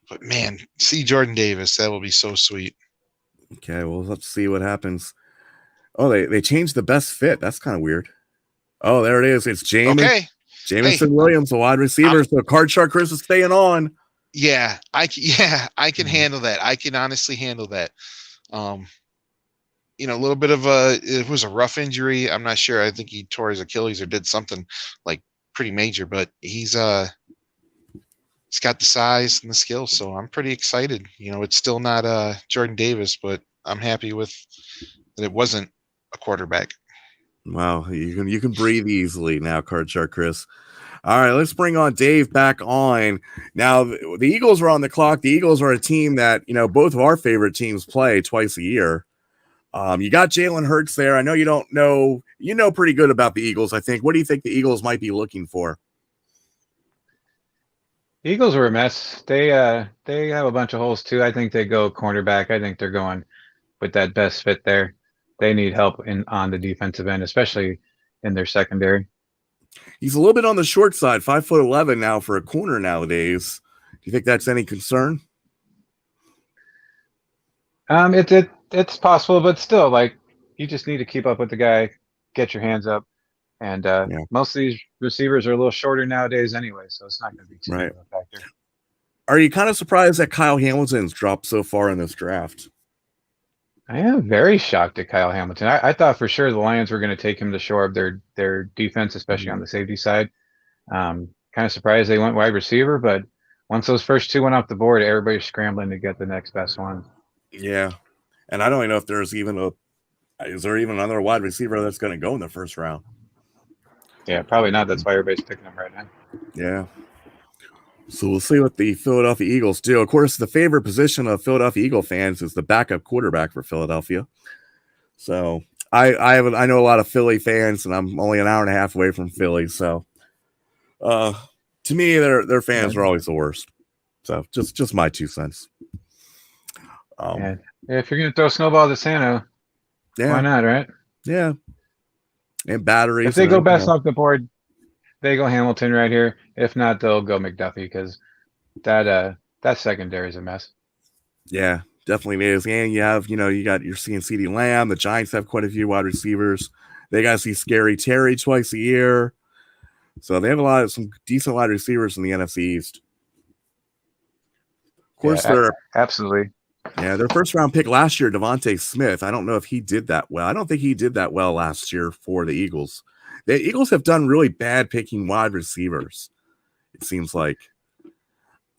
but man, see Jordan Davis, that will be so sweet. Okay, well, let's see what happens. Oh, they changed the best fit. That's kind of weird. Oh, there it is. It's Jamison Williams, the wide receiver. So Card Shark Chris is staying on. Yeah, I can handle that. I can honestly handle that. A little bit of it was a rough injury. I'm not sure. I think he tore his Achilles or did something like pretty major, but he's got the size and the skill. So I'm pretty excited. It's still not Jordan Davis, but I'm happy with that it wasn't a quarterback. Wow, you can breathe easily now, Card Shark Chris. All right, let's bring on Dave back on. Now, the Eagles are on the clock. The Eagles are a team that, both of our favorite teams play twice a year. You got Jalen Hurts there. I know you don't know. You know pretty good about the Eagles, I think. What do you think the Eagles might be looking for? The Eagles were a mess. They have a bunch of holes too. I think they go cornerback. I think they're going with that best fit there. They need help on the defensive end, especially in their secondary. He's a little bit on the short side, 5'11" now for a corner nowadays. Do you think that's any concern? It's possible, but still, like, you just need to keep up with the guy, get your hands up, and most of these receivers are a little shorter nowadays anyway, so it's not going to be too big of a factor. Are you kind of surprised that Kyle Hamilton's dropped so far in this draft? I am very shocked at Kyle Hamilton. I thought for sure the Lions were going to take him to shore up their defense, especially on the safety side. Kind of surprised they went wide receiver, but once those first two went off the board, everybody's scrambling to get the next best one. Yeah, and I don't even know if there's is there even another wide receiver that's going to go in the first round? Yeah, probably not. That's why everybody's picking him right now. Yeah. So we'll see what the Philadelphia Eagles do. Of course, the favorite position of Philadelphia Eagle fans is the backup quarterback for Philadelphia. So I know a lot of Philly fans, and I'm only an hour and a half away from Philly. So to me, their fans are always the worst. So just my 2 cents. If you're going to throw snowballs at Santa, why not, right? Yeah. And batteries. If they go best off the board, they go Hamilton right here. If not, they'll go McDuffie because that secondary is a mess. Yeah, definitely is. And you have, you're seeing CeeDee Lamb. The Giants have quite a few wide receivers. They got to see Scary Terry twice a year. So they have some decent wide receivers in the NFC East. Of course, absolutely. Yeah, their first round pick last year, Devontae Smith. I don't know if he did that well. I don't think he did that well last year for the Eagles. The Eagles have done really bad picking wide receivers. It seems like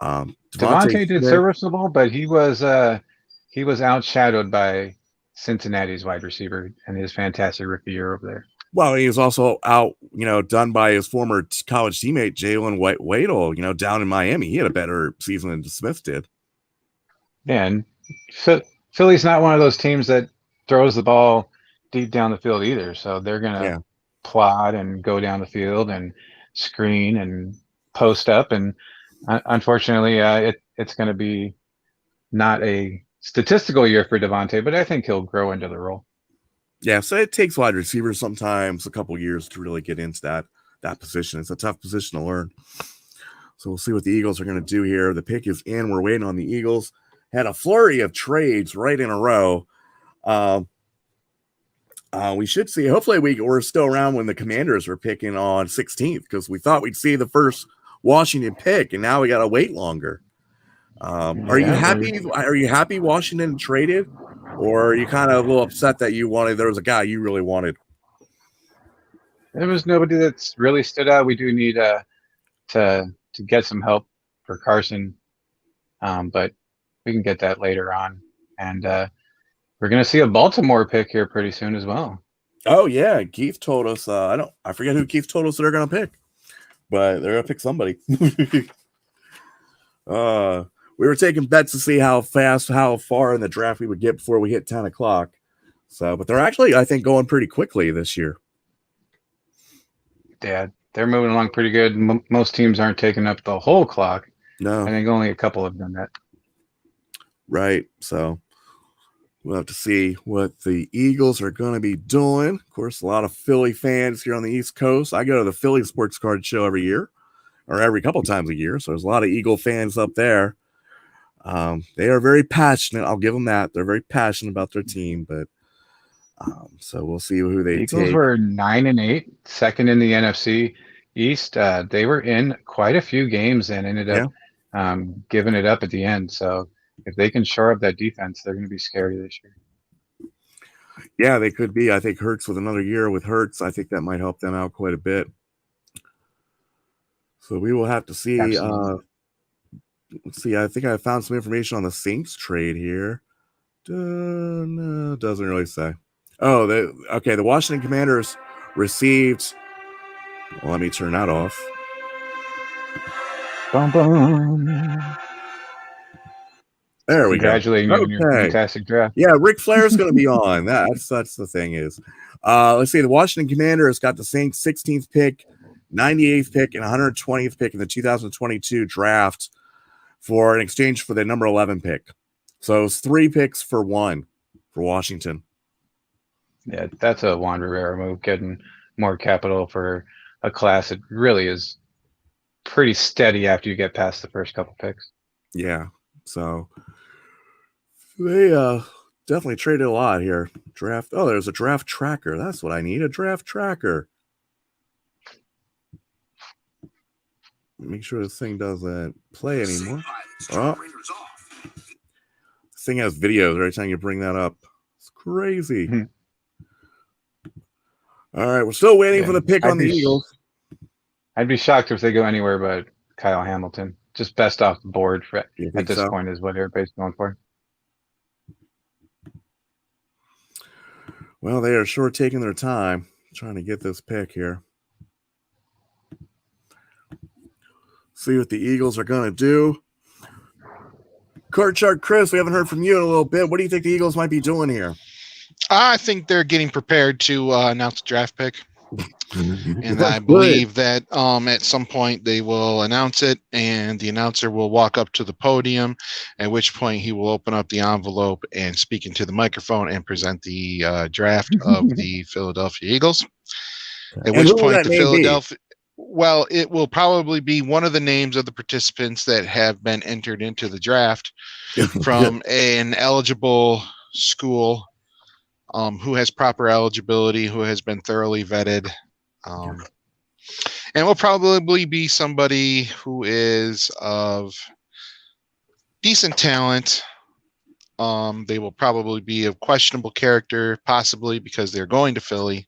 Devontae did serviceable, but he was outshadowed by Cincinnati's wide receiver and his fantastic rookie year over there. Well, he was also done by his former college teammate Jalen Waddle, down in Miami. He had a better season than Smith did. Yeah, and Philly's not one of those teams that throws the ball deep down the field either. So they're gonna plot and go down the field and screen and post up, and unfortunately, it's going to be not a statistical year for Devontae, but I think he'll grow into the role. Yeah, so it takes wide receivers sometimes a couple years to really get into that position. It's a tough position to learn. So we'll see what the Eagles are going to do here. The pick is in. We're waiting on the Eagles. Had a flurry of trades right in a row. We should see. Hopefully, we're still around when the Commanders were picking on 16th because we thought we'd see the first Washington pick, and now we got to wait longer. Are you happy? Are you happy Washington traded, or are you kind of a little upset that there was a guy you really wanted? There was nobody that's really stood out. We do need to get some help for Carson, but we can get that later on, and we're going to see a Baltimore pick here pretty soon as well. Oh yeah, Keith told us. I forget who Keith told us they're going to pick, but they're going to pick somebody. We're we were taking bets to see how far in the draft we would get before we hit 10 o'clock. So, but they're actually, I think, going pretty quickly this year. Yeah, they're moving along pretty good. Most teams aren't taking up the whole clock. No, I think only a couple have done that. right. So we'll have to see what the Eagles are going to be doing. Of course, a lot of Philly fans here on the East Coast. I go to the Philly Sports Card Show every year, or every couple times a year. So there's a lot of Eagle fans up there. They are very passionate. I'll give them that. They're very passionate about their team, but so we'll see who they Eagles take. were 9-8, second in the NFC East. They were in quite a few games and ended up giving it up at the end. So if they can shore up that defense, they're going to be scary this year. Yeah, they could be. I think Hurts with another year with Hurts, I think that might help them out quite a bit. So we will have to see. Let's see. I think I found some information on the Saints trade here. No, doesn't really say. Oh, the Washington Commanders received. Well, let me turn that off. Bum, bum. There we go. Congratulating you on your fantastic draft. Yeah, Ric Flair's going to be on. That's the thing is. Let's see. The Washington Commanders got the Saints 16th pick, 98th pick, and 120th pick in the 2022 draft for an exchange for the number 11 pick. So it's 3 picks for 1 for Washington. Yeah, that's a Juan Rivera move, getting more capital for a class that really is pretty steady after you get past the first couple picks. Yeah, so they definitely traded a lot here. Draft. Oh, there's a draft tracker. That's what I need, a draft tracker. Make sure this thing doesn't play anymore. Oh, this thing has videos every time you bring that up. It's crazy. All right, we're still waiting for the pick on the Eagles. I'd be shocked if they go anywhere but Kyle Hamilton. Just best off the board at this point is what everybody's going for. Well, they are sure taking their time trying to get this pick here. See what the Eagles are going to do. Court chart Chris, we haven't heard from you in a little bit. What do you think the Eagles might be doing here? I think they're getting prepared to announce the draft pick. And I believe that at some point they will announce it, and the announcer will walk up to the podium, at which point he will open up the envelope and speak into the microphone and present the draft of the Philadelphia Eagles. At which point the Philadelphia... Well, it will probably be one of the names of the participants that have been entered into the draft from an eligible school who has proper eligibility, who has been thoroughly vetted. And will probably be somebody who is of decent talent. They will probably be of questionable character, possibly because they're going to Philly.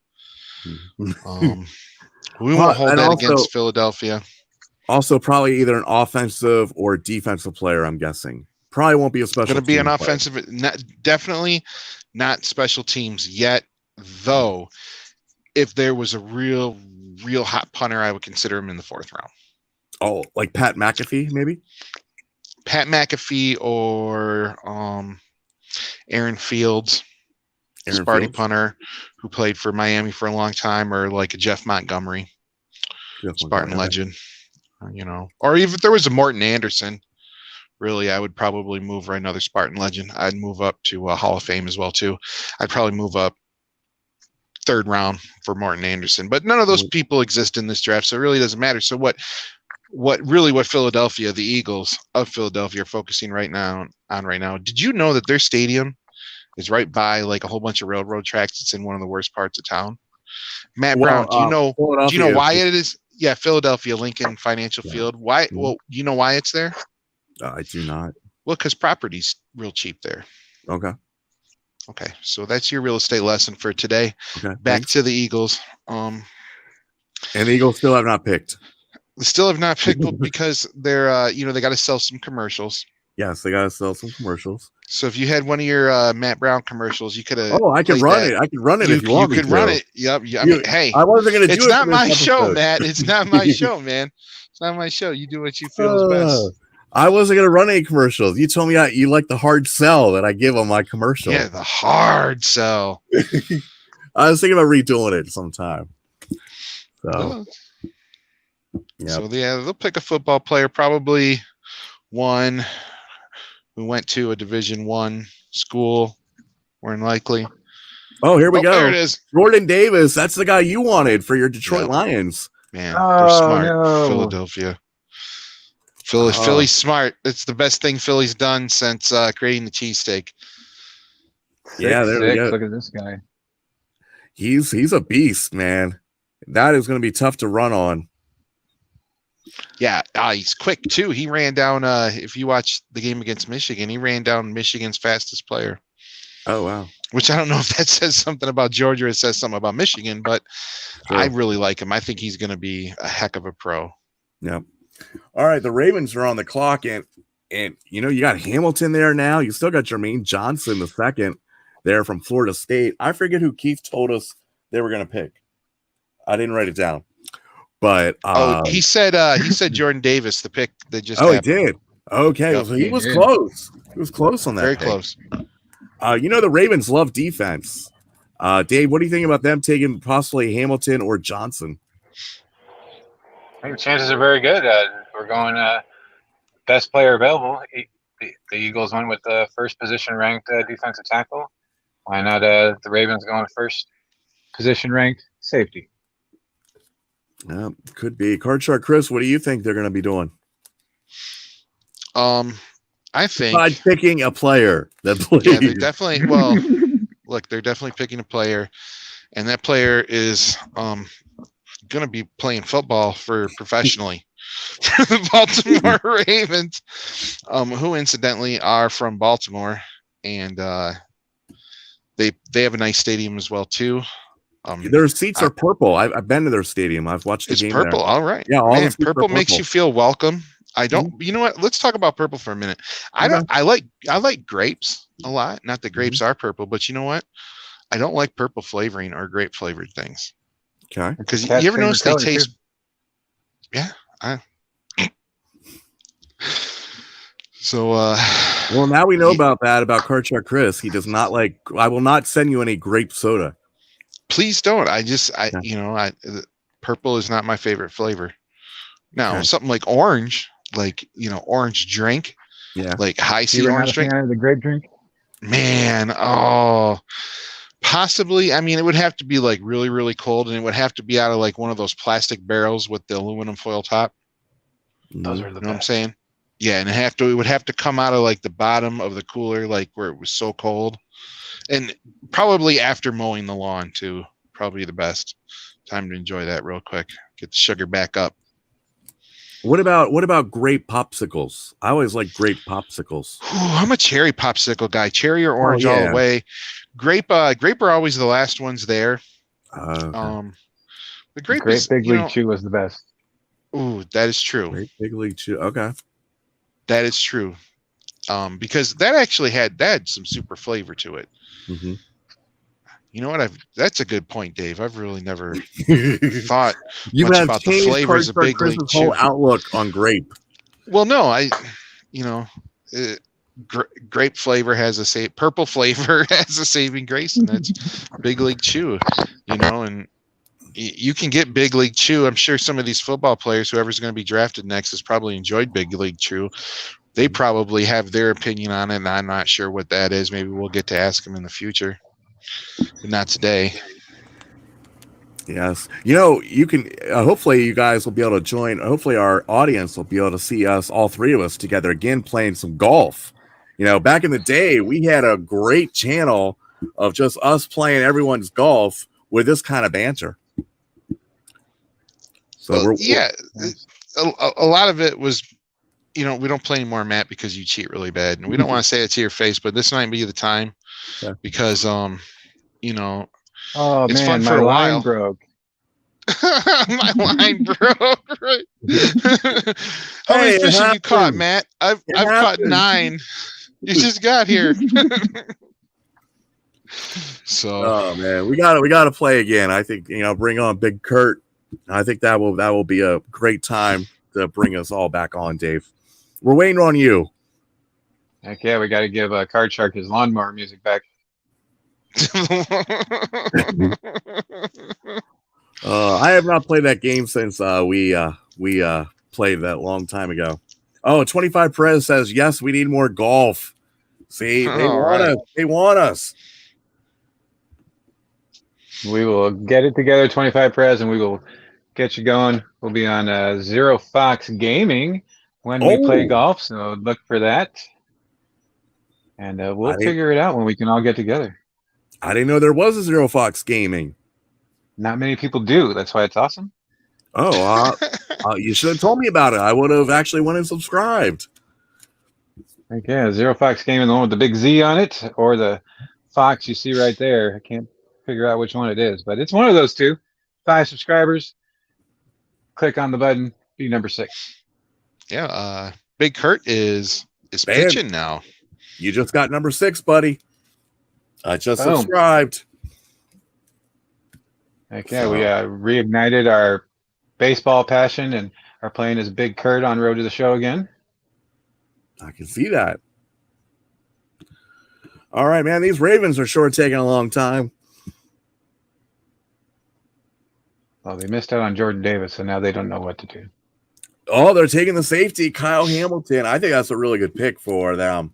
We won't hold that against Philadelphia. Also, probably either an offensive or defensive player, I'm guessing. Probably won't be a special team. Going to be an offensive, definitely not special teams yet, though. If there was a real hot punter, I would consider him in the 4th round. Oh, like Pat McAfee, maybe? Pat McAfee or Aaron Fields. Sparty punter who played for Miami for a long time, or like a Jeff Montgomery, Spartan legend, or even if there was a Morton Anderson, really, I would probably move for another Spartan legend. I'd move up to Hall of Fame as well, too. I'd probably move up 3rd round for Morton Anderson, but none of those people exist in this draft, so it really doesn't matter. So what Philadelphia, the Eagles of Philadelphia, are focusing right now. Did you know that their stadium is right by like a whole bunch of railroad tracks? It's in one of the worst parts of town. Matt Brown, do you know why it is? Yeah, Philadelphia, Lincoln Financial Field. Why? Well, do you know why it's there? I do not. Well, because property's real cheap there. Okay. So that's your real estate lesson for today. Okay. Back to the Eagles. And the Eagles still have not picked. They still have not picked because they're they got to sell some commercials. Yes, they got to sell some commercials. So if you had one of your Matt Brown commercials, you could have. Oh, I can run it. I can run it if you want me to. You could run it. Yep. I mean, hey, I wasn't going to do it. It's not my show, Matt. It's not my show, man. It's not my show. You do what you feel is best. I wasn't gonna run any commercials. You told me you like the hard sell that I give on my commercial. Yeah, the hard sell. I was thinking about redoing it sometime. So, So yeah, they'll pick a football player, probably one who went to a Division I school. More than likely. Oh, here we go. There it is. Jordan Davis. That's the guy you wanted for your Detroit Lions. Man, they're smart. No. Philadelphia. Philly's smart. It's the best thing Philly's done since creating the cheesesteak. Yeah, there we go. Look at this guy. He's a beast, man. That is going to be tough to run on. Yeah, he's quick too. He ran down. If you watch the game against Michigan, he ran down Michigan's fastest player. Oh wow! Which I don't know if that says something about Georgia or it says something about Michigan, but Sure. I really like him. I think he's going to be a heck of a pro. Yeah. All right, the Ravens are on the clock, and you got Hamilton there now. You still got Jermaine Johnson the second there from Florida State. I forget who Keith told us they were going to pick. I didn't write it down, but he said Jordan Davis, the pick that just. Oh, happened. he did. Okay, Yep, so he was close. He was close on that. Very pick. close. The Ravens love defense. Dave, what do you think about them taking possibly Hamilton or Johnson? I think the chances are very good. We're going best player available. The Eagles went with the first position ranked defensive tackle. Why not the Ravens going first position ranked safety? Could be. Card Shark Chris, what do you think they're going to be doing? I think By picking a player that plays. yeah, they're definitely look, they're definitely picking a player, and that player is going to be playing football professionally for the Baltimore Ravens, who incidentally are from Baltimore, and they have a nice stadium as well too. Their seats are purple. I've been to their stadium. I've watched the it's game purple. there. All right, Yeah, all the seats are purple makes purple. you feel welcome. I don't. You know what? Let's talk about purple for a minute. I like grapes a lot. Not that grapes are purple, but you know what? I don't like purple flavoring or grape flavored things. Okay. Because you ever notice they taste? Too. Yeah. So. Well, now we know about Card Shark Chris. He does not like. I will not send you any grape soda. Please don't. Purple is not my favorite flavor. Now, something like orange, orange drink, like high C orange drink. The grape drink, man. Possibly. I mean, it would have to be like really, really cold, and it would have to be out of like one of those plastic barrels with the aluminum foil top. those are the You know what I'm saying? Yeah, and it would have to come out of like the bottom of the cooler, like where it was so cold, and probably after mowing the lawn too. Probably the best time to enjoy that real quick. Get the sugar back up. What about grape popsicles? I always like grape popsicles. I'm a cherry popsicle guy. Cherry or orange all the way. Grape are always the last ones there. Okay. The grape Great is, Big League Chew was the best. Ooh, that is true. Great Big League Chew. Okay. That is true. Because that actually had some super flavor to it. Mm-hmm. You know what? That's a good point, Dave. I've really never thought You much have about the changed flavors of Big League Chris's Chew. whole outlook on grape. Well, no, grape flavor has purple flavor has a saving grace, and that's Big League Chew. And you can get Big League Chew. I'm sure some of these football players, whoever's going to be drafted next, has probably enjoyed Big League Chew. They probably have their opinion on it, and I'm not sure what that is. Maybe we'll get to ask them in the future, but not today. Yes. You can, hopefully you guys will be able to join. Hopefully our audience will be able to see us, all three of us together again, playing some golf. Back in the day, we had a great channel of just us playing everyone's golf with this kind of banter. So a lot of it was, we don't play anymore, Matt, because you cheat really bad, and we don't want to say it to your face, but this might be the time because, oh it's man, fun for my a line while. broke. My line broke. Right? How many fish have you caught, Matt? I've caught 9. You just got here. So. Oh man, we got to play again. I think bring on Big Kurt. I think that will be a great time to bring us all back on, Dave. We're waiting on you. Heck yeah, we got to give Card Shark his lawnmower music back. I have not played that game since we played that long time ago. Oh, 25 Perez says, yes, we need more golf. See, they want us. They want us. We will get it together, 25 Perez, and we will get you going. We'll be on Zero Fox Gaming when we play golf, so look for that. And we'll figure it out when we can all get together. I didn't know there was a Zero Fox Gaming. Not many people do. That's why it's awesome. Oh, you should have told me about it. I would have actually went and subscribed. Okay, Zero Fox Gaming, the one with the big Z on it, or the Fox you see right there. I can't figure out which one it is, but it's one of those two. 5 subscribers. Click on the button. Be number 6. Yeah, Big Kurt is pitching now. You just got number 6, buddy. I just subscribed. Okay, we reignited our baseball passion and are playing as Big Kurt on Road to the Show again. I can see that. All right, man. These Ravens are sure taking a long time. Well, they missed out on Jordan Davis, so now they don't know what to do. Oh, they're taking the safety, Kyle Hamilton. I think that's a really good pick for them.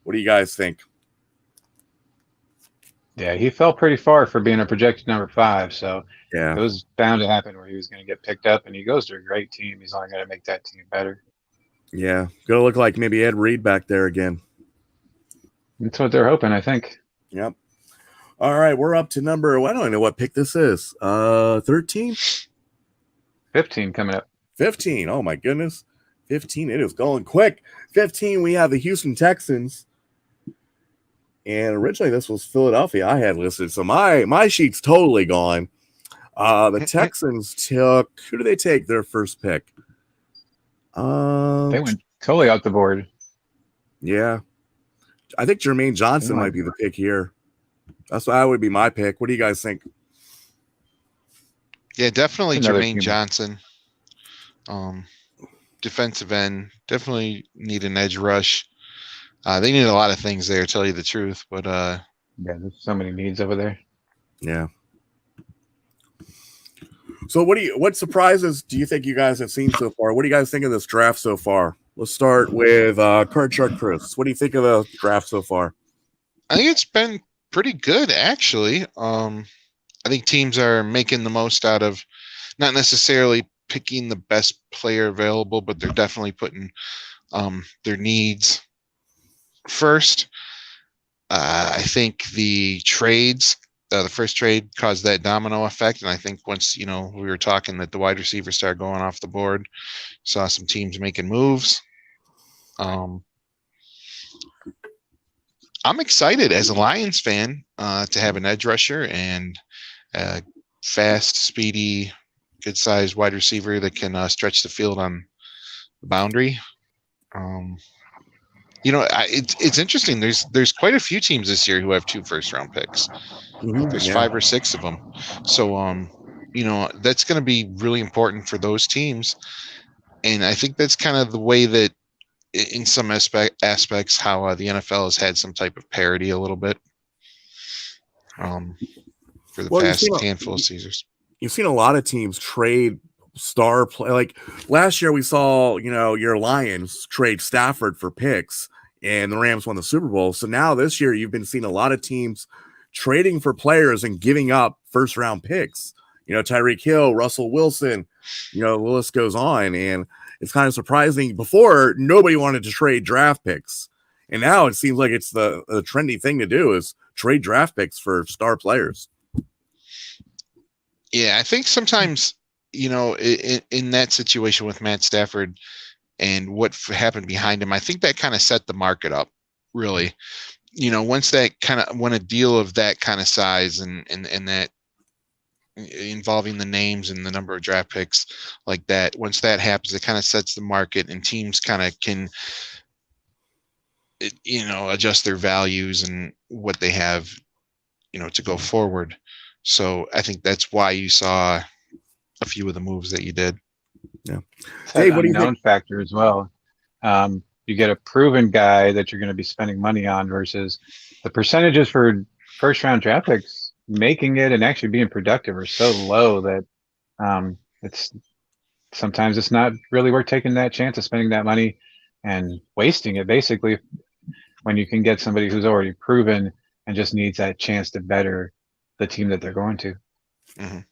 What do you guys think? Yeah, he fell pretty far for being a projected number 5, so yeah, it was bound to happen where he was going to get picked up, and he goes to a great team. He's only going to make that team better. Yeah, going to look like maybe Ed Reed back there again. That's what they're hoping, I think. Yep. All right, we're up to number, I don't know what pick this is. 13? 15 coming up. 15. Oh, my goodness. 15. It is going quick. 15, we have the Houston Texans. And originally this was Philadelphia I had listed. So my sheet's totally gone. The Texans took, who did they take their first pick? They went totally out the board. Yeah. I think Jermaine Johnson might be the pick here. That would be my pick. What do you guys think? Yeah, definitely Jermaine Johnson. Defensive end. Definitely need an edge rush. They need a lot of things there, tell you the truth. But yeah, there's so many needs over there. Yeah. So what surprises do you think you guys have seen so far? What do you guys think of this draft so far? Let's start with Card Shark Chris. What do you think of the draft so far? I think it's been pretty good, actually. I think teams are making the most out of not necessarily picking the best player available, but they're definitely putting their needs first. I think the trades, the first trade caused that domino effect. And I think once, we were talking that the wide receivers started going off the board, saw some teams making moves. I'm excited as a Lions fan to have an edge rusher and a fast, speedy, good-sized wide receiver that can stretch the field on the boundary. It's interesting. There's quite a few teams this year who have 2 first-round picks. There's 5 or 6 of them. So, that's going to be really important for those teams. And I think that's kind of the way that, in some aspects, how the NFL has had some type of parity a little bit for the past handful of seasons. You've seen a lot of teams trade star play. Like last year we saw, your Lions trade Stafford for picks and the Rams won the Super Bowl. So now this year you've been seeing a lot of teams trading for players and giving up first round picks. Tyreek Hill, Russell Wilson, the list goes on. And it's kind of surprising. Before, nobody wanted to trade draft picks. And now it seems like it's the trendy thing to do is trade draft picks for star players. Yeah, I think sometimes, in that situation with Matt Stafford and what happened behind him, I think that kind of set the market up, really. Once when a deal of that kind of size and that involving the names and the number of draft picks like that, once that happens, it kind of sets the market and teams kind of can, adjust their values and what they have, to go forward. So I think that's why you saw a few of the moves that you did. Yeah. Hey, what do you think? Factor as well. You get a proven guy that you're going to be spending money on versus the percentages for first round draft picks making it and actually being productive are so low that it's sometimes it's not really worth taking that chance of spending that money and wasting it basically when you can get somebody who's already proven and just needs that chance to better the team that they're going to. Mhm.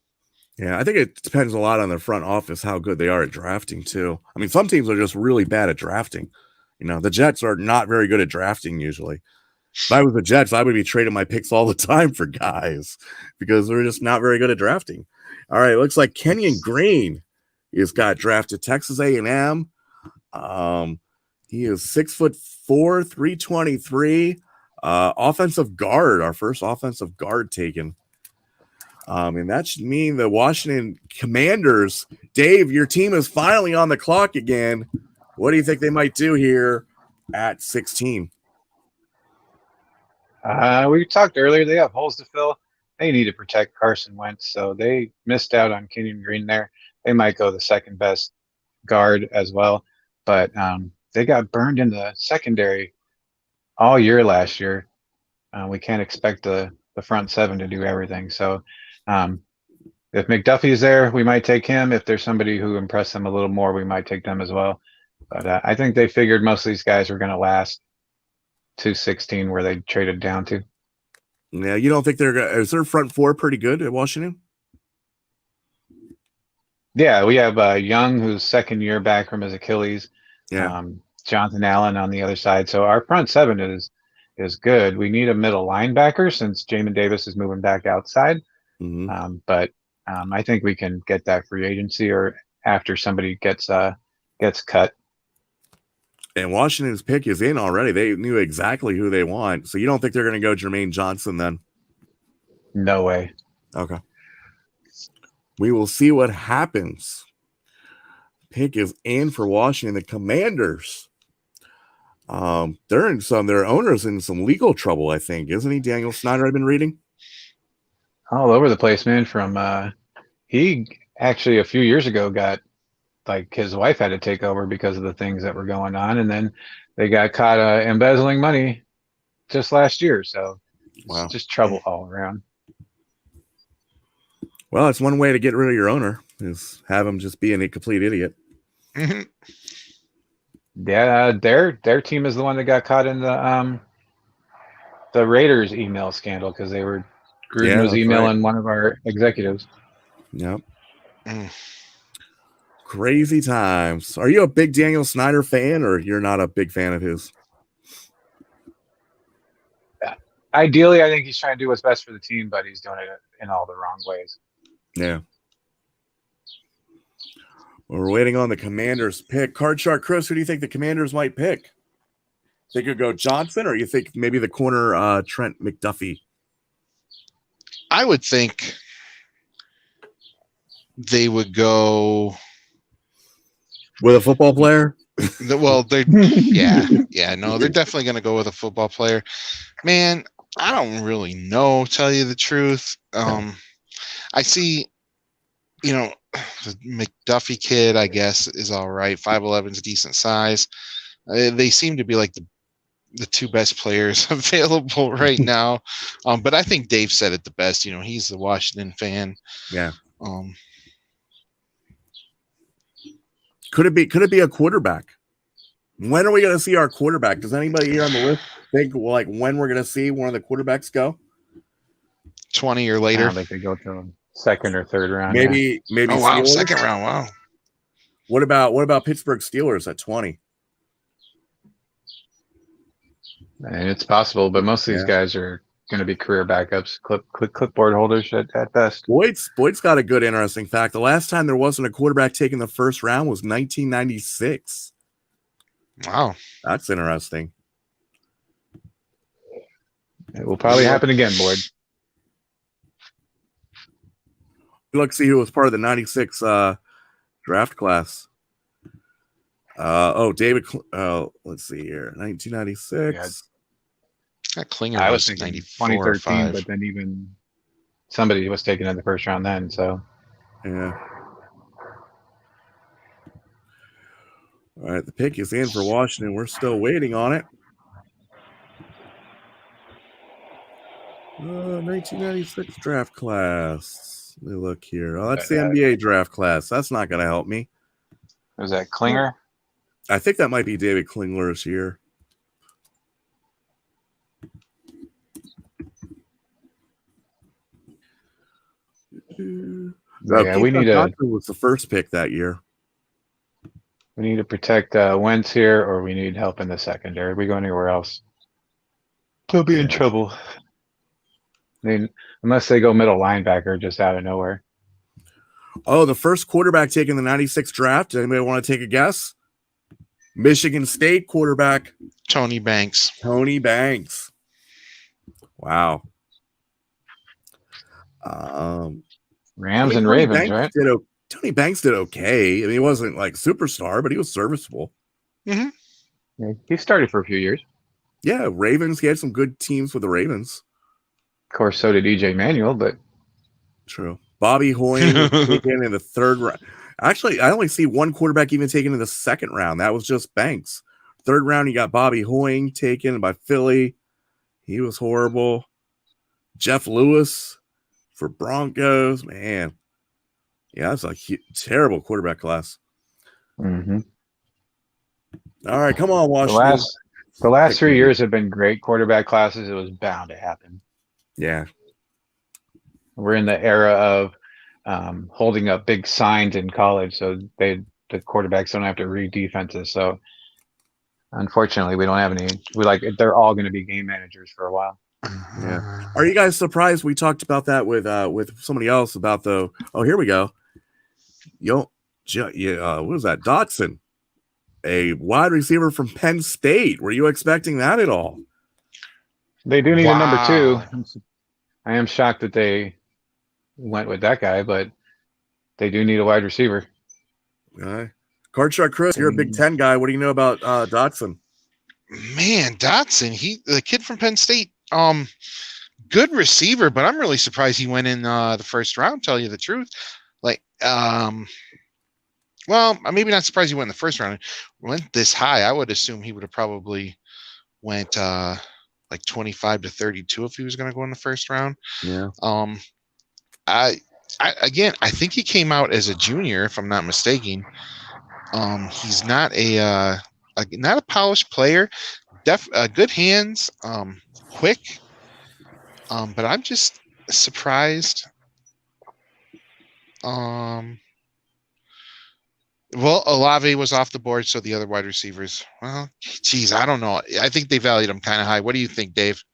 Yeah, I think it depends a lot on the front office how good they are at drafting too. I mean, some teams are just really bad at drafting. You know, the Jets are not very good at drafting usually. If I was the Jets, I would be trading my picks all the time for guys because they're just not very good at drafting. All right, looks like Kenyon Green is got drafted Texas A&M. He is 6'4", 323. Offensive guard, our first offensive guard taken. And that should mean the Washington Commanders, Dave, your team is finally on the clock again. What do you think they might do here at 16? We talked earlier, they have holes to fill. They need to protect Carson Wentz, so they missed out on Kenyon Green there. They might go the second best guard as well, but they got burned in the secondary all year last year. We can't expect the front seven to do everything. So if McDuffie is there, we might take him. If there's somebody who impressed them a little more, we might take them as well. But I think they figured most of these guys were going to last to 16 where they traded down to. Yeah, you don't think is their front four pretty good at Washington? Yeah, we have Young, who's second year back from his Achilles. Yeah. Jonathan Allen on the other side. So our front seven is good. We need a middle linebacker since Jamin Davis is moving back outside. Mm-hmm. But I think we can get that free agency or after somebody gets cut. And Washington's pick is in already. They knew exactly who they want. So you don't think they're going to go Jermaine Johnson then? No way. Okay. We will see what happens. Pick is in for Washington. The Commanders. They're in their owner's in some legal trouble, I think. Isn't he, Daniel Snyder, I've been reading? All over the place, man. From he actually a few years ago got like his wife had to take over because of the things that were going on, and then they got caught embezzling money just last year. So it's just trouble all around. Well, it's one way to get rid of your owner is have him just be a complete idiot. Mm-hmm. Yeah, their team is the one that got caught in the Raiders email scandal because Gruden was emailing one of our executives. Yep. Crazy times. Are you a big Daniel Snyder fan, or you're not a big fan of his? Ideally, I think he's trying to do what's best for the team, but he's doing it in all the wrong ways. Yeah. Well, we're waiting on the Commanders pick. Card Shark Chris, who do you think the Commanders might pick? They could go Johnson, or you think maybe the corner Trent McDuffie? I would think they would go with a football player. They're they're definitely going to go with a football player. Man, I don't really know, tell you the truth. I see, the McDuffie kid, I guess, is all right. 5'11" is decent size. They seem to be like the two best players available right now. But I think Dave said it the best. He's the Washington fan. Yeah. Could it be a quarterback? When are we going to see our quarterback? Does anybody here on the list think when we're going to see one of the quarterbacks go? 20 or later. I don't think they go to second or third round. Maybe. Oh wow, Steelers? Second round. Wow. What about Pittsburgh Steelers at 20? And it's possible, but most of these guys are going to be career backups, clipboard holders at best. Boyd's got a good, interesting fact. The last time there wasn't a quarterback taken the first round was 1996. Wow. That's interesting. It will probably happen again, Boyd. Let's see who was part of the 96 draft class. David. Let's see here. 1996. That Klinger I was thinking 2013, but then even somebody was taken in the first round then. So yeah. All right, the pick is in for Washington. We're still waiting on it. 1996 draft class. Let me look here. Oh, that's the NBA draft class. That's not going to help me. Was that Klinger? I think that might be David Klingler's year. Yeah, we need was the first pick that year. We need to protect Wentz here, or we need help in the secondary. We go anywhere else, they'll be in trouble. I mean, unless they go middle linebacker just out of nowhere. Oh, the first quarterback taken in the 96 draft. Anybody want to take a guess? Michigan State quarterback. Tony Banks. Tony Banks. Wow. Rams and Ravens, Banks right? Tony Banks did okay. I mean, he wasn't like superstar, but he was serviceable. Mm-hmm. Yeah, he started for a few years. Yeah, Ravens. He had some good teams with the Ravens. Of course, so did EJ Manuel, but true. Bobby Hoying was taken in the third round. Actually, I only see one quarterback even taken in the second round. That was just Banks. Third round, you got Bobby Hoying taken by Philly. He was horrible. Jeff Lewis for Broncos. Man. Yeah, that's a terrible quarterback class. Mm-hmm. All right, come on, Washington. The last 3 years have been great quarterback classes. It was bound to happen. Yeah. We're in the era of holding up big signs in college, so the quarterbacks don't have to read defenses. So unfortunately, we don't have any. They're all going to be game managers for a while. Yeah. Are you guys surprised? We talked about that with somebody else about the. Oh, here we go. What was that? Dotson, a wide receiver from Penn State. Were you expecting that at all? They do need a number 2. I am shocked that they went with that guy, but they do need a wide receiver. Okay. Cardshot Chris, you're a Big Ten guy. What do you know about Dotson? Man, Dotson, the kid from Penn State, good receiver, but I'm really surprised he went in the first round, tell you the truth. Well, I'm maybe not surprised he went in the first round. Went this high, I would assume he would have probably went 25 to 32 if he was going to go in the first round. Yeah. I think he came out as a junior, if I'm not mistaken. He's not a polished player. Good hands, quick. But I'm just surprised. Well, Olave was off the board, so the other wide receivers. Well, geez, I don't know. I think they valued him kind of high. What do you think, Dave?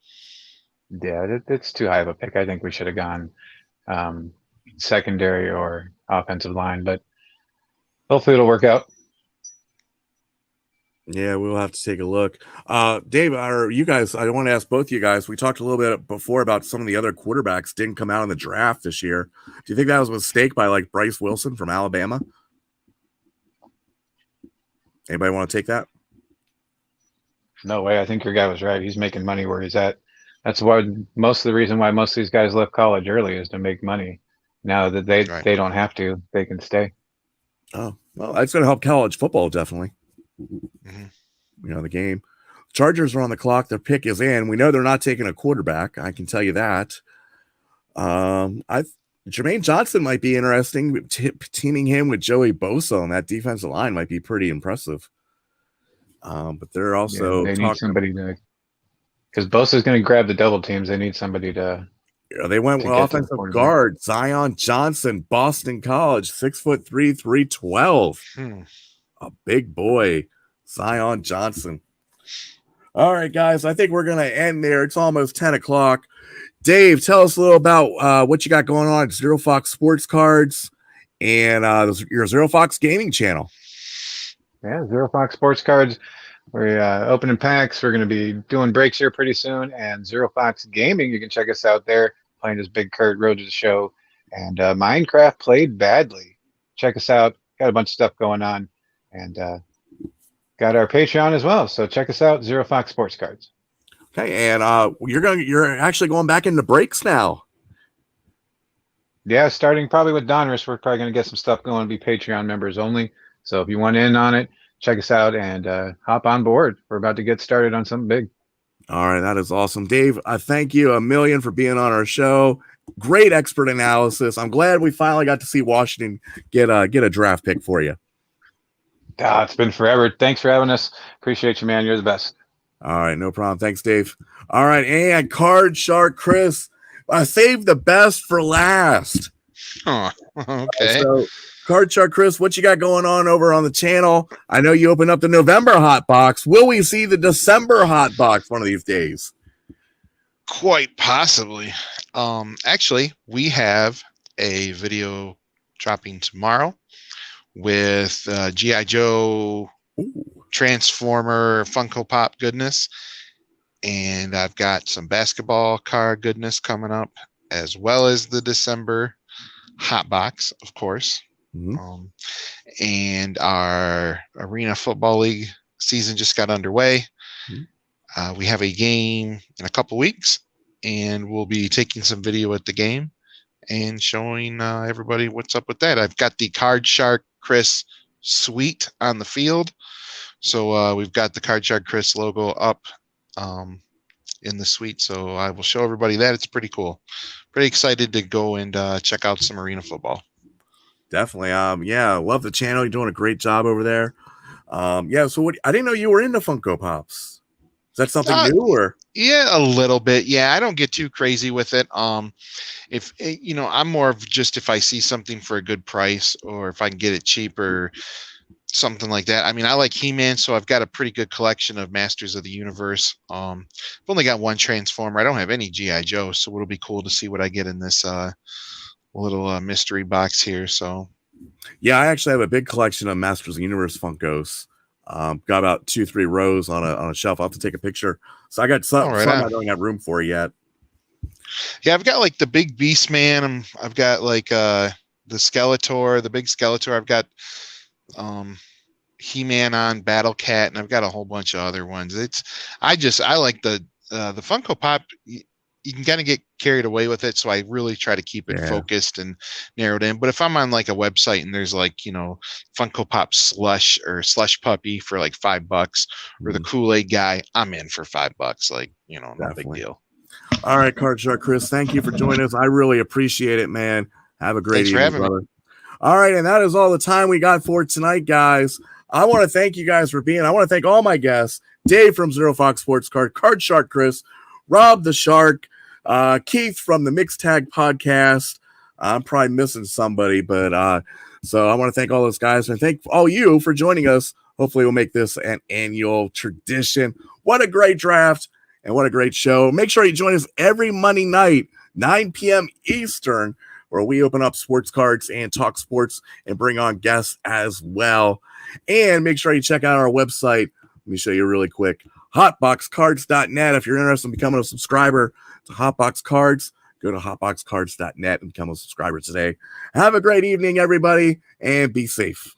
Yeah, it's too high of a pick. I think we should have gone secondary or offensive line, but hopefully it'll work out. Yeah, we'll have to take a look. Dave, you guys, I want to ask both of you guys. We talked a little bit before about some of the other quarterbacks didn't come out in the draft this year. Do you think that was a mistake by Bryce Wilson from Alabama? Anybody want to take that? No way. I think your guy was right. He's making money where he's at. That's why most of the reason why most of these guys left college early is to make money. Now that they don't have to, they can stay. Oh, well, that's going to help college football, definitely. Mm-hmm. The game. Chargers are on the clock. Their pick is in. We know they're not taking a quarterback. I can tell you that. Jermaine Johnson might be interesting. Teaming him with Joey Bosa on that defensive line might be pretty impressive. But they're also they need somebody to, because Bosa's going to grab the double teams. They need somebody to. They went with offensive guard Zion Johnson, Boston College, 6'3", 312. A big boy, Zion Johnson. All right, guys, I think we're going to end there. It's almost 10 o'clock. Dave, tell us a little about what you got going on at Zero Fox Sports Cards and your Zero Fox Gaming channel. Yeah, Zero Fox Sports Cards. We're opening packs. We're going to be doing breaks here pretty soon. And Zero Fox Gaming, you can check us out there. Playing as Big Kurt, Road to the Show. And Minecraft Played Badly. Check us out. Got a bunch of stuff going on. And got our Patreon as well. So check us out, Zero Fox Sports Cards. Okay, and you're actually going back into breaks now. Yeah, starting probably with Donruss, we're probably going to get some stuff going, be Patreon members only. So if you want in on it, check us out and hop on board. We're about to get started on something big. All right, that is awesome. Dave, I thank you a million for being on our show. Great expert analysis. I'm glad we finally got to see Washington get a draft pick for you. It's been forever. Thanks for having us. Appreciate you, man. You're the best. All right, no problem. Thanks, Dave. All right, and Card Shark Chris, I saved the best for last. Oh, okay. So, Card Shark Chris, what you got going on over on the channel? I know you opened up the November hot box. Will we see the December hot box one of these days? Quite possibly. Actually, we have a video dropping tomorrow with G.I. Joe Transformer Funko Pop goodness. And I've got some basketball card goodness coming up, as well as the December hot box, of course. Mm-hmm. And our Arena Football League season just got underway. Mm-hmm. We have a game in a couple weeks, and we'll be taking some video at the game and showing everybody what's up with that. I've got the Card Shark Chris suite on the field. So we've got the Card Shark Chris logo up in the suite. So I will show everybody that. It's pretty cool. Pretty excited to go and check out some arena football. Definitely. Yeah, love the channel. You're doing a great job over there. Yeah, so I didn't know you were into Funko Pops. Is that something new or? Yeah, a little bit. Yeah, I don't get too crazy with it. If I'm more of just if I see something for a good price or if I can get it cheaper, something like that. I mean, I like He-Man, so I've got a pretty good collection of Masters of the Universe. I've only got one Transformer. I don't have any G.I. Joe, so it'll be cool to see what I get in this little mystery box here. So, yeah, I actually have a big collection of Masters of the Universe Funkos. Got about 2-3 rows on a shelf. I'll have to take a picture. So I got some I don't have room for yet. Yeah, I've got like the big Beast Man. I've got like the Skeletor, the big Skeletor. I've got He-Man on Battle Cat, and I've got a whole bunch of other ones. I like the Funko Pop. You can kind of get carried away with it, so I really try to keep it focused and narrowed in. But if I'm on like a website and there's like Funko Pop Slush or Slush Puppy for like $5, or the Kool-Aid guy, I'm in for $5. Like no big deal. All right, Card Shark Chris, thank you for joining us. I really appreciate it, man. Have a great evening, brother. All right, and that is all the time we got for tonight, guys. I want to thank you guys for being. I want to thank all my guests: Dave from Zero Fox Sports Card, Card Shark Chris, Rob the Shark, Keith from the Mixed Tag Podcast. I'm probably missing somebody, but so I want to thank all those guys and thank all you for joining us. Hopefully, we'll make this an annual tradition. What a great draft and what a great show! Make sure you join us every Monday night, 9 p.m. Eastern, where we open up sports cards and talk sports and bring on guests as well. And make sure you check out our website. Let me show you really quick. Hotboxcards.net. If you're interested in becoming a subscriber to Hotbox Cards, go to hotboxcards.net and become a subscriber today. Have a great evening, everybody, and be safe.